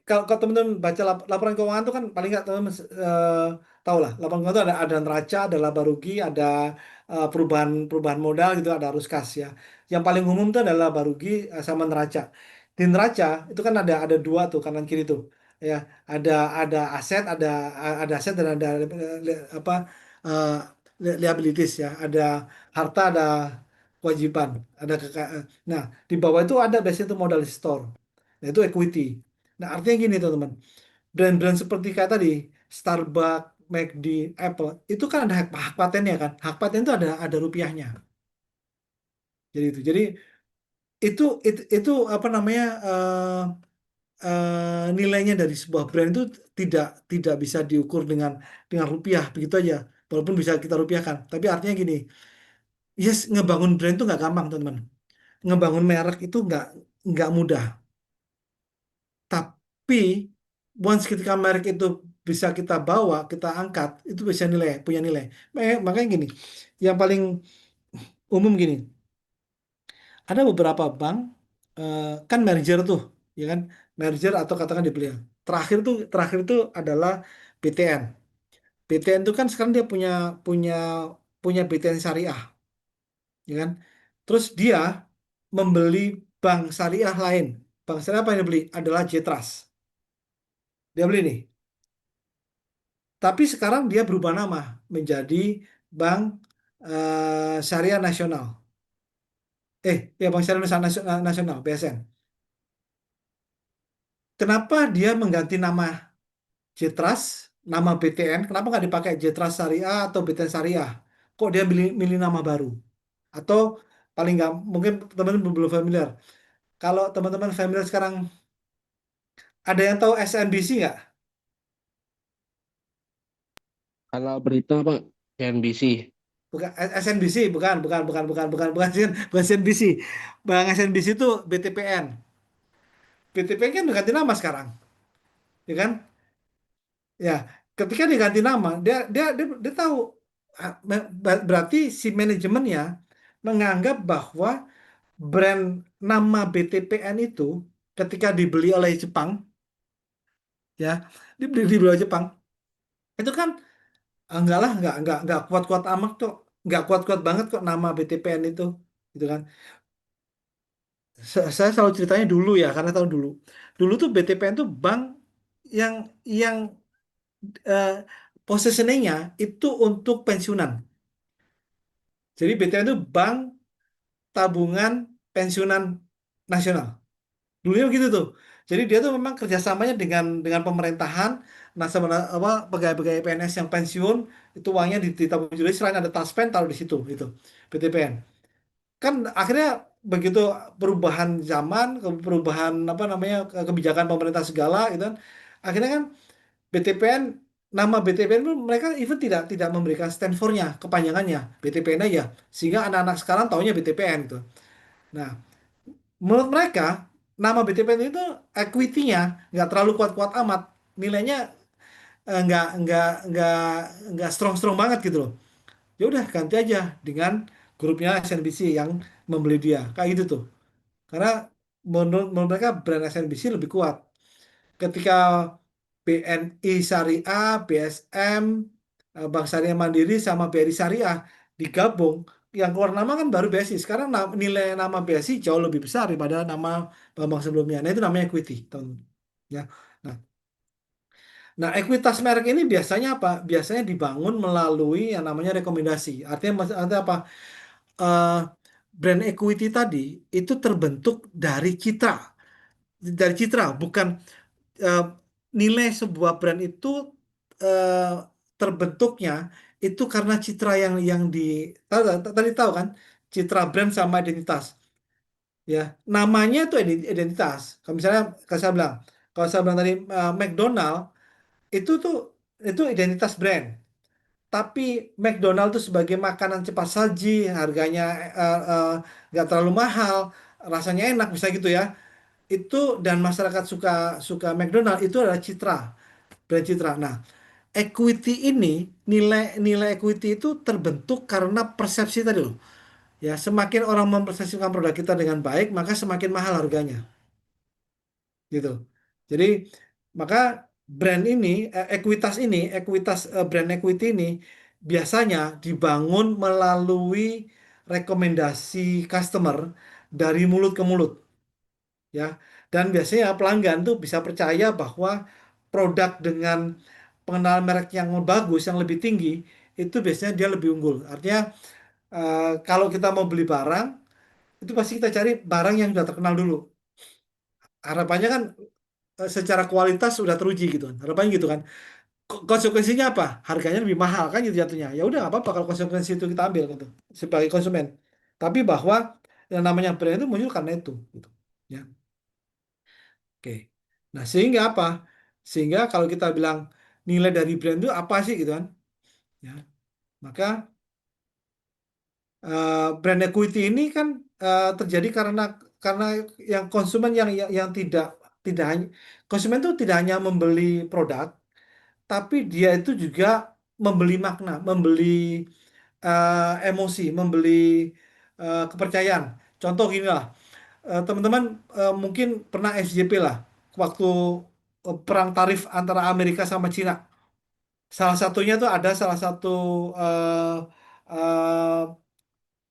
kalau teman-teman baca laporan keuangan itu kan paling nggak teman-teman tahu lah, laporan keuangan itu ada neraca, ada laba rugi, ada perubahan perubahan modal gitu, ada arus kas ya. Yang paling umum itu adalah laba rugi sama neraca. Di neraca itu kan ada dua tuh kanan kiri tuh ya, ada ada aset, ada aset dan ada apa eh, liabilities ya, ada harta, ada kewajiban, ada nah di bawah itu ada biasanya itu modal store. Nah, itu equity. Nah, artinya gini, teman-teman. Brand-brand seperti kayak tadi, Starbucks, McD, Apple, itu kan ada hak patennya kan. Hak paten itu ada rupiahnya. Jadi itu. Jadi itu apa namanya nilainya dari sebuah brand itu tidak tidak bisa diukur dengan rupiah begitu aja. Walaupun bisa kita rupiahkan. Tapi artinya gini, yes, ngebangun brand itu nggak gampang, teman-teman. Ngebangun merek itu nggak mudah. Tapi once ketika merek itu bisa kita bawa, kita angkat, itu bisa punya nilai. Makanya gini, yang paling umum gini, ada beberapa bank kan merger tuh, ya kan, merger atau katakan dibeli. Terakhir tuh adalah BTN. BTN itu kan sekarang dia punya punya punya BTN Syariah, ya kan. Terus dia membeli bank syariah lain. Bank syariah apa yang dibeli? Adalah Jetras. Dia beli nih. Tapi sekarang dia berubah nama menjadi Bank Syariah Nasional. Ya Bank Syariah Nasional, BSN. Kenapa dia mengganti nama Jetras, nama BTN? Kenapa nggak dipakai Jetras Syariah atau BTN Syariah? Kok dia milih nama baru? Atau paling nggak, mungkin teman-teman belum familiar. Kalau teman-teman familiar sekarang, ada yang tahu SNBC nggak? Kalau berita, Pak, CNBC. Bukan SNBC, bukan SNBC. Bang SNBC itu BTPN. BTPN kan udah ganti nama sekarang, ya kan? Ya, ketika diganti nama, dia tahu berarti si manajemennya menganggap bahwa brand nama BTPN itu ketika dibeli oleh Jepang, ya, dibeli oleh Jepang, itu kan enggak lah, enggak kuat-kuat amat kok, enggak kuat-kuat banget kok nama BTPN itu, gitu kan? Saya selalu ceritanya dulu ya, karena tahun dulu. Dulu tuh BTPN tuh bank yang eh, positioningnya itu untuk pensiunan. Jadi BTN itu bank tabungan pensiunan nasional. Dulunya begitu tuh. Jadi dia tuh memang kerjasamanya dengan pemerintahan, nasabah apa pegawai-pegawai PNS yang pensiun itu uangnya ditabung. Jadi selain ada taspen taruh di situ itu BTPN. Kan akhirnya begitu perubahan zaman, perubahan apa namanya kebijakan pemerintah segala gitu kan. Akhirnya kan BTPN, nama BTPN pun mereka even tidak tidak memberikan stand for-nya, kepanjangannya BTPN aja, sehingga anak-anak sekarang taunya BTPN gitu. Nah, menurut mereka nama BTPN itu equity-nya nggak terlalu kuat-kuat amat, nilainya nggak nggak strong-strong banget gitu loh. Ya udah ganti aja dengan grupnya SNBC yang membeli dia, kayak gitu tuh. Karena menurut mereka brand SNBC lebih kuat. Ketika BNI Syariah, BSM, Bank Syariah Mandiri sama BRI Syariah digabung, yang keluar nama kan baru BSI. Sekarang nilai nama BSI jauh lebih besar daripada nama bank sebelumnya. Nah, itu namanya equity, teman. Ya. Nah, Nah, ekuitas merek ini biasanya apa? Biasanya dibangun melalui yang namanya rekomendasi. Artinya apa? Eh, brand equity tadi itu terbentuk dari citra, bukan eh, nilai sebuah brand itu eh, terbentuknya itu karena citra yang di tadi tahu kan, citra brand sama identitas. Ya, namanya itu identitas. Kalau saya bilang tadi McDonald tuh itu identitas brand. Tapi McDonald tuh sebagai makanan cepat saji, harganya nggak terlalu mahal, rasanya enak, bisa gitu ya. Itu dan masyarakat suka suka McDonald itu adalah citra, brand citra. Nah, equity ini nilai nilai equity itu terbentuk karena persepsi tadi loh. Ya, semakin orang mempersepsikan produk kita dengan baik, maka semakin mahal harganya, gitu. Jadi maka ekuitas brand equity ini biasanya dibangun melalui rekomendasi customer dari mulut ke mulut, ya. Dan biasanya pelanggan tuh bisa percaya bahwa produk dengan pengenalan merek yang bagus, yang lebih tinggi, itu biasanya dia lebih unggul. Artinya kalau kita mau beli barang, itu pasti kita cari barang yang sudah terkenal dulu. Harapannya kan secara kualitas sudah teruji gitu kan. Harapannya gitu kan. Konsekuensinya apa? Harganya lebih mahal kan gitu jatuhnya. Ya udah nggak apa-apa kalau konsekuensi itu kita ambil gitu sebagai konsumen. Tapi bahwa yang namanya brand itu muncul karena itu gitu. Ya. Oke. Nah, sehingga apa? Sehingga kalau kita bilang nilai dari brand itu apa sih gitu kan? Ya. Maka brand equity ini kan terjadi karena yang konsumen yang tidak hanya konsumen itu tidak hanya membeli produk, tapi dia itu juga membeli makna, membeli emosi, membeli kepercayaan. Contoh gini lah, teman-teman mungkin pernah FJP lah, waktu perang tarif antara Amerika sama Cina. Salah satunya tuh ada salah satu eh, eh,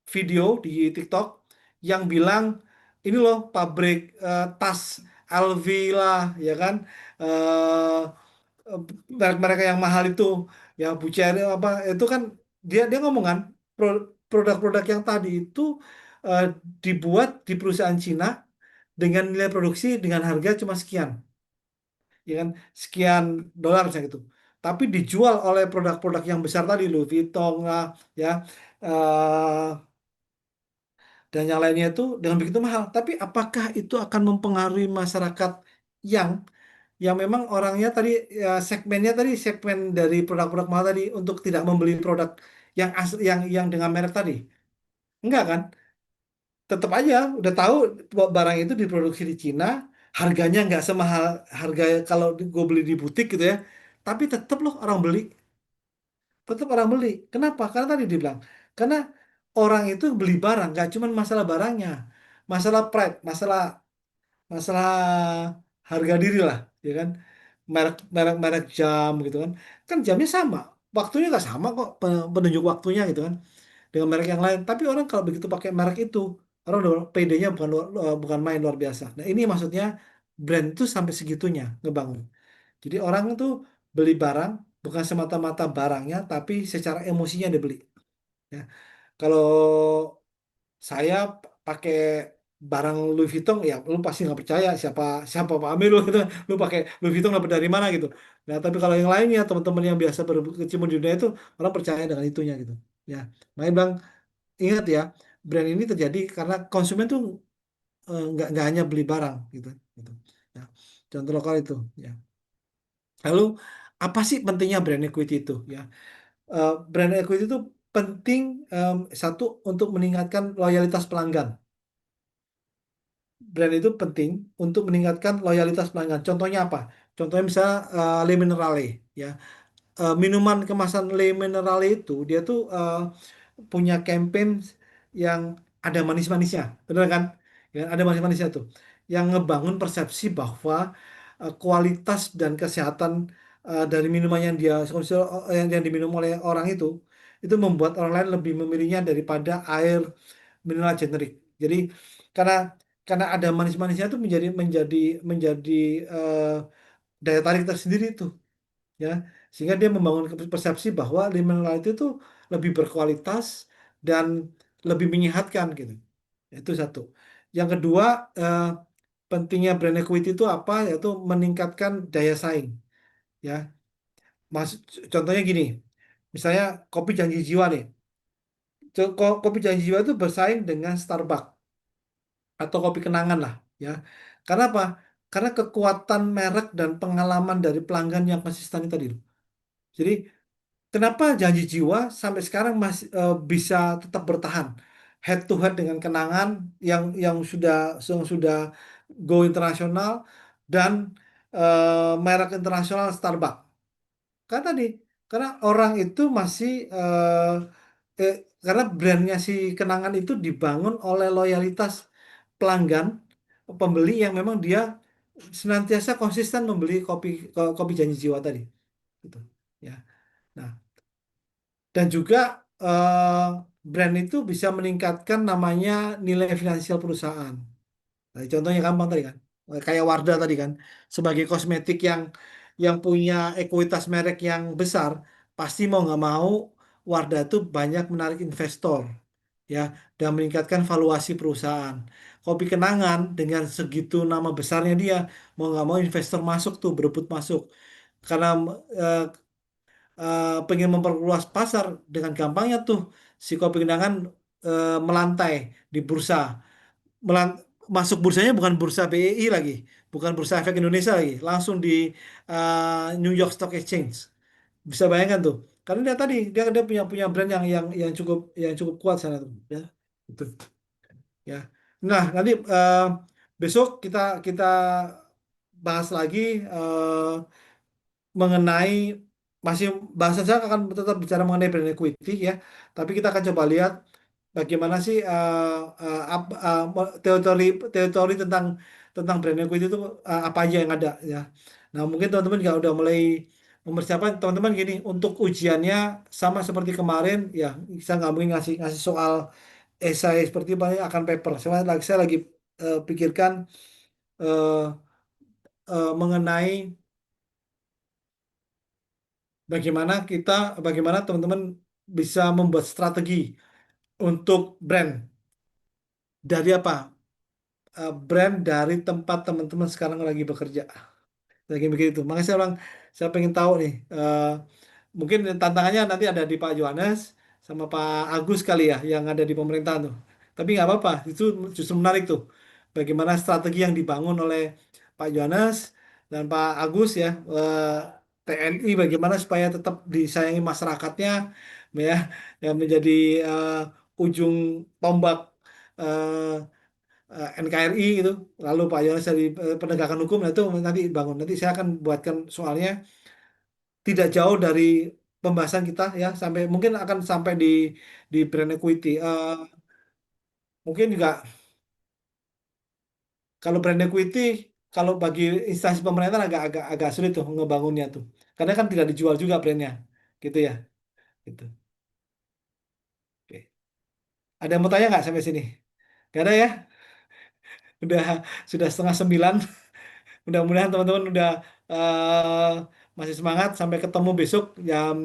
video di TikTok yang bilang ini loh pabrik tas LV lah, ya kan. Eh, merek-merek yang mahal itu ya Buceri apa itu kan dia ngomong kan produk-produk yang tadi itu eh, dibuat di perusahaan Cina dengan nilai produksi dengan harga cuma sekian, ya kan, sekian dolar misalnya gitu, tapi dijual oleh produk-produk yang besar tadi Louis Vuitton lah, ya, eh, dan yang lainnya itu dengan begitu mahal. Tapi apakah itu akan mempengaruhi masyarakat yang memang orangnya tadi ya, segmen dari produk-produk mahal tadi untuk tidak membeli produk yang asli yang dengan merek tadi? Enggak kan? Tetap aja udah tahu barang itu diproduksi di Cina, harganya nggak semahal harga kalau gue beli di butik gitu ya. Tapi tetap loh orang beli, tetap orang beli. Kenapa? Karena tadi dibilang, karena orang itu beli barang nggak cuma masalah barangnya, masalah pride, masalah masalah harga diri lah, ya kan, merek jam gitu kan jamnya sama, waktunya nggak sama kok, penunjuk waktunya gitu kan dengan merek yang lain, tapi orang kalau begitu pakai merek itu orang udah PD-nya bukan main luar biasa. Nah ini maksudnya brand itu sampai segitunya ngebangun, jadi orang itu beli barang bukan semata-mata barangnya tapi secara emosinya dia beli, ya. Kalau saya pakai barang Louis Vuitton ya lu pasti nggak percaya siapa siapa Pak Amir lu gitu, lu pakai Louis Vuitton dapat dari mana gitu. Nah tapi kalau yang lainnya teman-teman yang biasa berkecimpung di dunia itu orang percaya dengan itunya gitu, ya. Makanya bang, ingat ya, brand ini terjadi karena konsumen tuh nggak hanya beli barang gitu, ya. Contoh lokal itu, ya. Lalu apa sih pentingnya brand equity itu, ya? Brand equity itu penting, satu, untuk meningkatkan loyalitas pelanggan. Brand itu penting untuk meningkatkan loyalitas pelanggan. Contohnya apa? Contohnya misalnya Le Minerale, ya. Minuman kemasan Le Minerale itu dia tuh punya campaign yang ada manis-manisnya, bener kan? Ya, ada manis-manisnya tuh, yang ngebangun persepsi bahwa kualitas dan kesehatan dari minuman yang yang diminum oleh orang itu membuat orang lain lebih memilihnya daripada air mineral generik. Jadi karena ada manis-manisnya itu menjadi menjadi eh, daya tarik tersendiri tuh, ya, sehingga dia membangun persepsi bahwa mineral itu lebih berkualitas dan lebih menyehatkan gitu. Itu satu. Yang kedua, pentingnya brand equity itu apa? Yaitu meningkatkan daya saing, ya. Mas, contohnya gini, misalnya kopi Janji Jiwa nih. Kopi Janji Jiwa itu bersaing dengan Starbucks atau kopi kenangan lah, ya. Karena apa? Karena kekuatan merek dan pengalaman dari pelanggan yang konsisten tadi loh. Jadi kenapa Janji Jiwa sampai sekarang masih bisa tetap bertahan head to head dengan kenangan yang sudah go internasional dan merek internasional Starbucks. Karena tadi, karena orang itu masih karena brandnya si kenangan itu dibangun oleh loyalitas pelanggan, pembeli yang memang dia senantiasa konsisten membeli kopi Janji Jiwa tadi, gitu. Ya. Nah, dan juga eh, brand itu bisa meningkatkan namanya nilai finansial perusahaan. Nah, contohnya gampang tadi kan, kayak Wardah tadi kan, sebagai kosmetik yang punya ekuitas merek yang besar, pasti mau nggak mau Wardah itu banyak menarik investor, ya, dan meningkatkan valuasi perusahaan. Kopi Kenangan dengan segitu nama besarnya dia, mau nggak mau investor masuk tuh berebut masuk, karena eh, pengen memperluas pasar dengan gampangnya tuh si Kopi Kenangan melantai di bursa. Masuk bursanya bukan bursa BEI lagi, bukan bursa efek Indonesia lagi, langsung di New York Stock Exchange. Bisa bayangkan tuh, karena dia tadi dia punya brand yang cukup kuat sana tuh, ya. Itu, ya. Nah, nanti besok kita kita bahas lagi mengenai masih bahasan saya akan tetap bicara mengenai brand equity, ya, tapi kita akan coba lihat bagaimana sih teori teori tentang tentang brand equity itu apa aja yang ada, ya. Nah, mungkin teman-teman juga udah mulai mempersiapkan teman-teman gini untuk ujiannya sama seperti kemarin, ya. Saya nggak mungkin ngasih ngasih soal esai seperti apa, akan paper. Saya lagi pikirkan eh, mengenai bagaimana teman-teman bisa membuat strategi untuk brand dari apa? Brand dari tempat teman-teman sekarang lagi bekerja. Lagi mikir itu. Makanya saya pengen tahu nih. Mungkin tantangannya nanti ada di Pak Yohanes sama Pak Agus kali ya yang ada di pemerintahan tuh. Tapi nggak apa-apa. Itu justru menarik tuh. Bagaimana strategi yang dibangun oleh Pak Yohanes dan Pak Agus, ya. TNI bagaimana supaya tetap disayangi masyarakatnya, ya, yang menjadi ujung tombak eh, NKRI gitu, lalu Pak Yohanes dari penegakan hukum. Nah, itu nanti bangun. Nanti saya akan buatkan soalnya tidak jauh dari pembahasan kita, ya, sampai mungkin akan sampai di brand equity. Mungkin juga kalau brand equity, kalau bagi instansi pemerintahan agak sulit tuh ngebangunnya tuh, karena kan tidak dijual juga brandnya, gitu ya, gitu. Oke. Ada yang mau tanya nggak sampai sini? Gak ada, ya? Udah sudah setengah 9. Mudah-mudahan teman-teman udah masih semangat. Sampai ketemu besok jam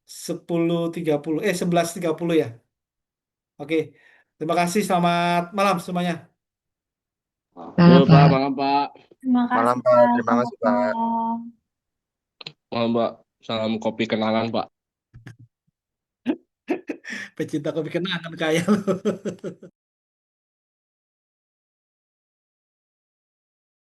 10.30, 11.30, ya. Oke. Terima kasih. Selamat malam semuanya. Yo, Pak, malam Pak. Terima Malam kasih, Pak, Pak. terima kasih Selamat Pak. malam. Malam Pak. Salam kopi kenangan Pak. Pecinta kopi kenangan kaya.